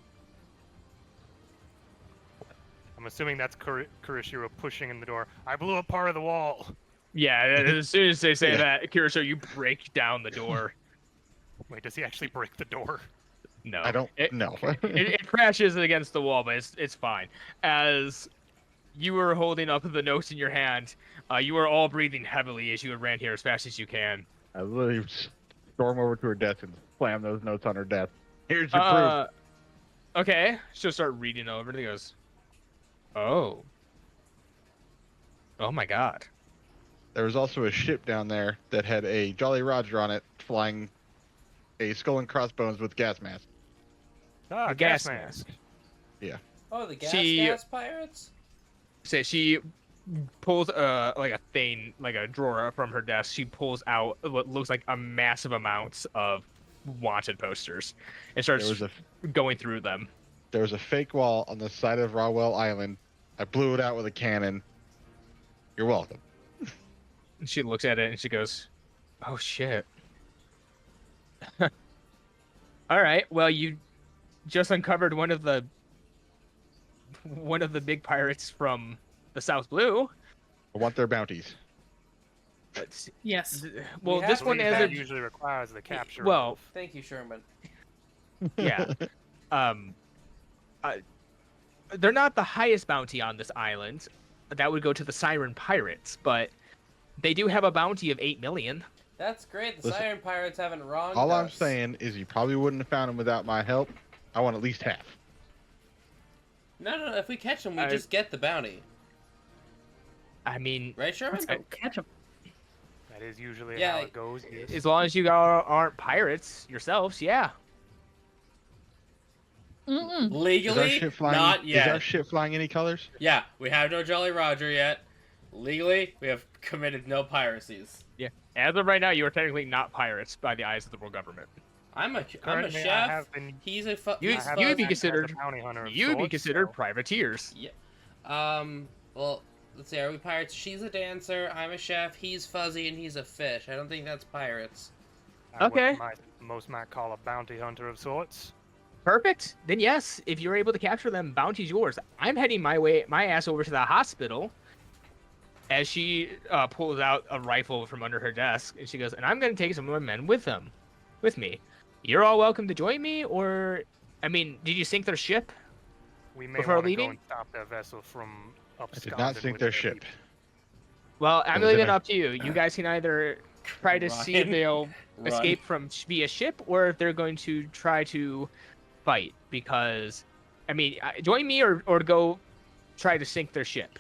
I'm assuming that's Kurashiro pushing in the door. I blew up part of the wall. Yeah, as soon as they say that, Kirito, you break down the door. Wait, does he actually break the door? No. I don't It, know. it crashes against the wall, but it's fine. As you were holding up the notes in your hand, you were all breathing heavily as you ran here as fast as you can. I literally storm over to her desk and slam those notes on her desk. Here's your proof. Okay, she'll start reading over. And he goes, "Oh, oh my God." There was also a ship down there that had a Jolly Roger on it, flying a skull and crossbones with gas mask. Ah, A gas mask. Oh, the gas pirates? So she pulls like a thing, like a drawer from her desk. She pulls out what looks like a massive amount of wanted posters and starts There was a going through them. There was a fake wall on the side of Rawwell Island. I blew it out with a cannon. You're welcome. And she looks at it and she goes, "Oh shit." All right. Well, you just uncovered one of the big pirates from the South Blue. I want their bounties. But, Yes. well, We this have one to has that a usually requires the capture. well, of... Thank you, Sherman. yeah. They're not the highest bounty on this island. That would go to the Siren Pirates, but they do have a bounty of 8 million. That's great. The Listen, Siren Pirates haven't wronged All I'm us. saying is you probably wouldn't have found him without my help. I want at least half. No. If we catch them, we I- just get the bounty. I mean, Right, Sherman? Let's go catch him. That is usually Yeah, how it goes. Yes. as long as you aren't pirates yourselves, yeah. Mm-mm. Is our Legally, ship flying? not Is our yet. ship flying any colors? Yeah, we have no Jolly Roger yet. Legally, we have committed no piracies. Yeah. As of right now, you are technically not pirates by the eyes of the world government. I'm a Currently, I chef. have been. He's a You- I have you would been be acting as a considered- bounty hunter of You would be sorts, considered so privateers. Well, let's see. Are we pirates? She's a dancer. I'm a chef. He's fuzzy, and he's a fish. I don't think that's pirates. I would Okay. most might call a bounty hunter of sorts. Perfect. Then yes, if you're able to capture them, bounty's yours. I'm heading my ass over to the hospital. As she pulls out a rifle from under her desk, and she goes, "And I'm going to take some of my men with me. You're all welcome to join me, or, I mean, did you sink their ship?" We may Before want to go leaving? and stop their vessel from I absconding did not sink with their their ship. people. Well, I'm Then leaving it I- up to you. You guys can either try to see if Ryan, they'll Run. escape from via ship, or if they're going to try to fight. Because, I mean, join me or go try to sink their ship.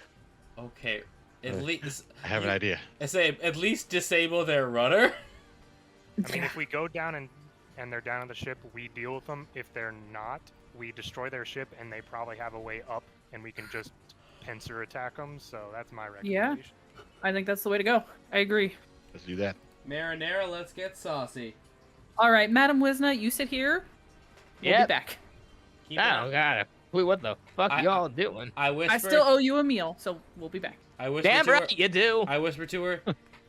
Okay. At least I have an idea. I say at least disable their rudder. I mean, if we go down and they're down on the ship, we deal with them. If they're not, we destroy their ship, and they probably have a way up, and we can just pincer attack them. So that's my Yeah. recommendation. I think that's the way to go. I agree. Let's do that. Marinara, let's get saucy. All right, Madam Wisna, you sit here. We'll Yep. be back. Keep I it don't up. got a clue what the fuck I- y'all doing. I whisper. I still owe you a meal, so we'll be back. I whisper Damn to her. right you do. I whisper to her.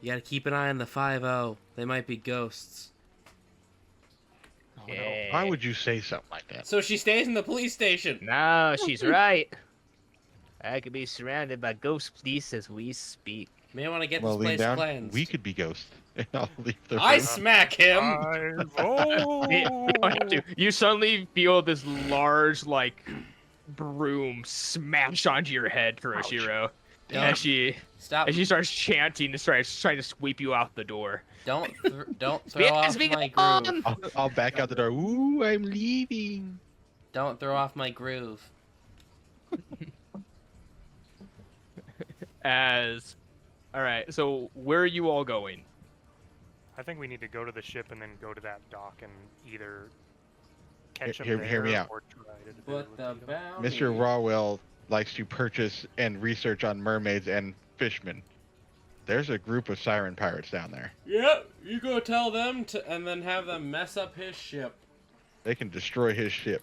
You gotta keep an eye on the 5-0. They might be ghosts. Yeah. Why would you say something like that? So she stays in the police station. No, she's right. I could be surrounded by ghost police as we speak. May want to get Well, this lean place down. cleansed. We could be ghosts. And I'll leave the I room. smack him. You don't have to. You suddenly feel this large, like, broom smash onto your head, Kuroshiro. Don't As she stop. starts chanting and starts trying to sweep you out the door. Don't throw off Speak my on! groove. I'll back out the door. Ooh, I'm leaving. Don't throw off my groove. All right, so where are you all going? I think we need to go to the ship and then go to that dock and either catch them Hear there me out. or try to But the deal with them. bounty. Mr. Rawwell likes to purchase and research on mermaids and fishmen. There's a group of siren pirates down there. Yep, you go tell them to, and then have them mess up his ship. They can destroy his ship.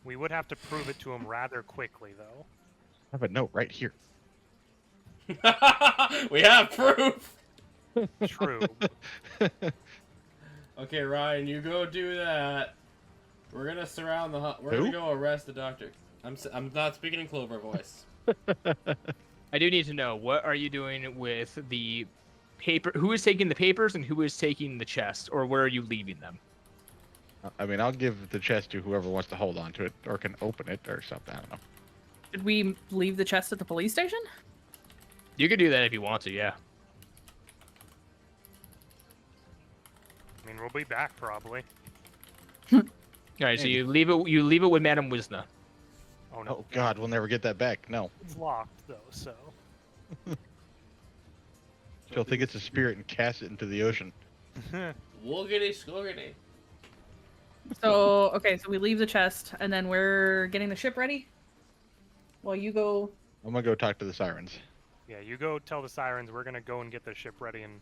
We would have to prove it to him rather quickly, though. I have a note right here. We have proof. True. Okay, Ryan, you go do that. We're gonna surround the. We're Who? gonna go arrest the doctor. I'm not speaking in Clover voice. I do need to know, what are you doing with the paper? Who is taking the papers and who is taking the chest? Or where are you leaving them? I mean, I'll give the chest to whoever wants to hold on to it or can open it or something. I don't know. Did we leave the chest at the police station? You could do that if you want to, yeah. I mean, we'll be back probably. All right, so you leave it with Madame Wisna. Oh no, Oh God, we'll never get that back. No, it's locked though. So she'll think it's a spirit and cast it into the ocean. Woogity skoogity. So, okay, so we leave the chest, and then we're getting the ship ready? While you go... I'm gonna go talk to the sirens. yeah, you go tell the sirens we're gonna go and get the ship ready, and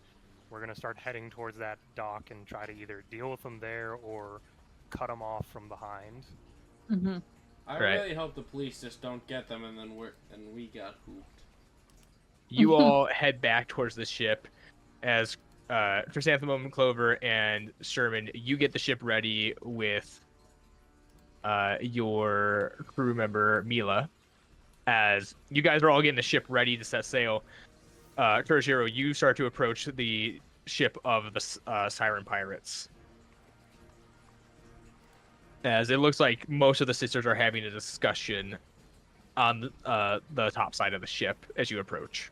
we're gonna start heading towards that dock and try to either deal with them there or cut them off from behind. Mm-hmm. I Right. really hope the police just don't get them, and then we got hooped. You all head back towards the ship as Chrysanthemum, Clover, and Sherman, you get the ship ready with your crew member, Mila. As you guys are all getting the ship ready to set sail, Kuroshiro, you start to approach the ship of the Siren Pirates. As it looks like most of the sisters are having a discussion on the top side of the ship as you approach.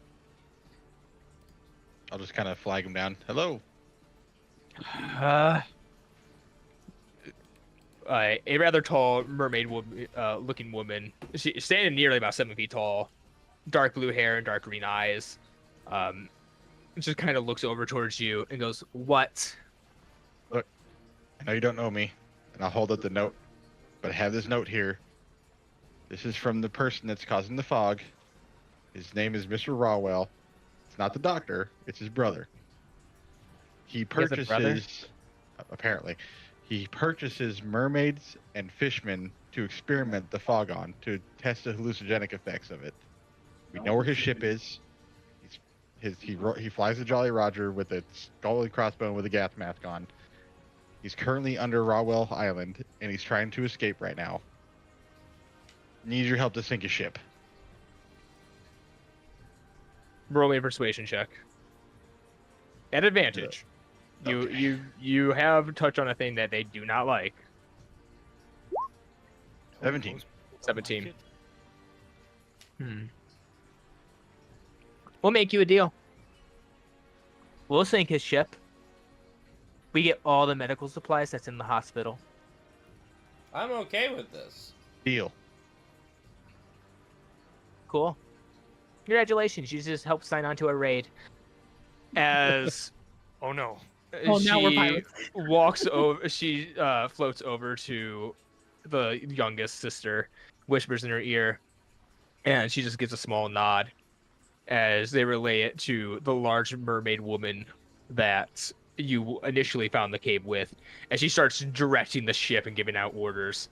I'll just kind of flag him down. Hello. A rather tall mermaid looking woman. She's standing nearly about 7 feet tall, dark blue hair and dark green eyes. Just kind of looks over towards you and goes, "What?" Look, I know you don't know me, and I'll hold up the note, but I have this note here. This is from the person that's causing the fog. His name is Mr. Rawwell. It's not the doctor, it's his brother. He has a purchases, brother? apparently, he purchases mermaids and fishmen to experiment the fog on to test the hallucinogenic effects of it. We know where his ship is. He flies the Jolly Roger with a skull and crossbone with a gas mask on. He's currently under Rawwell Island, and he's trying to escape right now. Needs your help to sink his ship. Roll me a persuasion check. At advantage. Okay. You have touched on a thing that they do not like. 17. 17. We'll make you a deal. We'll sink his ship. We get all the medical supplies that's in the hospital. I'm okay with this. Deal. Cool. Congratulations, you just helped sign on to a raid. As Oh no. Oh, now we're she pirates. walks over, she floats over to the youngest sister, whispers in her ear, and she just gives a small nod as they relay it to the large mermaid woman that you initially found the cave with, and she starts directing the ship and giving out orders.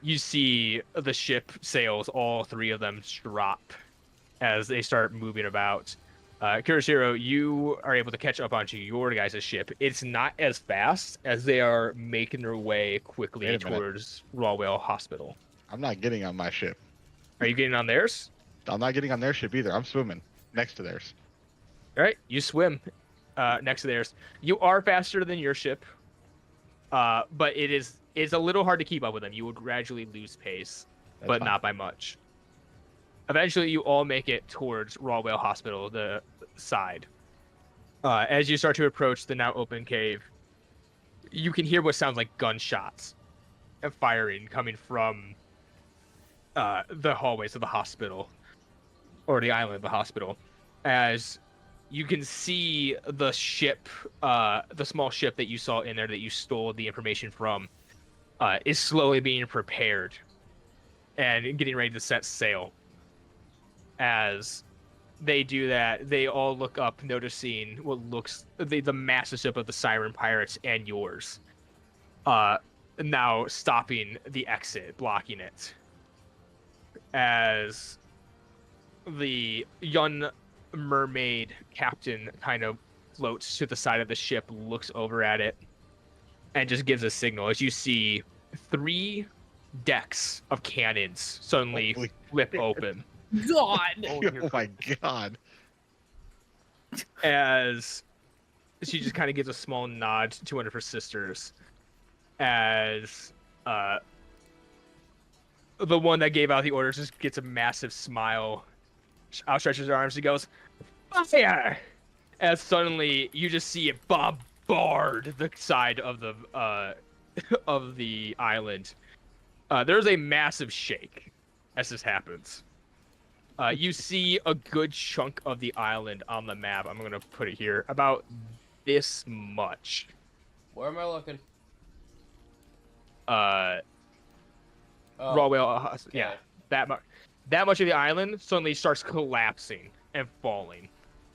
You see the ship sails, all three of them drop as they start moving about. Kuroshiro, you are able to catch up onto your guys' ship. It's not as fast as they are making their way quickly Wait a minute. towards Rawwell Hospital. I'm not getting on my ship. Are you getting on theirs? I'm not getting on their ship either. I'm swimming next to theirs. All right, you swim next to theirs. You are faster than your ship, but it's a little hard to keep up with them. You would gradually lose pace, That's but fine. not by much. Eventually, you all make it towards Rawwell Hospital, the side. As you start to approach the now open cave, you can hear what sounds like gunshots and firing coming from the hallways of the hospital, or the island of the hospital. As you can see the ship, the small ship that you saw in there that you stole the information from, is slowly being prepared and getting ready to set sail. As they do that, they all look up, noticing what looks the massive ship of the Siren Pirates and yours. Now stopping the exit, blocking it. As the young mermaid captain kind of floats to the side of the ship, looks over at it, and just gives a signal. As you see 3 decks of cannons suddenly Holy flip open. God. Oh, dear Oh my god. As she just kind of gives a small nod to one of her sisters, as the one that gave out the orders just gets a massive smile, outstretches her arms, and goes, "Fire!" As suddenly you just see it bombard the side of the of the island. There's a massive shake as this happens. You see a good chunk of the island on the map. I'm gonna put it here, about this much. Where am I looking? Rawwell, yeah, okay. that much. That much of the island suddenly starts collapsing and falling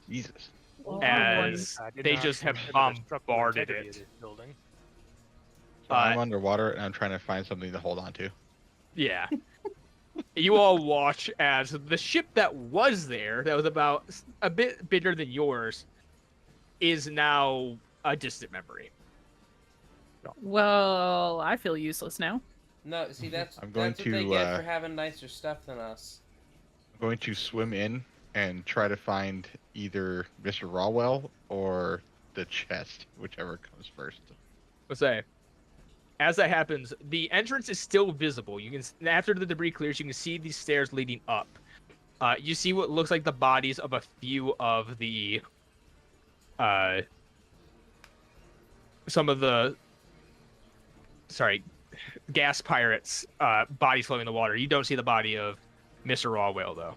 Jesus. as I did they not just have consider the structural bombarded integrity of it. this building. So I'm underwater and I'm trying to find something to hold on to. Yeah. You all watch as the ship that was there, that was about a bit bigger than yours, is now a distant memory. Well, I feel useless now. No, see that's I'm going that's what they to, get for having nicer stuff than us. I'm going to swim in and try to find either Mr. Rawwell or the chest, whichever comes first. Let's say, as that happens, the entrance is still visible. You can, after the debris clears, you can see these stairs leading up. You see what looks like the bodies of a few of the some of the gas pirates bodies floating in the water. You don't see the body of Mr. Rawwell though,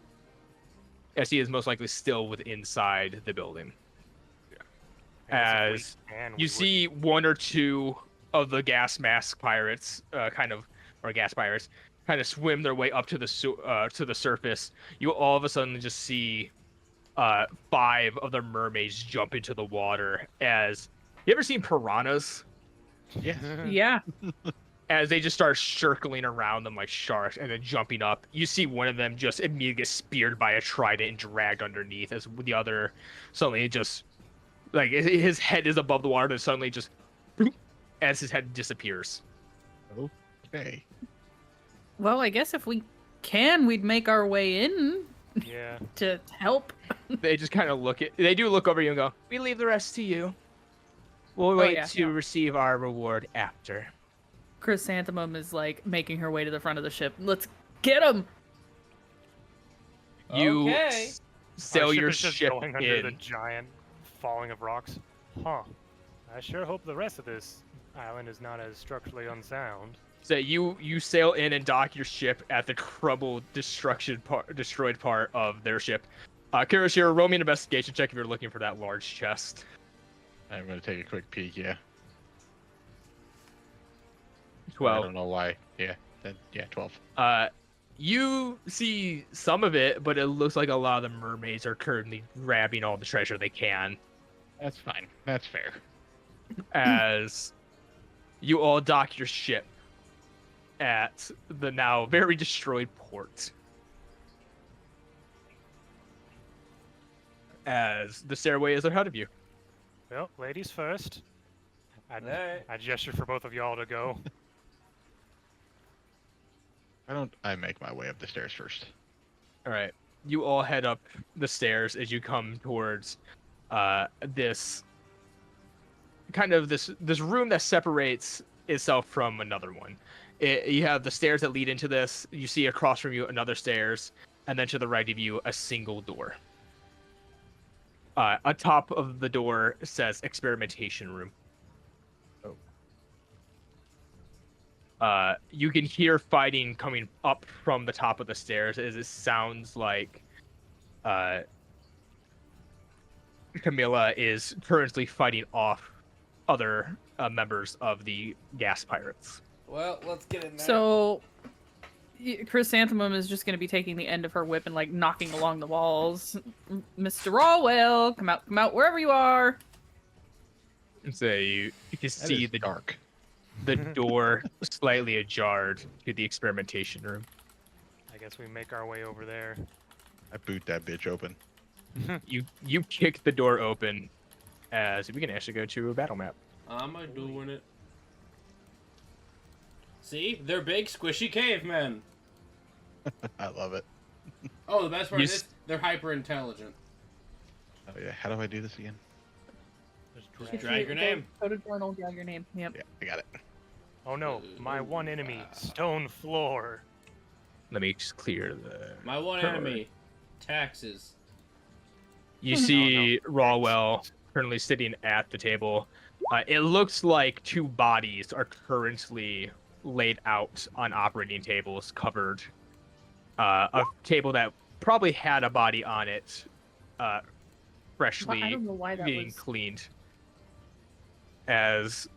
as he is most likely still inside the building. As you see one or two of the gas mask pirates gas pirates kind of swim their way up to the surface. You all of a sudden just see 5 of the mermaids jump into the water. As you ever seen piranhas? Yeah. Yeah. As they just start circling around them like sharks and then jumping up, you see one of them just immediately get speared by a trident and dragged underneath, as the other suddenly just like his head is above the water and suddenly just as his head disappears. Okay. Well, I guess if we can, we'd make our way in. Yeah. To help. They just kind of look over you and go, "We leave the rest to you. We'll wait to receive our reward after." Chrysanthemum is like making her way to the front of the ship. Let's get him. You Okay. sail your is just ship going under the in. giant falling of rocks. Huh. I sure hope the rest of this island is not as structurally unsound. So you sail in and dock your ship at the crumbled, destroyed part of their ship. Kuroshiro, roll me an investigation check if you're looking for that large chest. I'm gonna take a quick peek. Yeah. 12. I don't know why. Yeah. 12. You see some of it, but it looks like a lot of the mermaids are currently grabbing all the treasure they can. That's fine. That's fair. As you all dock your ship at the now very destroyed port. As the stairway is ahead of you. Well, ladies first. Alright. I gesture for both of y'all to go. Why don't I make my way up the stairs first? All right. You all head up the stairs as you come towards this room that separates itself from another one. You have the stairs that lead into this. You see across from you another stairs, and then to the right of you a single door. On top of the door says experimentation room. You can hear fighting coming up from the top of the stairs as it sounds like Camilla is currently fighting off other members of the gas pirates. Well, let's get in there. So, Chrysanthemum is just going to be taking the end of her whip and like knocking along the walls. Mr. Rawwell, come out wherever you are. And so you can see the dark. The door slightly ajar to the experimentation room. I guess we make our way over there. I boot that bitch open. You kick the door open, as we can actually go to a battle map. I'm doing it. See? They're big, squishy cavemen. I love it. Oh, the best part is they're hyper intelligent. Oh yeah, how do I do this again? Drag your name. Go to journal, drag your name. Yep. Yeah, I got it. Oh no, my one enemy, stone floor. Let me just clear the... My one enemy, taxes. You see Rawwell currently sitting at the table. It looks like 2 bodies are currently laid out on operating tables, covered. A table that probably had a body on it, freshly I don't know why that being was... cleaned. As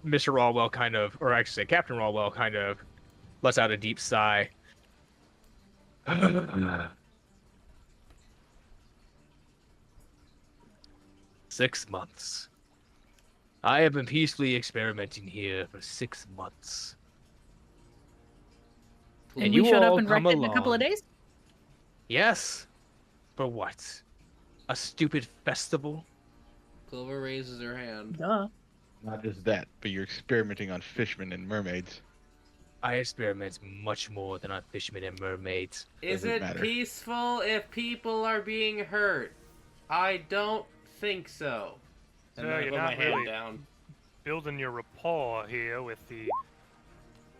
Mr. Rawwell Captain Rawwell kind of lets out a deep sigh. 6 months. I have been peacefully experimenting here for 6 months. And you showed up and wrecked it in a couple of days? Yes. For what? A stupid festival? Clover raises her hand. Duh. Not just that, but you're experimenting on fishmen and mermaids. I experiment much more than on fishermen and mermaids. Is Doesn't it matter. peaceful if people are being hurt? I don't think so. And So then I you're put my not hand really down. building your rapport here with the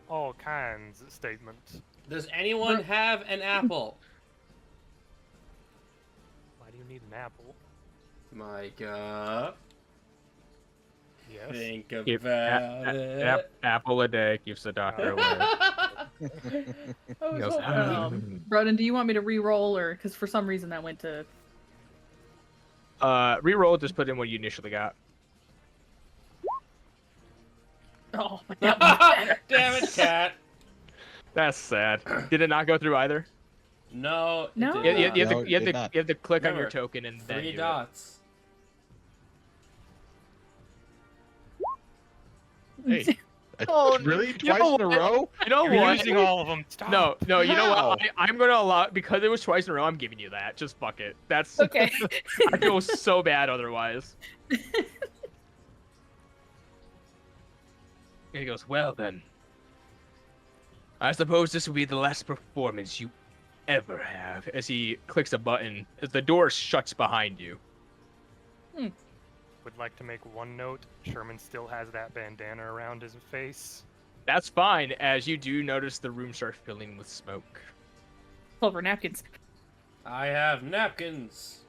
all kinds statements. Does anyone have an apple? Why do you need an apple? Micah, Yes. think Keep about it. apple a day keeps the doctor away. I He was goes, hoping, Broden, do you want me to re-roll, or because for some reason that went to? Reroll, just put in what you initially got. Oh, but that was better. Damn it, cat. That's sad. Did it not go through either? No. it No. did You, not. you have No, to, you, have it to, did not. you have to click on your Remember, token and then 3 do dots. Hey, Oh, really? you Twice know in a what? row? It. You know You're what? using all of them. Stop. No, you know How? what? I'm gonna allow, because it was twice in a row, I'm giving you that. Just fuck it. That's Okay. I feel so bad otherwise. And he goes, well then. I suppose this will be the last performance you ever have. As he clicks a button, as the door shuts behind you. Would like to make one note. Sherman still has that bandana around his face. That's fine, as you do notice the room start filling with smoke. Silver napkins. I have napkins.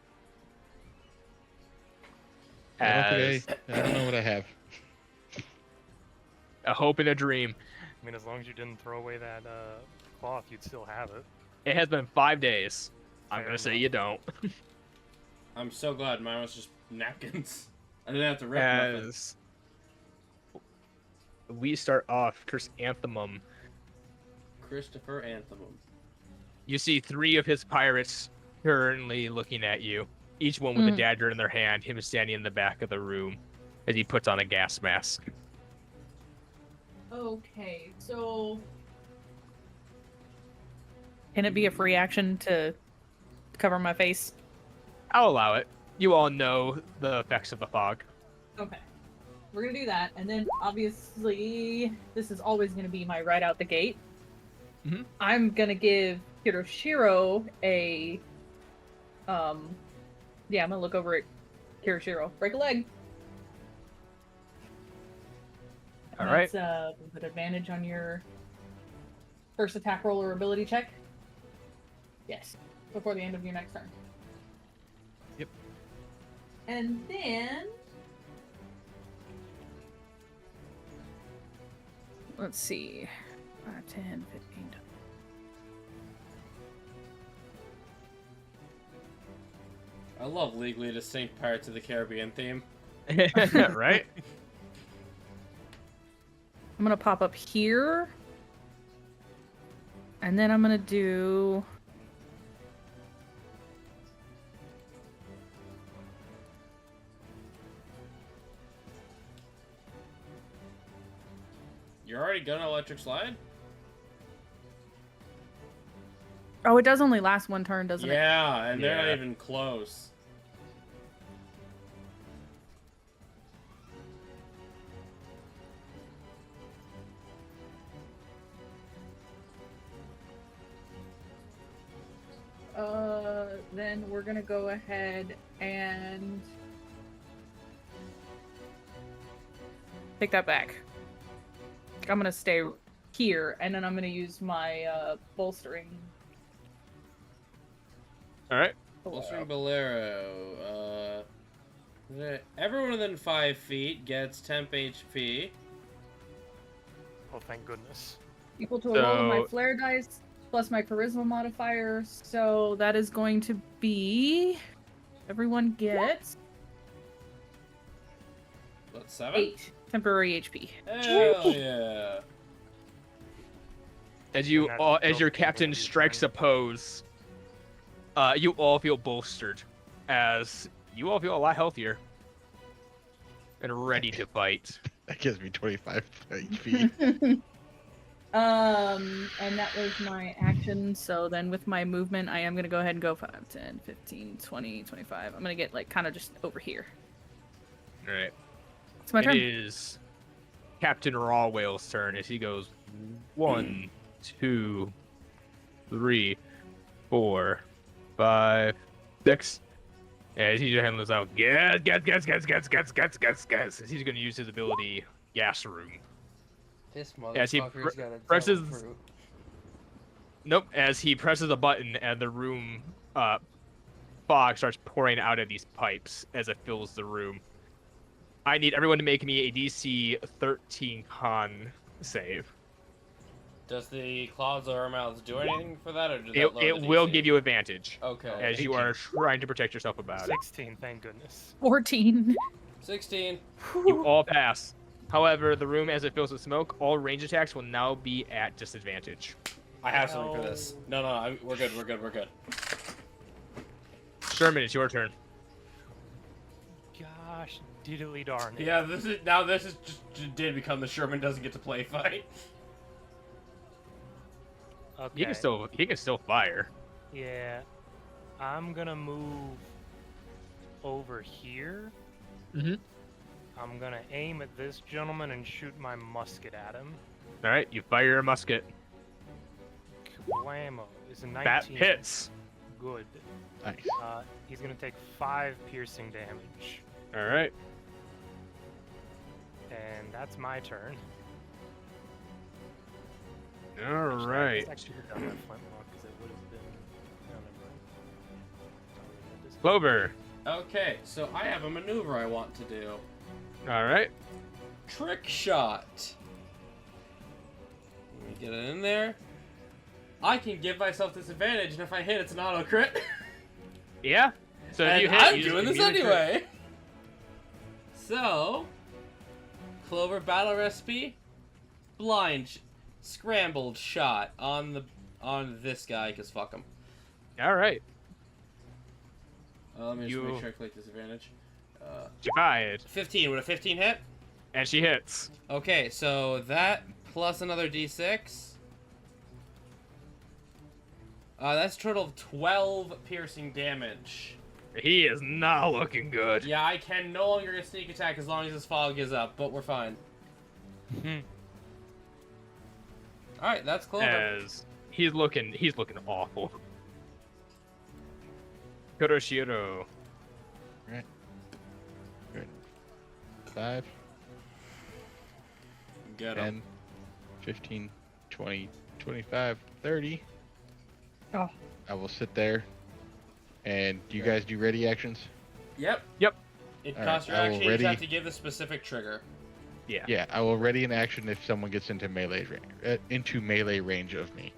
As I don't know what I have. a hope and a dream. I mean, as long as you didn't throw away that cloth, you'd still have it. It has been 5 days. I'm Fair gonna say enough. you don't. I'm so glad mine was just napkins. I didn't have to rip nothing. As we start off, Chrysanthemum, Christopher Anthem. you see 3 of his pirates currently looking at you, each one with a dagger in their hand, him standing in the back of the room as he puts on a gas mask. Okay, so can it be a free action to cover my face? I'll allow it. You all know the effects of the fog. Okay. We're gonna do that, and then obviously this is always gonna be my right out the gate. Mhm. I'm gonna give Hiroshiro a yeah, I'm gonna look over at Hiroshiro. Break a leg. All right. That's with advantage on your first attack roll or ability check. Yes. Before the end of your next turn. Yep. And then let's see. 5, 10, 15. I love legally distinct Pirates of the Caribbean theme. Right? I'm gonna pop up here. And then I'm gonna do You're already gonna electric slide? oh, it does only last one turn, doesn't it? Yeah, and they're not Yeah. even close. Then we're gonna go ahead and take that back. I'm gonna stay here, and then I'm gonna use my bolstering. All right. Bolstering Bolero. Everyone within 5 feet gets temp HP. Oh, thank goodness. Equal to a roll of my So- flare dice plus my charisma modifier. So that is going to be everyone gets That's 7? 8 temporary HP. Hell yeah. As you And all, that's as your still captain beginning of your strikes turn. a pose, you all feel bolstered, as you all feel a lot healthier and ready to fight. That gives me 25 HP. And that was my action. So then with my movement, I am going to go ahead and go 5, 10, 15, 20, 25. I'm going to get like kind of just over here. All right. It's my It turn. is Captain Raw Whale's turn as he goes 1, 2, 3, 4, 5, 6. As he just handles out, gas. As he's going to use his ability, Gas Room. This As he motherfucker's got a presses- devil fruit. Nope. As he presses a button and the room fog starts pouring out of these pipes as it fills the room. I need everyone to make me a DC 13 con save. Does the claws or mouths do anything for that, or does that lower It the will DC? give you advantage Okay. as you are trying to protect yourself about it. 16, thank goodness. 14. 16. You all pass. However, the room as it fills with smoke, all range attacks will now be at disadvantage. I have something for this. No, we're good. Sherman, it's your turn. Gosh, diddly darn it. Yeah, this is just did become the Sherman doesn't get to play fight. Okay. He can still fire. Yeah. I'm gonna move over here. Mm-hmm. I'm gonna aim at this gentleman and shoot my musket at him. All right, you fire your musket. Whammo. It's a 19. That hits. Good. Nice. He's gonna take 5 piercing damage. All right. And that's my turn. All right. I should have done that flintlock because it would have been. No, never mind. Clover. Okay, so I have a maneuver I want to do. All right. Trick shot. Let me get it in there. I can give myself disadvantage, and if I hit, it's an auto crit. Yeah. So if And you hit, I'm you just doing this immediately crit. anyway. So, Clover battle recipe, scrambled shot on this guy, cause fuck him. All right. Let me just You- make sure I click disadvantage. Tried. 15. Would a 15 hit? And she hits. Okay, so that plus another d6. That's a total of 12 piercing damage. He is not looking good. Yeah, I can no longer get sneak attack as long as this fog is up, but we're fine. Alright, that's Clover. As he's looking awful. Kuroshiro. Right. Good. 5, Get him. 10, 15, 20, 25, 30. Oh. I will sit there. And do you guys do ready actions? Yep. Yep. It All costs right, your I will action, you just ready- have to give the specific trigger. Yeah. Yeah, I will ready an action if someone gets into melee range of me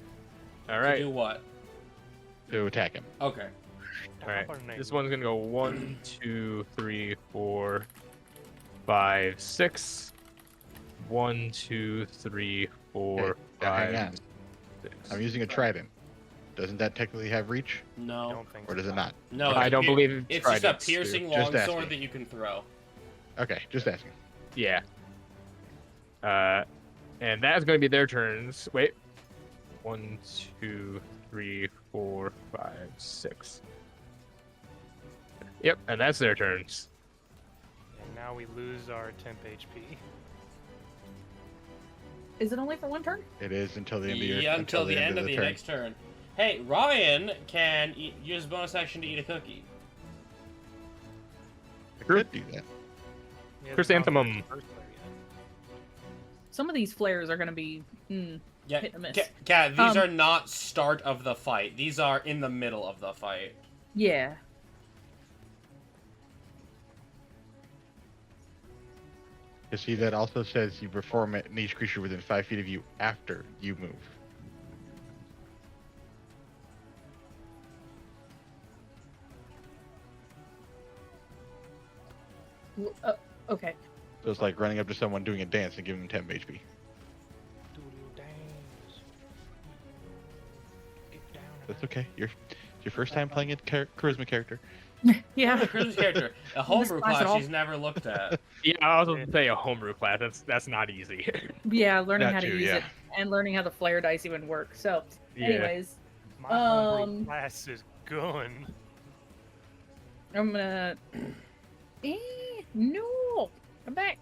All To right. do what? to attack him. Okay. All right. This one's gonna go 1, 2, 3, 4, 5, 6. 1, 2, 3, 4, Okay, now hang 5. on. 6. I'm using a trident. Doesn't that technically have reach, I No. don't think or does it not? No. I don't believe it's just a tridents do. piercing Just longsword asking. that you can throw. Okay, just asking. Yeah. And that's going to be their turns. Wait. 1, 2, 3, 4, 5, 6. Yep, and that's their turns. And now we lose our temp HP. Is it only for one turn? It is until the end of your Yeah, until the end of the turn. next turn. Hey, Ryan can use bonus action to eat a cookie. I could do that. He hasn't Chrysanthemum. gone for his first player yet. Some of these flares are gonna be. Yeah, Hit and miss. These are not start of the fight. These are in the middle of the fight. Yeah. You see, that also says you perform it in each creature within 5 feet of you after you move. Okay. So it's like running up to someone doing a dance and giving them 10 HP. Doodle dance. Get down and That's okay. It's your first time playing a charisma character. Yeah. The Christmas character, a homebrew Class at class all. she's never looked at. Yeah, I was going to say a homebrew class. That's not easy. Yeah, learning That how to too, use yeah. it and learning how the flare dice even work. So, Yeah. anyways, My homebrew Um, class is gun. I'm gonna. No, come back.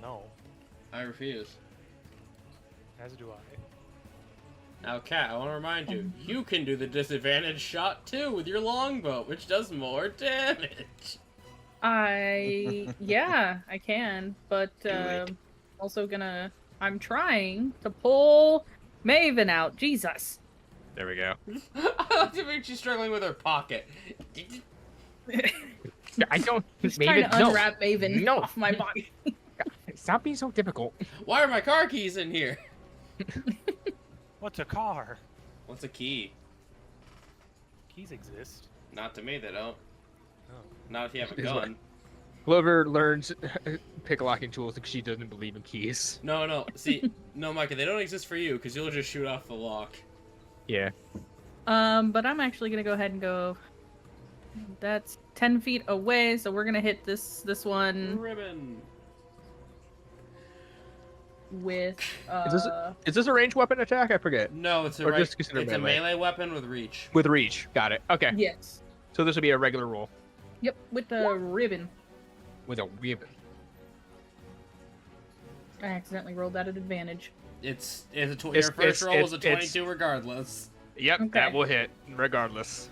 No, I refuse. as do I. Now, Kat, I want to remind you, you can do the disadvantage shot too with your longbow, which does more damage. Yeah, I can, but Do it. also gonna. I'm trying to pull Maven out. Jesus. There we go. I like to make she's struggling with her pocket. I don't. He's Maven, trying to no. unwrap Maven No. off my body. Stop being so difficult. Why are my car keys in here? What's a car? What's a key? Keys exist. Not to me, they don't. Oh. Not if you have a Is what- gun. Clover learns pick locking tools because she doesn't believe in keys. No. See, no, Micah, they don't exist for you because you'll just shoot off the lock. Yeah. But I'm actually gonna go ahead and go. That's 10 feet away, so we're gonna hit this one Ribbon. with. Is this a ranged weapon attack? I forget. No, it's a Or right, just consider it's a melee. melee weapon with reach. With reach. Got it. Okay. Yes. So this will be a regular roll Yep, with the ribbon. with a ribbon. I accidentally rolled that at advantage. Your It's- first roll was a it's- 22 regardless. Yep, Okay. that will hit regardless.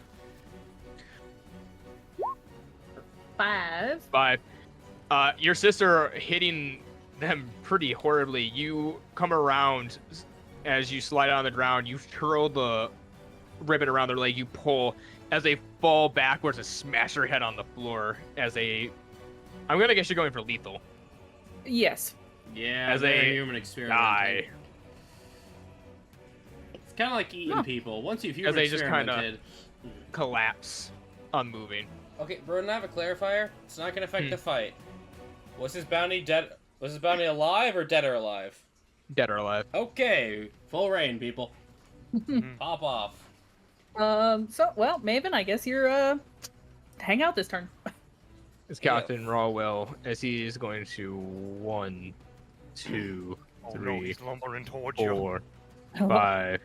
5. 5. Your sister hitting them pretty horribly. You come around as you slide on the ground. You twirl the ribbon around their leg. You pull as they fall backwards and smash their head on the floor. I'm gonna guess you're going for lethal. Yes. Yeah, As they're they human experiment. Die. It's kind of like eating Huh. people. Once you've As human they just kinda- experimented. Collapse, unmoving. Okay, Broden, I have a clarifier. It's not going to affect Hmm. the fight. Was his bounty dead? Was his bounty alive or dead or alive? Dead or alive. Okay, full rain, people. Pop off. Maven, I guess you're hang out this turn. It's Captain Rawwell as he is going to 1, 2, Oh no, 3, he's lumbering towards you. 4, 5,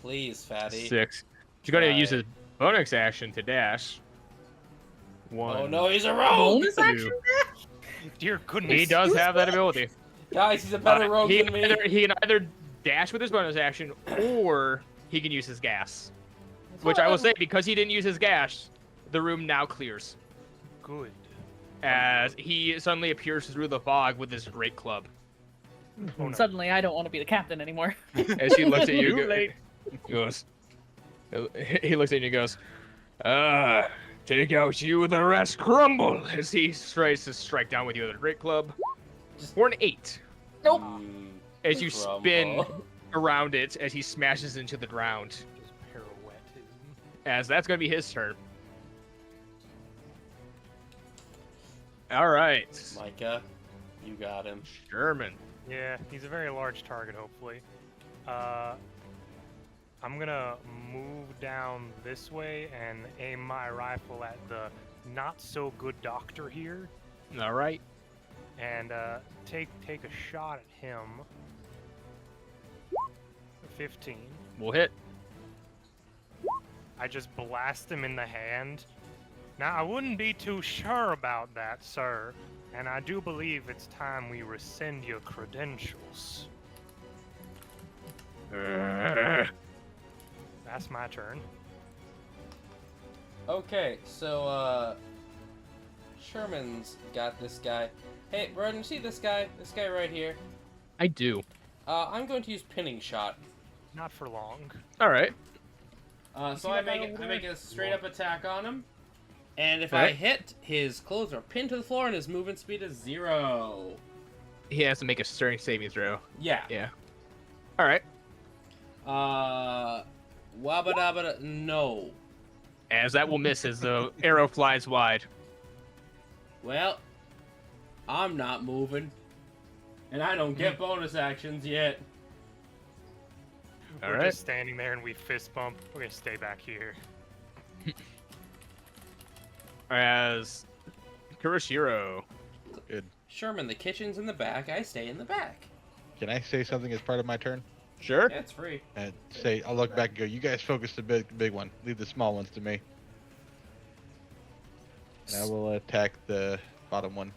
Please, fatty. 6. He's going to use Five. his bonus action to dash. 1. Oh no, he's a rogue! Bonus action? Dear goodness. He does have that ability. Guys, he's a better rogue he, than me. he can either dash with his bonus action, or he can use his gas. Which I will say, because he didn't use his gas, the room now clears. Good. As he suddenly appears through the fog with his great club. Oh, no. Suddenly, I don't want to be the captain anymore. As he looks at you, Too late. he goes, he looks at you and goes, take out you and the rest crumble. As he tries to strike down with you with a great club. For an 8. Nope. As you Crumble. spin around it as he smashes into the ground. Just pirouette. As that's going to be his turn. All right. Micah, you got him. Sherman. Yeah, he's a very large target, hopefully. I'm gonna move down this way and aim my rifle at the not-so-good doctor here, All right. and take a shot at him. 15. We'll hit. I just blast him in the hand. Now, I wouldn't be too sure about that, sir, and I do believe it's time we rescind your credentials. That's my turn. Okay, so, Sherman's got this guy. Hey, Broden, see this guy? This guy right here? I do. I'm going to use pinning shot. Not for long. All right. So I make a straight up attack on him. And if I Alright. hit, his clothes are pinned to the floor and his movement speed is 0. He has to make a strength saving throw. Yeah. Yeah. All right. Wabadabada, no. As that will miss as the arrow flies wide. Well, I'm not moving. And I don't get bonus actions yet. All We're right. just standing there and we fist bump. We're gonna stay back here. As Kuroshiro. Sherman, the kitchen's in the back. I stay in the back. Can I say something as part of my turn? Sure. Yeah, it's free. And say, I'll look back and go, you guys focus the big one. Leave the small ones to me. And I will attack the bottom one.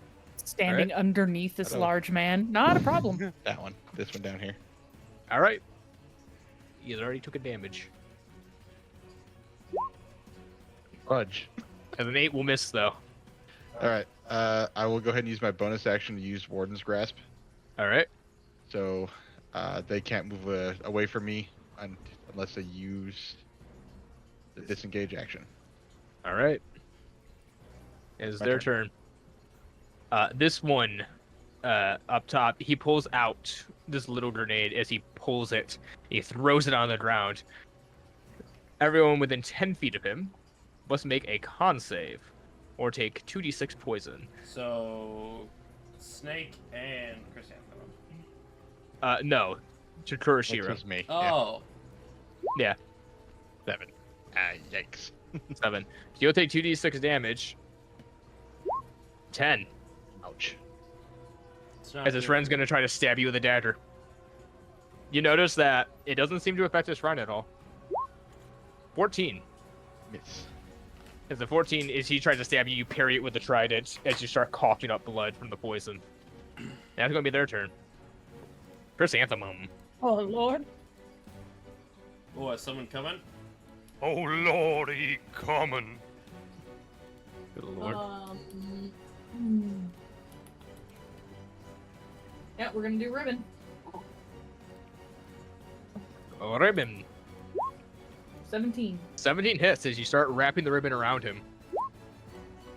Standing underneath this Hello. large man. Not a problem. That one. This one down here. All right. He already took a damage. Fudge. And an 8 will miss though. Alright. I will go ahead and use my bonus action to use Warden's Grasp. All right. So they can't move away from me unless they use the disengage action. All right. It's My their turn. turn. This one, up top, he pulls out this little grenade. As he pulls it, he throws it on the ground. Everyone within 10 feet of him must make a con save, or take 2d6 poison. So, Snake and Chrysanthemum. No, to That's Kuroshiro. just me. Yeah, Oh, Yeah, 7. Yikes. 7. He'll take 2d6 damage. 10. Ouch. it's not As his good. friend's gonna try to stab you with a dagger. You notice that it doesn't seem to affect his friend at all. 14. Miss. As the 14 is he tries to stab you, you parry it with the trident as you start coughing up blood from the poison. Now it's gonna be their turn. Chrysanthemum. Oh Lord. Oh, is someone coming? Oh Lord, he coming. Good lord. Hmm. Yeah, we're gonna do ribbon. Ribbon. 17. 17 hits as you start wrapping the ribbon around him.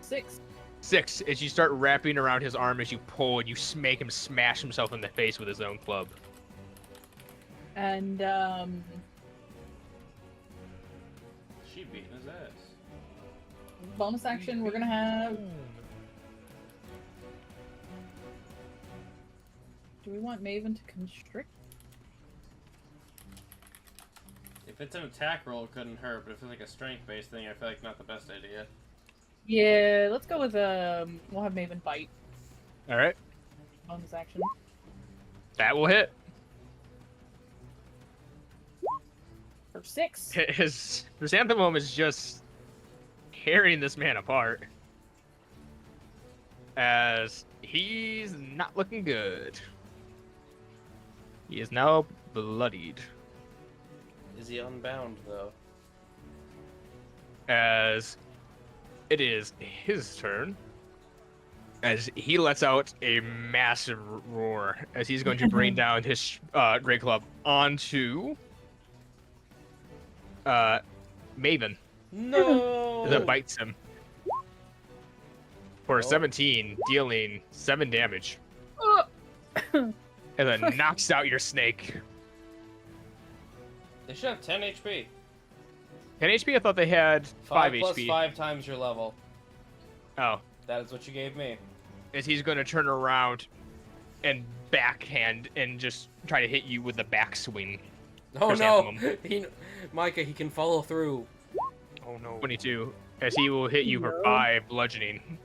6. 6 as you start wrapping around his arm as you pull and you make him smash himself in the face with his own club. And She beating his ass. bonus action, we're gonna have. Do we want Maven to constrict? If it's an attack roll, it couldn't hurt, but if it's like a strength-based thing, I feel like not the best idea. Yeah, let's go with we'll have Maven bite. All right, Bonus action. that will hit. For 6. His chrysanthemum is just tearing this man apart. As he's not looking good. He is now bloodied. Is he unbound, though? As it is his turn. As he lets out a massive roar. As he's going to bring down his great club onto Maven. No! That bites him. For Oh. 17, dealing 7 damage. Oh. And then knocks out your snake. They should have 10 HP. 10 HP? I thought they had 5 plus HP. 5 times your level. Oh. That is what you gave me. As he's going to turn around and backhand and just try to hit you with the backswing. Oh no! Chrysanthemum. Micah, he can follow through. Oh no. 22. As he will hit you for 5 bludgeoning.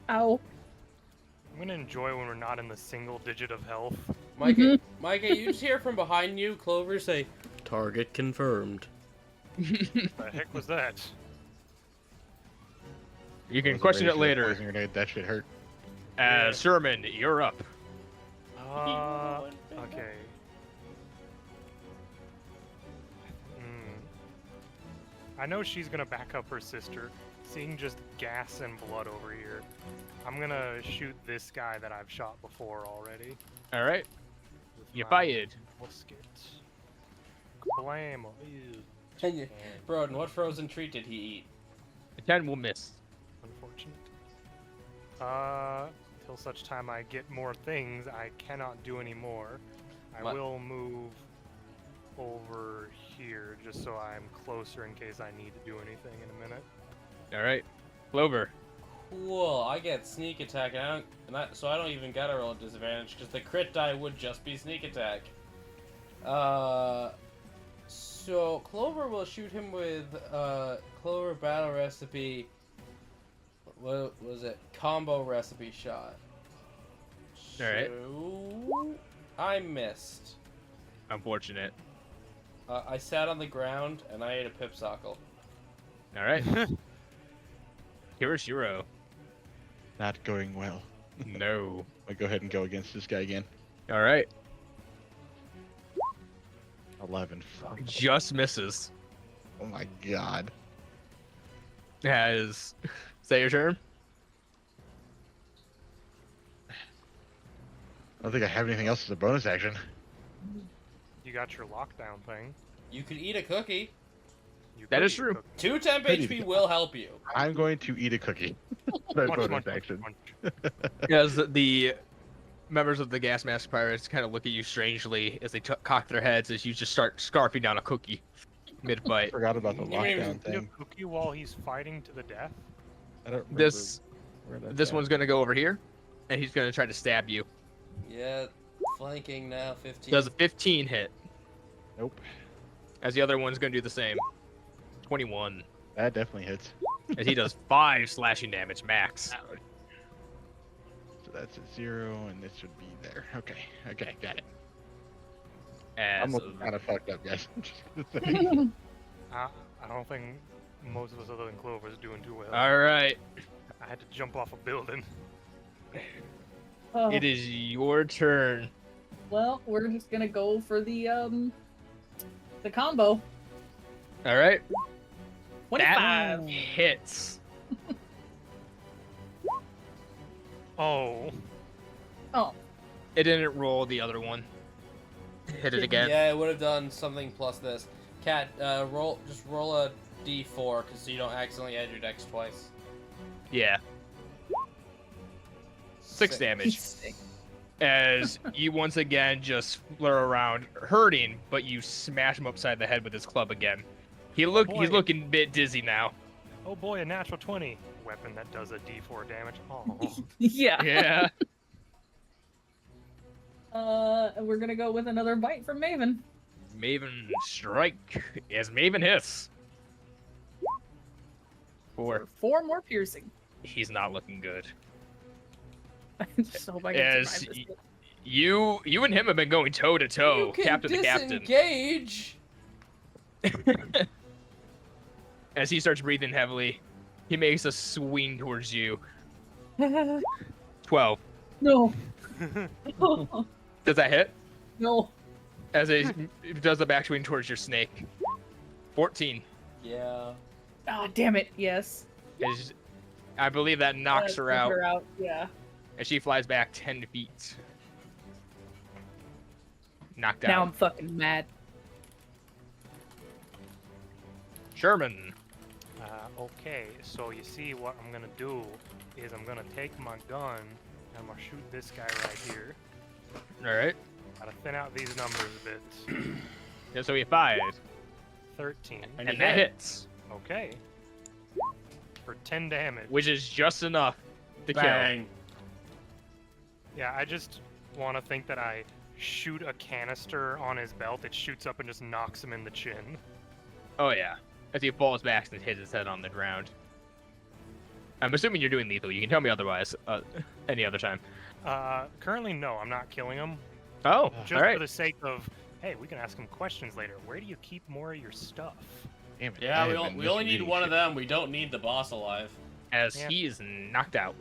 Ow. I'm gonna enjoy when we're not in the single digit of health. Micah, Micah, you just hear from behind you, Clover say, "Target confirmed." The heck was that? You can Wasn't question really it sure later. poison grenade, that shit hurt. Sherman, you're up. Okay. I know she's gonna back up her sister. Seeing just gas and blood over here, I'm gonna shoot this guy that I've shot before already. All right. With You my fired. musket. Blam! Broden, what frozen treat did he eat? A 10 will miss. Unfortunate. Till such time I get more things, I cannot do any more. I What? will move over here just so I'm closer in case I need to do anything in a minute. All right. Clover. Cool. I get sneak attack, so I don't even gotta roll a disadvantage because the crit die would just be sneak attack. So Clover will shoot him with Clover battle recipe. What was it? Combo recipe shot. Alright. So, I missed. Unfortunate. I sat on the ground and I ate a pipsockle. All right. Hiroshiro. Not going well. No. I'll go ahead and go against this guy again. All right. 11. Fuck. Just misses. Oh my god. Is that your turn? I don't think I have anything else as a bonus action. you got your lockdown thing. You could eat a cookie. You That could is eat a true. cookie. 2 temp Pretty HP good. will help you. I'm going to eat a cookie. That's Munch, bonus munch, munch, action. munch. As the members of the gas mask pirates kind of look at you strangely as they cock their heads as you just start scarfing down a cookie mid-fight. Forgot about the You mean- lockdown Eat a thing. cookie while he's fighting to the death. I don't remember This where that's this at. one's gonna go over here, and he's gonna try to stab you. Yeah, flanking now, 15. Does a 15 hit? Nope. As the other one's gonna do the same. 21. That definitely hits. As he does 5 slashing damage max. So that's a 0, and this should be there. Okay. Okay, got it. As I'm looking kind of fucked up, guys. Just gonna say. I don't think most of us other than Clover's doing too well. all right, I had to jump off a building. Oh, it is your turn. well, we're just gonna go for the combo. All right, 25. that hits. Oh, Oh, It didn't roll the other one. Hit it again. Yeah, it would have done something plus this. Cat, just roll a d4, because so you don't accidentally add your dex twice. Yeah. 6 damage. As you once again just flare around, hurting, but you smash him upside the head with his club again. He's boy. looking a bit dizzy now. oh boy, a natural 20. Weapon that does a D4 damage. Oh, yeah. Yeah. We're gonna go with another bite from Maven. Maven strike as Maven hiss. 4. 4 more piercing. He's not looking good. I just hope I can As survive this. You and him have been going toe to toe, You can captain to captain. disengage. As he starts breathing heavily, he makes a swing towards you. 12. No. Does that hit? No. As he does the back swing towards your snake. 14. Yeah. Ah, damn it. Yes. As I believe that knocks her out, Yeah. and she flies back 10 feet. Knocked Now I'm out. fucking mad. Sherman. okay, so you see what I'm gonna do is I'm gonna take my gun and I'm gonna shoot this guy right here. Alright. Gotta thin out these numbers a bit. Yeah, so we have 5. 13. And that hits. Okay. For 10 damage. Which is just enough to Bang. Yeah, I just want to think that I shoot a canister on his belt. It shoots up and just knocks him in the chin. kill. Oh yeah. As he falls back and hits his head on the ground. I'm assuming you're doing lethal. You can tell me otherwise any other time. Currently, no, I'm not killing him. Oh, Just alright. for the sake of, hey, we can ask him questions later. Where do you keep more of your stuff? Damn it. Yeah, I we, have been we only need misreading one of shit. them. We don't need the boss alive. As Yeah. he is knocked out.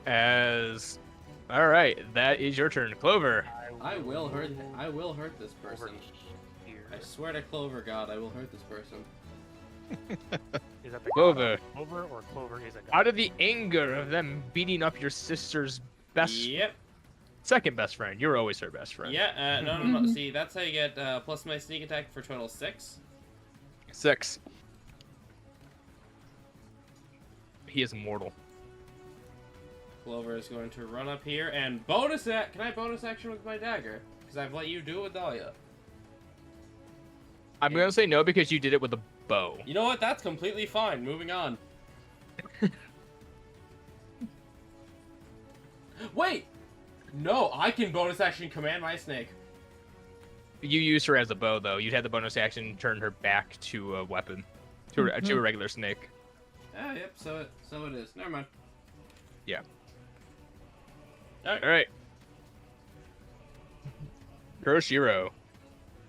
As alright, that is your turn. Clover. I will hurt this over person. here. I swear to Clover God, I will hurt this person. Is that the Clover. god Clover or Clover is a god? Out of the anger of them beating up your sister's Yep. second best friend. You're always her best friend. Yeah, no. See, that's how you get plus my sneak attack for total 6. 6. He is mortal. Clover is going to run up here and bonus that. Can I bonus action with my dagger? Because I've let you do it with Dahlia. I'm gonna say no because you did it with a bow. You know what? That's completely fine. Moving on. Wait! No, I can bonus action command my snake. You used her as a bow though. You'd had the bonus action turn her back to a weapon. To a regular snake. Ah, yep, so it is. Never mind. Yeah. Alright. Alright. Kuroshiro.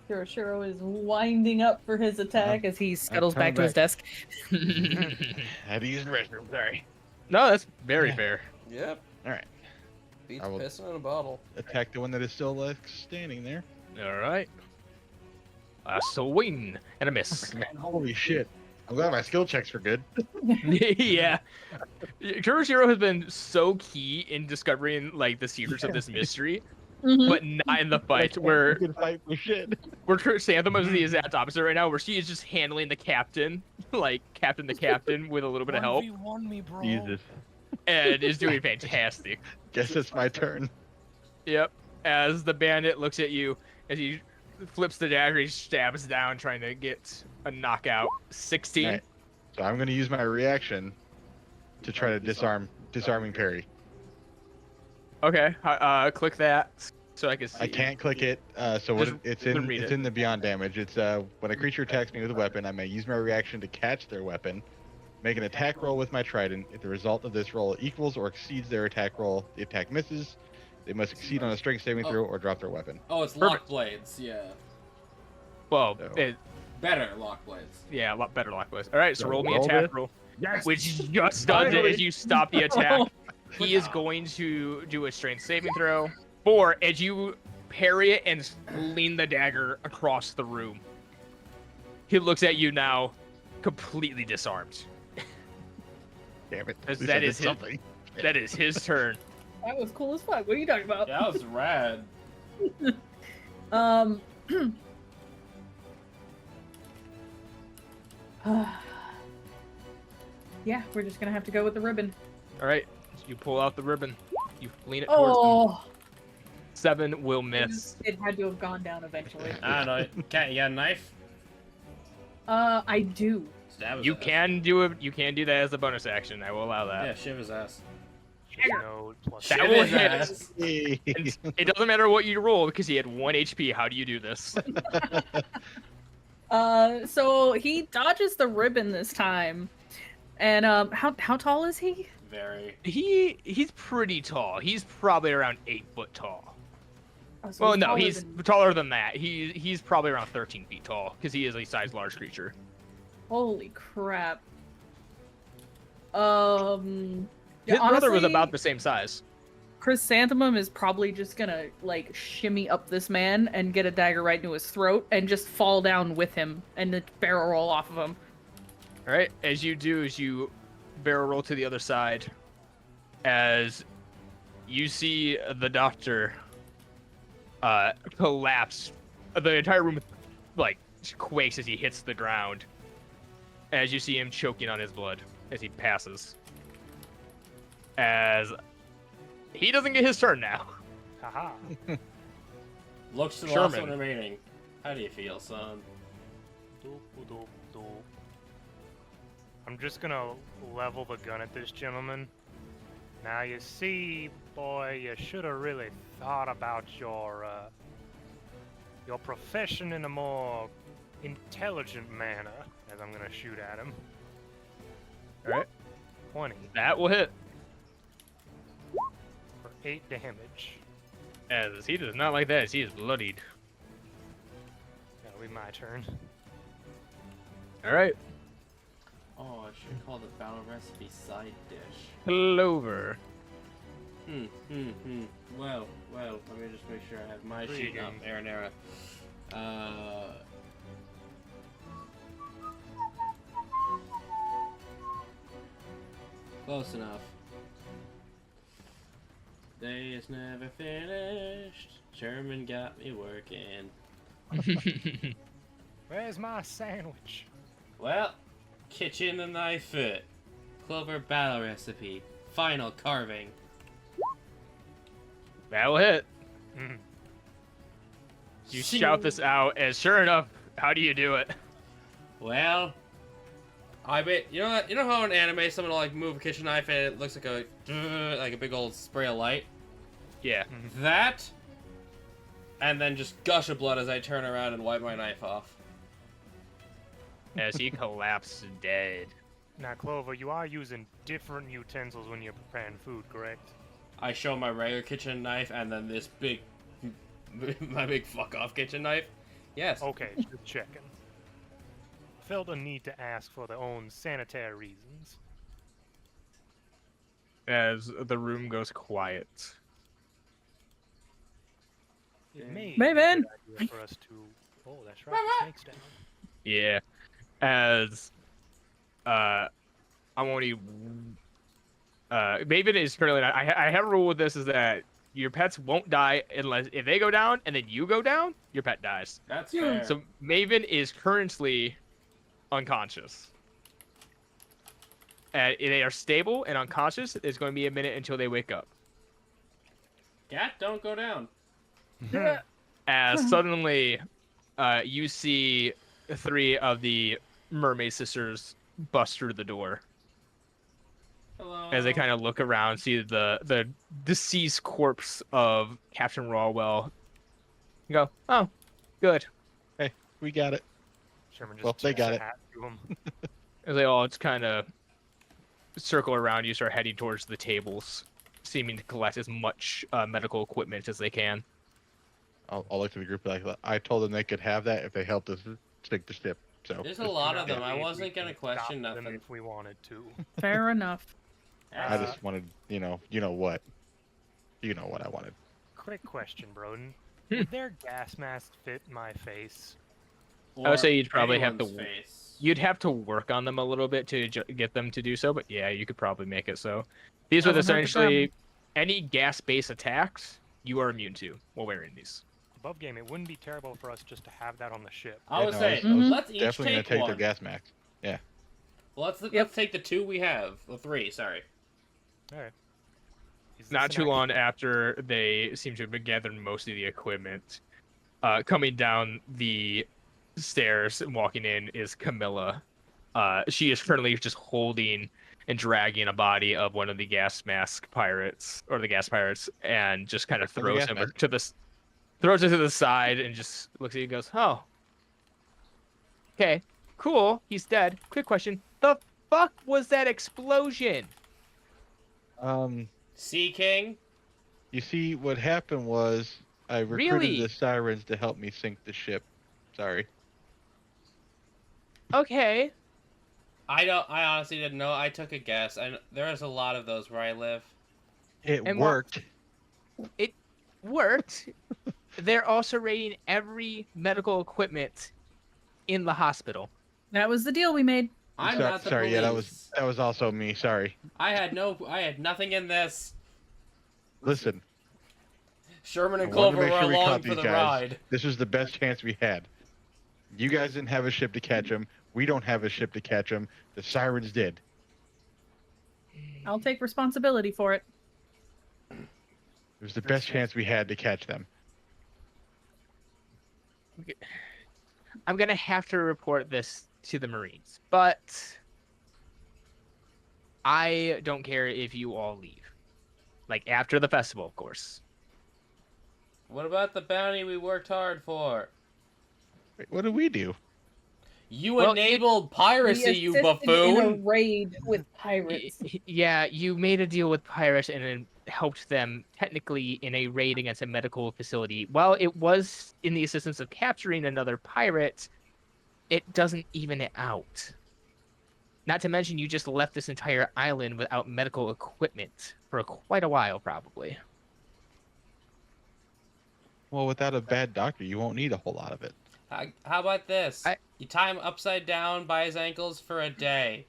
Kuroshiro is winding up for his attack as he scuttles back to his desk. I had to use the restroom, sorry. No, that's very fair. Yep. Alright. Beats I will- pissing in a bottle. Attack the one that is still standing there. Alright. A swing and a miss. Man, holy shit. I'm glad my skill checks were good. Yeah. Kuroshiro has been so key in discovering like the secrets of this mystery Mhm. but not in the fight. You Where can fight for shit. Chrysanthemum is the exact opposite right now, where she is just handling the captain, like captain the captain with a little bit of help, 1v1 me, bro. Jesus. and is doing fantastic. Guess it's my turn. Yep. As the bandit looks at you, as he flips the dagger, he stabs down, trying to get a knockout. 16. Alright. So I'm gonna use my reaction to try to disarming parry. Okay. Click that so I can see. I can't click it. So what Just it's read it. in the beyond damage. It's when a creature attacks me with a weapon, I may use my reaction to catch their weapon, make an attack roll with my trident. If the result of this roll equals or exceeds their attack roll, the attack misses. They must succeed on a strength saving throw or drop their weapon. Oh, it's Perfect. lock blades. Yeah, Well, So- better lock blades. yeah, a lot better lock list. All right, so So roll me roll attack this. roll. Yes. Which just does it as you stop the attack. He is going to do a strength saving throw. 4, as you parry it and lean the dagger across the room. He looks at you now, completely disarmed. Damn it. As At least that I did is his- something. That is his turn. That was cool as fuck. What are you talking about? Yeah, that was rad. Um. Yeah, we're just gonna have to go with the ribbon. All right, so you pull out the ribbon. You lean it towards him. Oh, 7 will miss. it had to have gone down eventually. I don't know. Cat, you got a knife? I do. Stab his You ass. can do it. You can do that as a bonus action. I will allow that. Yeah, shiv his ass. Just no plus That Shiv will his hit. ass. And it doesn't matter what you roll because he had 1 HP. How do you do this? So he dodges the ribbon this time. And how tall is he? Very. He's pretty tall. He's probably around 8 foot tall. Oh, so Well, he's no, taller he's than- taller than that. He's probably around 13 feet tall because he is a size large creature. Holy crap. His yeah, brother was honestly, about the same size. Chrysanthemum is probably just gonna like shimmy up this man and get a dagger right into his throat and just fall down with him and the barrel roll off of him. All right, as you do, as you barrel roll to the other side, as you see the doctor collapse, the entire room like quakes as he hits the ground. As you see him choking on his blood as he passes. As he doesn't get his turn now. Haha. Looks to the last Sherman. one remaining. How do you feel, son? Doop, doop, doop. I'm just gonna level the gun at this gentleman. Now you see, boy, you should have really thought about your profession in a more intelligent manner. As I'm gonna shoot at him. All right, 20 that will hit. for 8 damage. As he does not like that, as he is bloodied. That'll be my turn. All right, Oh, I should call the battle recipe side dish. Clover. Well, let me just make sure I have my sheet up. Intriguing. Marinara. Close enough. Day is never finished. Sherman got me working. Where's my sandwich? Well, kitchen and knife fit. Clover battle recipe. Final carving. That will hit. Mhm. You shout this out, as sure enough, how do you do it? Well, I bet you know what? You know how in anime someone will like move a kitchen knife and it looks like a big old spray of light. Yeah. That, and then just gush of blood as I turn around and wipe my knife off. As he collapses dead. Now, Clover, you are using different utensils when you're preparing food, correct? I show my regular kitchen knife and then this big, my big fuck off kitchen knife. Yes. Okay, just checking. Felt a need to ask for their own sanitary reasons. As the room goes quiet. It may Maven! be a good idea for us to. Oh, that's right. The snake's down. Yeah. As I won't even Maven is currently not, I have a rule with this is that your pets won't die unless if they go down and then you go down, your pet dies. That's fair. So Maven is currently unconscious. And they are stable and unconscious. It's going to be a minute until they wake up. Cat, don't go down. As suddenly, you see 3 of the mermaid sisters bust through the door. Hello. As they kind of look around, see the deceased corpse of Captain Rawwell. You go, oh, good. Hey, we got it. Sherman just Well, they tips got a it. hat to him. As they all just kind of circle around you, start heading towards the tables, seeming to collect as much medical equipment as they can. I'll look to the group like, I told them they could have that if they helped us sink the ship. So There's a lot of them. I We wasn't can gonna question stop them nothing. if we wanted to. Fair enough. I just wanted, you know what I wanted. Quick question, Broden. Hmm. Would their gas mask fit my face? I would say you'd probably have to- Anyone's face. You'd have to work on them a little bit to get them to do so, but yeah, you could probably make it so. These would Doesn't hurt to grab essentially any gas-based attacks you are immune to while wearing these. Above game, it wouldn't be terrible for us just to have that on the ship. I would no, say I was let's each Definitely take gonna take one. their gas max. Let's take the 2 we have. Well, 3. Sorry. Alright. Is this Not an too action? long after they seem to have been gathering most of the equipment, coming down the stairs and walking in is Camilla. She is currently just holding and dragging a body of one of the gas pirates, and just kind of The throws gas him mask. to throws it to the side and just looks at you and goes, "Oh, okay, cool. He's dead. Quick question: the fuck was that explosion?" Sea King. You see, what happened was I recruited Really? the sirens to help me sink the ship. Sorry. Okay. I honestly didn't know. I took a guess. There's a lot of those where I live. It And what- worked. It worked. They're also raiding every medical equipment in the hospital. That was the deal we made. I'm sorry, not the sorry, police. yeah, that was also me. Sorry. I had nothing in this. Listen, Sherman I and wanted to Clover make were sure we along caught for these the guys. ride. This was the best chance we had. You guys didn't have a ship to catch them. We don't have a ship to catch them. The sirens did. I'll take responsibility for it. It was the best chance we had to catch them. I'm gonna have to report this to the Marines, but I don't care if you all leave. Like after the festival, of course. What about the bounty we worked hard for? Wait, what did we do? You Well, enabled piracy, you assisted in a buffoon! raid with pirates. Yeah, you made a deal with pirates and then helped them technically in a raid against a medical facility. While it was in the assistance of capturing another pirate, it doesn't even it out. Not to mention, you just left this entire island without medical equipment for quite a while, probably. Well, without a bad doctor, you won't need a whole lot of it. How about this? I- You tie him upside down by his ankles for a day.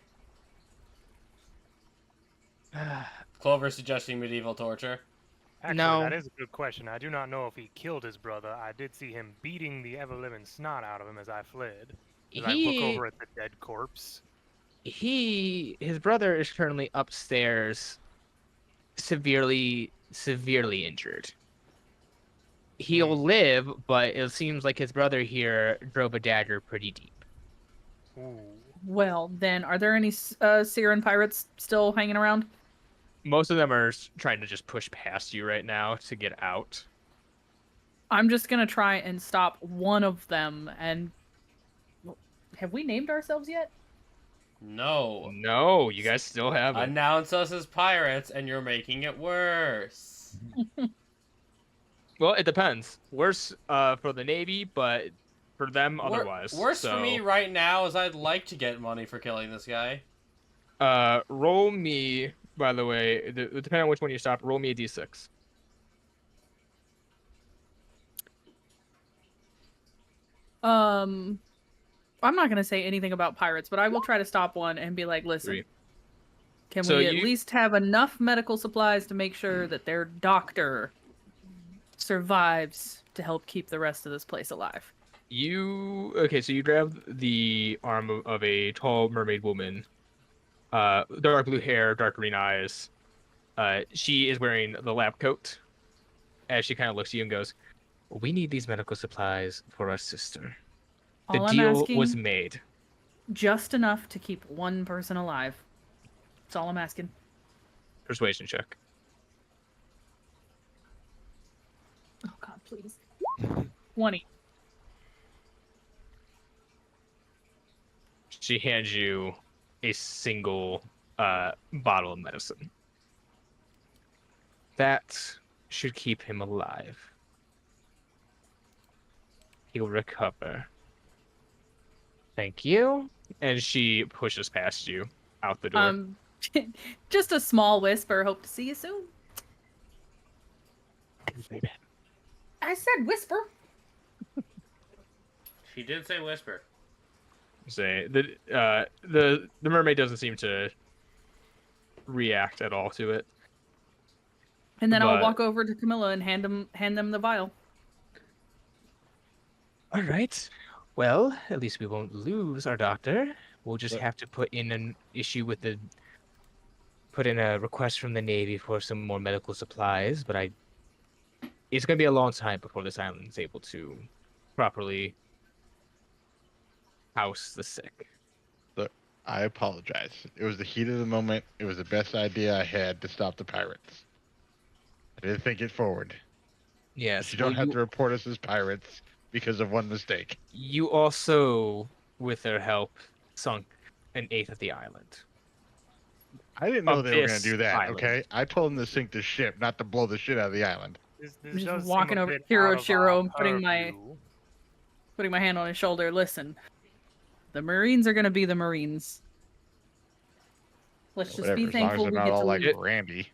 Clover suggesting medieval torture. Actually, No. that is a good question. I do not know if he killed his brother. I did see him beating the ever-living snot out of him as I fled. As I look over at the dead corpse. His brother is currently upstairs, severely injured. He'll live, but it seems like his brother here drove a dagger pretty deep. Ooh. Well, then, are there any Siren pirates still hanging around? Most of them are trying to just push past you right now to get out. I'm just gonna try and stop one of them. And have we named ourselves yet? No. No, you guys still haven't. Announce us as pirates, and you're making it worse. Well, it depends. Worse for the Navy, but for them otherwise. Worse so, for me right now is I'd like to get money for killing this guy. Roll me, by the way, depending on which one you stop, roll me a d6. I'm not gonna say anything about pirates, but I will try to stop one and be like, listen, 3. can So we at you- least have enough medical supplies to make sure that their doctor survives to help keep the rest of this place alive. So you grab the arm of a tall mermaid woman, dark blue hair, dark green eyes. She is wearing the lab coat as she kind of looks at you and goes, "We need these medical supplies for our sister. The All I'm deal asking, was made." just enough to keep one person alive. That's all I'm asking. Persuasion check. Oh God, please. 20. She hands you a single bottle of medicine. That should keep him alive. He'll recover. Thank you. And she pushes past you out the door. Just a small whisper. Hope to see you soon. I said whisper. She did say whisper. Say the mermaid doesn't seem to react at all to it. And then I'll But- walk over to Camilla and hand them the vial. All right. Well, at least we won't lose our doctor. We'll just But- have to put in a request from the Navy for some more medical supplies, but it's going to be a long time before this island is able to properly house the sick. I apologize. It was the heat of the moment. It was the best idea I had to stop the pirates. I didn't think it forward. Yes. You don't have to report us as pirates because of one mistake. You also, with their help, sunk an eighth of the island. I didn't know Of they were going this to do that, island. okay? I told them to sink the ship, not to blow the shit out of the island. This I'm just does seem walking a over to bit out of Hiroshiro our and putting my- purview. Putting my hand on his shoulder. Listen, the Marines are gonna be the Marines. Let's just Whatever, be as long as thankful they're we not get all to like leave. Randy.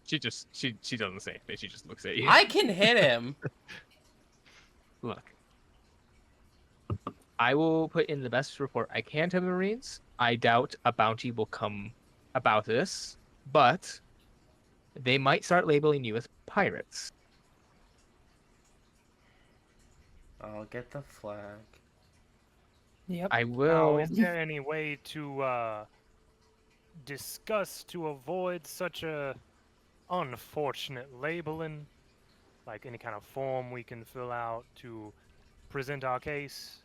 She doesn't say anything. She just looks at you. I can hit him. Look, I will put in the best report I can to the Marines. I doubt a bounty will come about this, but they might start labeling you as pirates. I'll get the flag. Yep. I Now, will. is there any way to discuss to avoid such a unfortunate labeling? Like any kind of form we can fill out to present our case?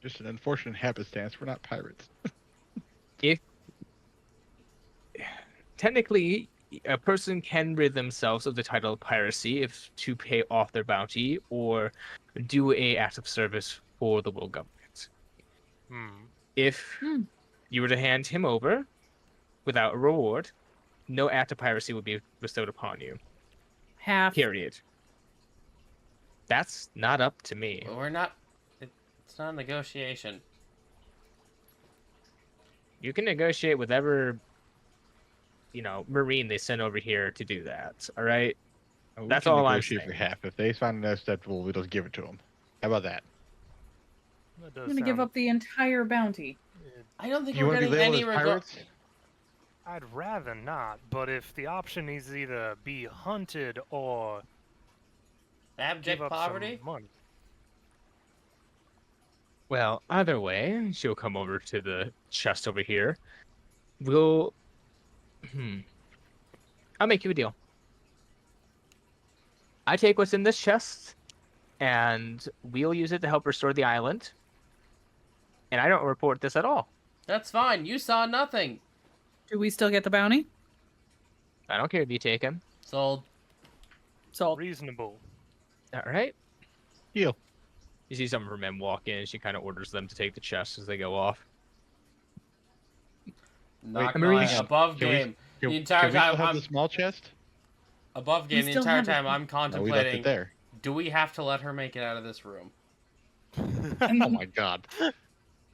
Just an unfortunate happenstance. We're not pirates. If technically a person can rid themselves of the title of piracy if to pay off their bounty or do a act of service for the world government. If you were to hand him over without a reward, no act of piracy would be bestowed upon you. Half. Period. That's not up to me. But we're not. It's not a negotiation. You can negotiate with whatever, Marine they send over here to do that. All right. We That's can all I'm negotiate saying. for half. If they find it acceptable, we'll just give it to them. How about that? That does I'm gonna give sound- up the entire bounty. I don't think You we're want to be getting labeled any as pirates? I'd rather not, but if the option is either be hunted or abject give up poverty. some money. Well, either way, she'll come over to the chest over here. We'll. I'll make you a deal. I take what's in this chest, and we'll use it to help restore the island. And I don't report this at all. That's fine. You saw nothing. Do we still get the bounty? I don't care if you take him. Sold. Sold. Reasonable. All right. Deal. You see some of her men walk in. She kind of orders them to take the chest as they go off. Not I mean, going can above Can we- game. Can, The entire can we still time have I'm the small chest? above game. The still entire have it. time I'm No, we left contemplating. it there. Do we have to let her make it out of this room? Oh my god.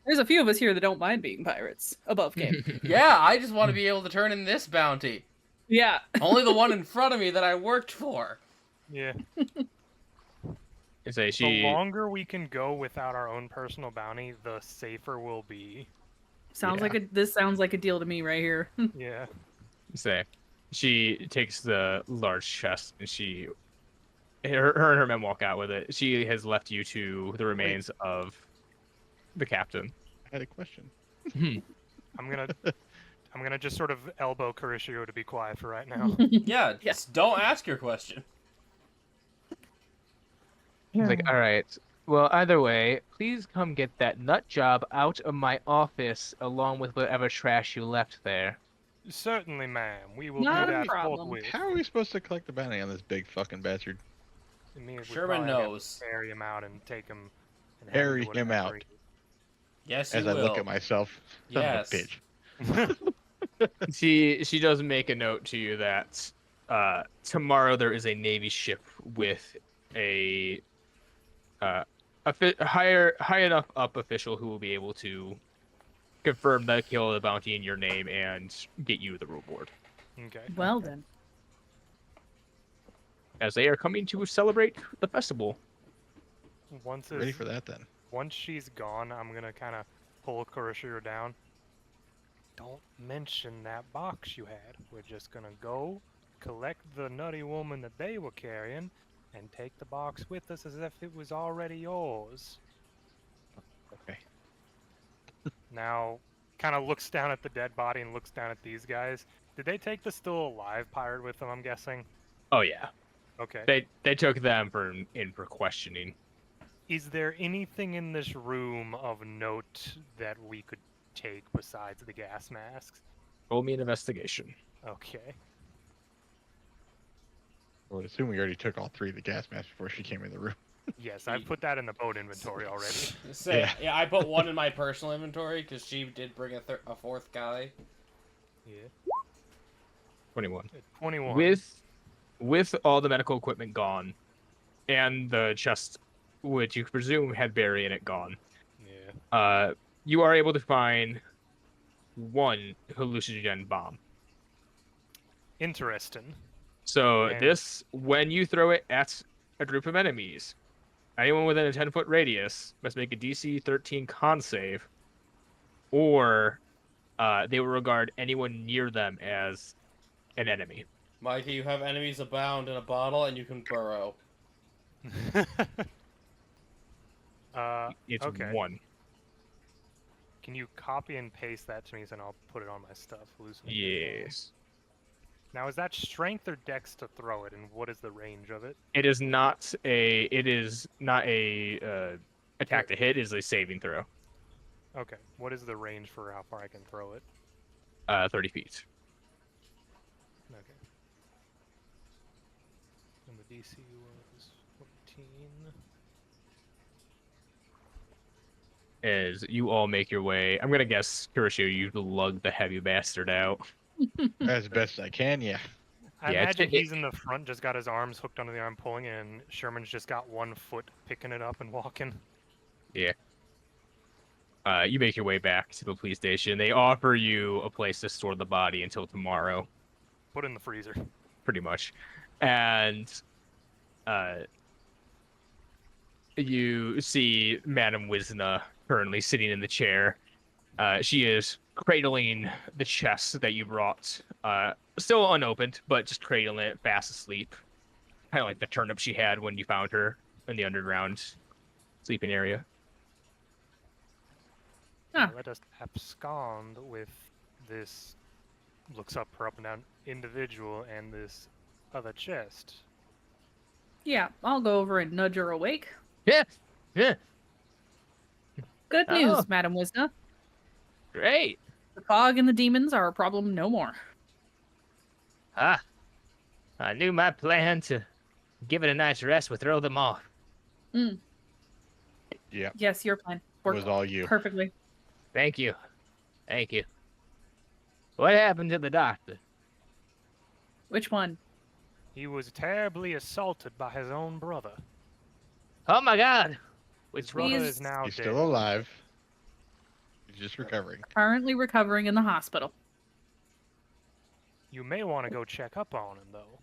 There's a few of us here that don't mind being pirates. Above game. Yeah, I just want to be able to turn in this bounty. Yeah. Only the one in front of me that I worked for. Yeah. Say The she. longer we can go without our own personal bounty, the safer we'll be. This sounds Yeah. like a deal to me right here. Yeah. Say, She takes the large chest and her and her men walk out with it. She has left you to the remains of the captain. I had a question. I'm gonna just sort of elbow Carissio to be quiet for right now. Yeah, Yeah. just don't ask your question. He's like, all right. Well, either way, please come get that nut job out of my office along with whatever trash you left there. Certainly, ma'am. We will Not do a that problem. forthwith. How are we supposed to collect the bounty on this big fucking bastard? I mean, we Sherman probably have to knows. Carry him out and take him. And have Carry do him whatever out. Yes, As you I will. look at myself. Son Yes. of a bitch. She does make a note to you that tomorrow there is a Navy ship with a high enough up official who will be able to confirm the kill of the bounty in your name and get you the reward. Okay. Well then. As they are coming to celebrate the festival. Once Ready it's- for that then. Once she's gone, I'm gonna kind of pull Carissio down. Don't mention that box you had. We're just gonna go collect the nutty woman that they were carrying, and take the box with us as if it was already yours. Okay. Now, kind of looks down at the dead body and looks down at these guys. Did they take the still alive pirate with them? I'm guessing. Oh yeah. Okay. They took them for questioning. Is there anything in this room of note that we could take besides the gas masks? Roll me an investigation. Okay. I would assume we already took all 3 of the gas masks before she came in the room. Yes, I've put that in the boat inventory already. Yeah, I put one in my personal inventory because she did bring a fourth guy. Yeah. 21. 21. With all the medical equipment gone, and the chest, which you presume had berry in it, gone, Yeah. you are able to find one hallucinogen bomb. Interesting. So And- this, when you throw it at a group of enemies, anyone within a 10-foot radius must make a DC 13 con save, or they will regard anyone near them as an enemy. Mikey, you have enemies abound in a bottle, and you can burrow. It's okay. 1. Can you copy and paste that to me, and I'll put it on my stuff? Hallucinogen. Yes. Now, is that strength or dex to throw it, and what is the range of it? It is not a. It is not a attack to hit. It is a saving throw. Okay. What is the range for how far I can throw it? 30 feet. Okay. And the DC was 14. As you all make your way, I'm gonna guess, Kurishio, you lug the heavy bastard out. As best I can, yeah. I Yeah, imagine it- he's in the front, just got his arms hooked under the arm pulling, and Sherman's just got one foot picking it up and walking. You make your way back to the police station. They offer you a place to store the body until tomorrow, Put in the freezer. pretty much. And you see Madame Wisna currently sitting in the chair. She is cradling the chest that you brought, still unopened, but just cradling it, fast asleep. Kind of like the turnip she had when you found her in the underground sleeping area. Huh. Let us abscond with this, looks up her up and down individual, and this other chest. Yeah, I'll go over and nudge her awake. Yeah, yeah, Good Oh. news, Madam Wisna. great. The fog and the demons are a problem no more. Ah, I knew my plan to give it a night's rest would throw them off. Yeah. Yes, your plan It worked was all you. perfectly. Thank you. Thank you. What happened to the doctor? Which one? He was terribly assaulted by his own brother. Oh my god. His Which brother one? is now He's dead. still alive. He's just recovering. Currently recovering in the hospital. You may want to go check up on him, though.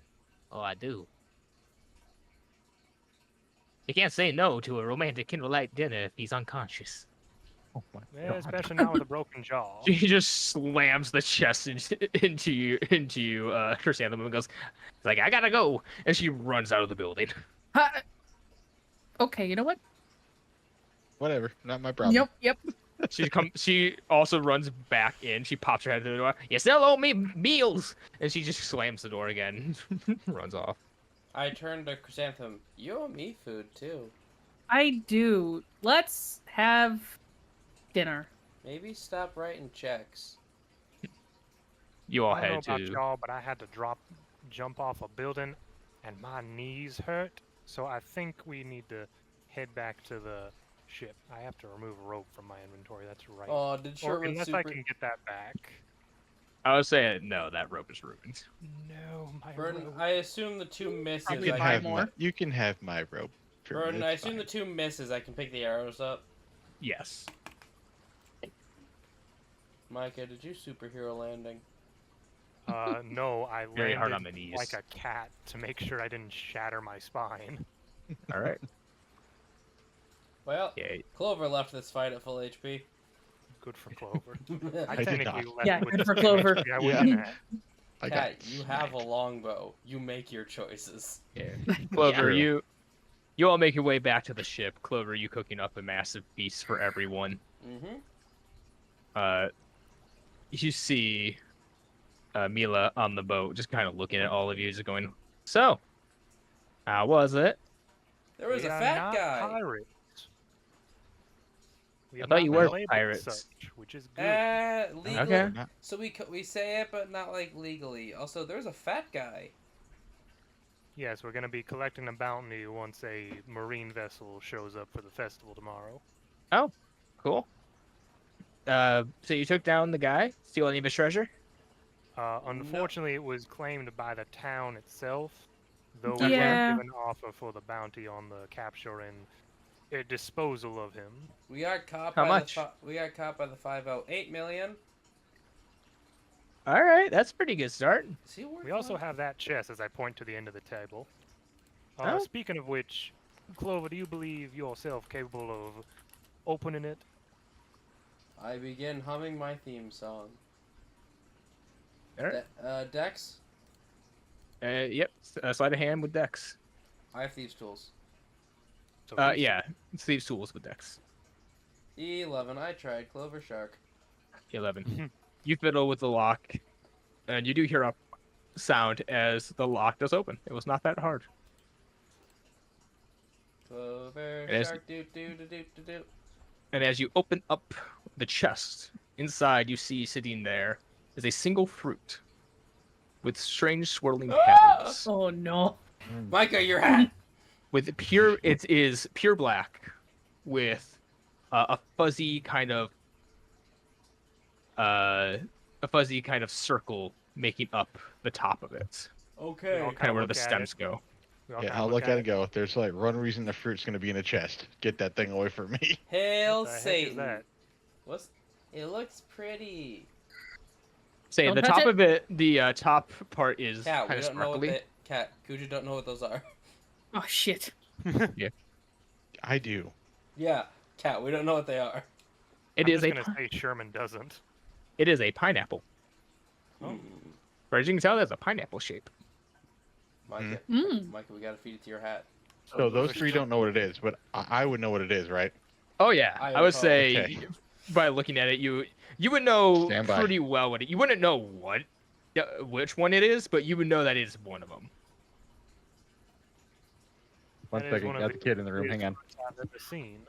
Oh, I do. You can't say no to a romantic candlelight dinner if he's unconscious. Oh my Yeah, especially now with a broken jaw. She just slams the chest into you, Chrysanthemum, and goes, like, I gotta go, and she runs out of the building. Ha- Okay, you know what? Whatever, not my problem. Yep. She also runs back in. She pops her head through the door. You still owe me meals, and she just slams the door again, runs off. I turned to Chrysanthemum. You owe me food too. I do. Let's have dinner. Maybe stop writing checks. You all I don't know head about to. y'all, but I had to jump off a building, and my knees hurt. So I think we need to head back to the ship. I have to remove a rope from my inventory. That's right. Oh, did Or Sherwood unless super? I can get that back. I was saying no. That rope is ruined. No, my Burden, rope. I assume the two misses. Probably I buy can... more. You can have my rope. Sure, Burden, it's I assume fine. the two misses. I can pick the arrows up. Yes. Micah, did you superhero landing? No, I Very landed hard on the knees. like a cat to make sure I didn't shatter my spine. All right. Well, Yeah. Clover left this fight at full HP. Good for Clover. I did technically not. left Yeah, with good the for same Clover. HP I went Yeah. in at. I got Cat, you have a smacked. longbow. You make your choices. Yeah. Clover, True. you all make your way back to the ship. Clover, you cooking up a massive feast for everyone. Mm-hmm. You see Mila on the boat, just kind of looking at all of you, just going, "So, how was it?" There was We a are fat not guy. Pirates. We I have thought not you been were labeled pirates. such, which is good. Legal. Okay. So we say it, but not like legally. Also, there's a fat guy. Yes, we're going to be collecting a bounty once a marine vessel shows up for the festival tomorrow. Oh, cool. So you took down the guy, steal any of his treasure? Unfortunately, it was claimed by the town itself, though we Yeah. were given an offer for the bounty on the capture and disposal of him. We got caught How by much? we got caught by the 508 million. All right, that's a pretty good start. Is he worth We also one? have that chest as I point to the end of the table. Oh. Speaking of which, Clover, do you believe yourself capable of opening it? I begin humming my theme song. All right. Dex, Yep. Sleight of hand with Dex. I have thieves' tools. So Yeah. Thieves' tools with Dex. 11. I tried. Clover Shark. 11. You fiddle with the lock, and you do hear a sound as the lock does open. It was not that hard. Clover It is- Shark. Do do do do do do. And as you open up the chest, inside you see sitting there is a single fruit with strange swirling patterns. Oh no. Micah, your hat. With pure, it is pure black, with a fuzzy kind of circle making up the top of it, Okay. all kind of where look the at stems it. go. We all Yeah, kinda I'll look at it and go. There's like one reason the fruit's gonna be in a chest. Get that thing away from me. Hail What the heck is Satan. that? What's? It looks pretty. Say Don't the touch top it. of it, the top part is Cat, kind we of don't know what sparkly. they. Cat, Kuja don't know what those are. Oh shit. I do. Yeah, Cat, we don't know what they are. It I'm is just a gonna say Sherman doesn't. it is a pineapple. Oh. But as you can tell, that's a pineapple shape. Micah, Mm. Micah, we gotta feed it to your hat. So those three don't know what it is, but I would know what it is, right? Oh yeah, I I would recall. say Okay. by looking at it, you would know Stand by. pretty well what it. You wouldn't know which one it is, but you would know that it is one of them. One That is second, one of got the kid in the room. Hang on. fruits I've ever seen.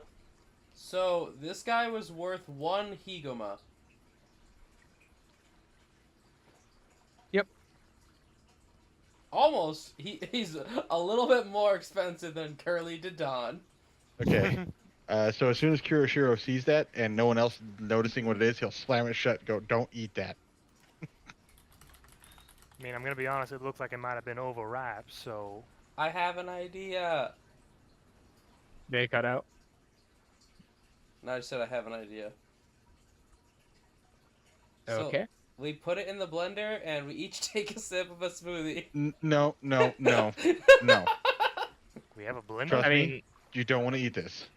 So this guy was worth 1 higoma. Yep. Almost. He's a little bit more expensive than Curly Dodon. Okay. So as soon as Kuroshiro sees that and no one else noticing what it is, he'll slam it shut and go, "Don't eat that." I mean, I'm gonna be honest. It looks like it might have been overripe, so I have an idea. They cut out. No, I just said I have an idea. So, Okay. we put it in the blender and we each take a sip of a smoothie. No, no, no, no. we have a blender. Trust I me, mean, you don't want to eat this.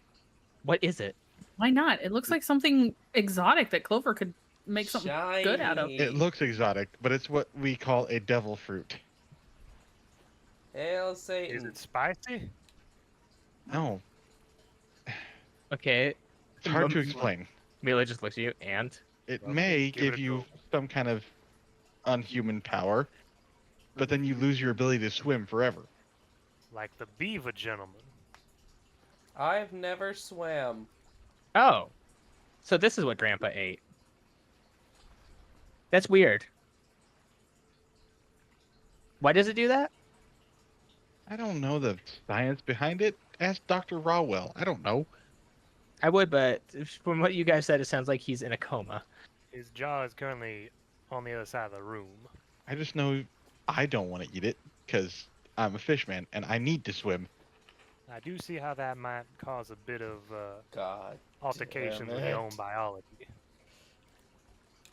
what is it? Why not? It looks like something exotic that Clover could make something good out of. Shiny. It looks exotic, but it's what we call a devil fruit. Hail Is Satan. it spicy? No, Okay. it's hard to explain. Mila just looks at you, and It Well, may give it give a you go. some kind of unhuman power, but then you lose your ability to swim forever. Like the beaver gentleman. I've never swam. oh, so this is what Grandpa ate. That's weird. Why does it do that? I don't know the science behind it. Ask Dr. Rawwell. I don't know. I would, but from what you guys said, it sounds like he's in a coma. His jaw is currently on the other side of the room. I just know I don't want to eat it because I'm a fish man and I need to swim. I do see how that might cause a bit of God. altercations with it. your own biology.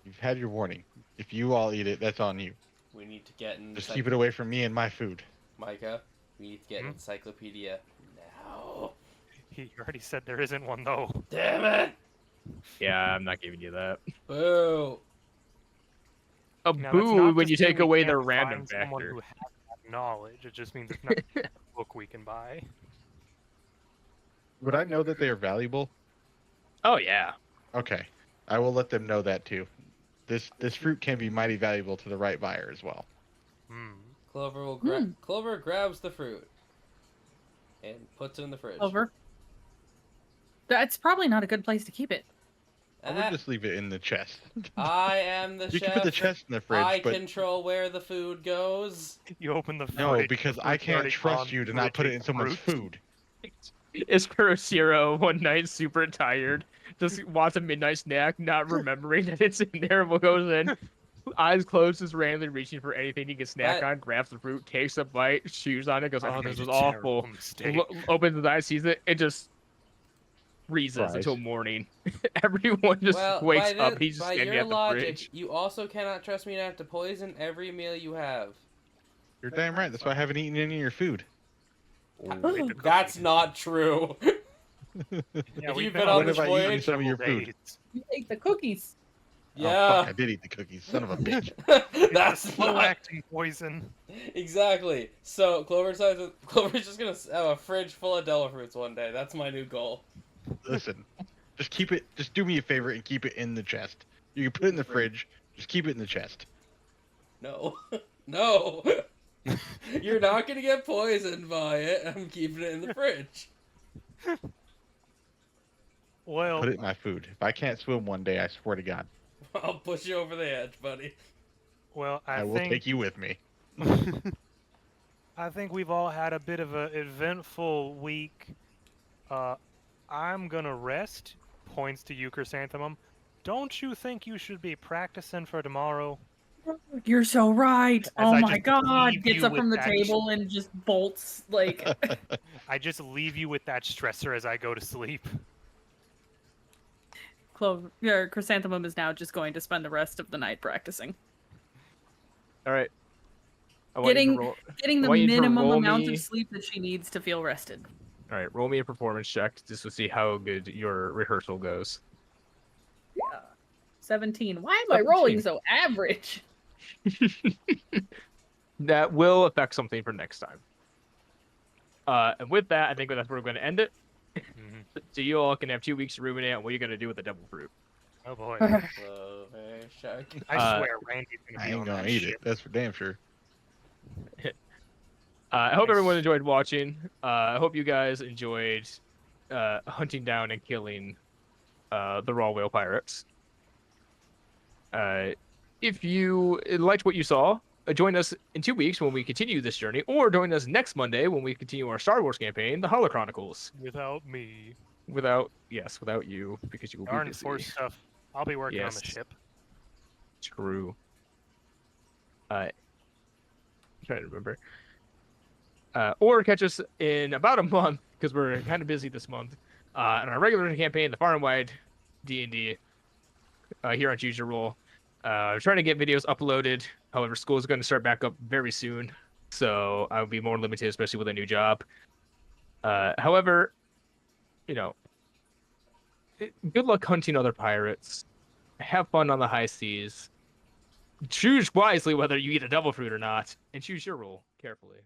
You've had your warning. If you all eat it, that's on you. We need to get an Just keep it away from me and my food. Micah, we need to get an Hmm? encyclopedia now. He already said there isn't one though. Damn it! Yeah, I'm not giving you that. Boo! A Now, that's boo not when to you say take we away can't the find random someone factor. who has that knowledge. It just means it's not a book we can buy. Would I know that they are valuable? Oh yeah. Okay. I will let them know that too. This fruit can be mighty valuable to the right buyer as well. Hmm. Clover will Hmm. Clover grabs the fruit and puts it in the fridge. Clover. That's probably not a good place to keep it. I would just leave it in the chest. I am the You chef. can put the chest in the fridge, I but control where the food goes. You open the no, fridge, because the I fruit's can't already trust gone, you to you not put it take in the someone's fruit. food. Is Kuroshiro one night super tired, just wants a midnight snack, not remembering that it's in there, what goes in, eyes closed, just randomly reaching for anything he can snack That- on, grabs the fruit, takes a bite, chews on it, goes, oh, You this made is a awful, terrible mistake. opens his eyes, sees it, and just freezes Fries. until morning. Everyone just Well, wakes by up, then- he's just by standing your at the logic, fridge. you also cannot trust me enough to poison every meal you have. You're damn right. That's why I haven't eaten any of your food. With the That's cookies. not true. Yeah, if we've you've been been on on When this have I eaten voyage, some of your several food? days. You ate the cookies. Oh, yeah, fuck, I did eat the cookies. Son of a bitch. that's Slow not acting poison. exactly. So Clover's just gonna have a fridge full of devil fruits one day. That's my new goal. Listen, just keep it. Just do me a favor and keep it in the chest. You can put it in the fridge. Just keep it in the chest. No, no, you're not gonna get poisoned by it. I'm keeping it in the fridge. Well, Put it in my food. If I can't swim one day, I swear to God, I'll push you over the edge, buddy. well, I will think take you with me. I think we've all had a bit of an eventful week. I'm gonna rest. Points to you, Chrysanthemum. Don't you think you should be practicing for tomorrow? You're so right. As Oh I my just god. leave Gets you up with from the that table and just bolts like I just leave you with that stressor as I go to sleep. Chrysanthemum is now just going to spend the rest of the night practicing. All right. I want you to Getting roll- getting I the want you to minimum roll amount me- of sleep that she needs to feel rested. All right, roll me a performance check just to see how good your rehearsal goes. 17. Why am I rolling 17. so average? That will affect something for next time. And with that, I think that's where we're going to end it. Mhm. So you all can have 2 weeks to ruminate on what you're going to do with the devil fruit. Oh boy. Clover shark. I swear, Randy's gonna I be ain't on gonna that eat shit. it. That's for damn sure. I hope Nice. everyone enjoyed watching. I hope you guys enjoyed hunting down and killing the raw whale pirates. If you liked what you saw, join us in 2 weeks when we continue this journey, or join us next Monday when we continue our Star Wars campaign, the Holo Chronicles. Without me. Without you, because you will Darn be busy. force stuff. I'll be working on the Yes. ship. True. I'm trying to remember. Or catch us in about a month, because we're kind of busy this month, on our regular campaign, the Far and Wide D&D, here on Choose Your Roll. Trying to get videos uploaded. However, school is going to start back up very soon, so I'll be more limited, especially with a new job. However, good luck hunting other pirates. Have fun on the high seas. Choose wisely whether you eat a devil fruit or not, and choose your role carefully.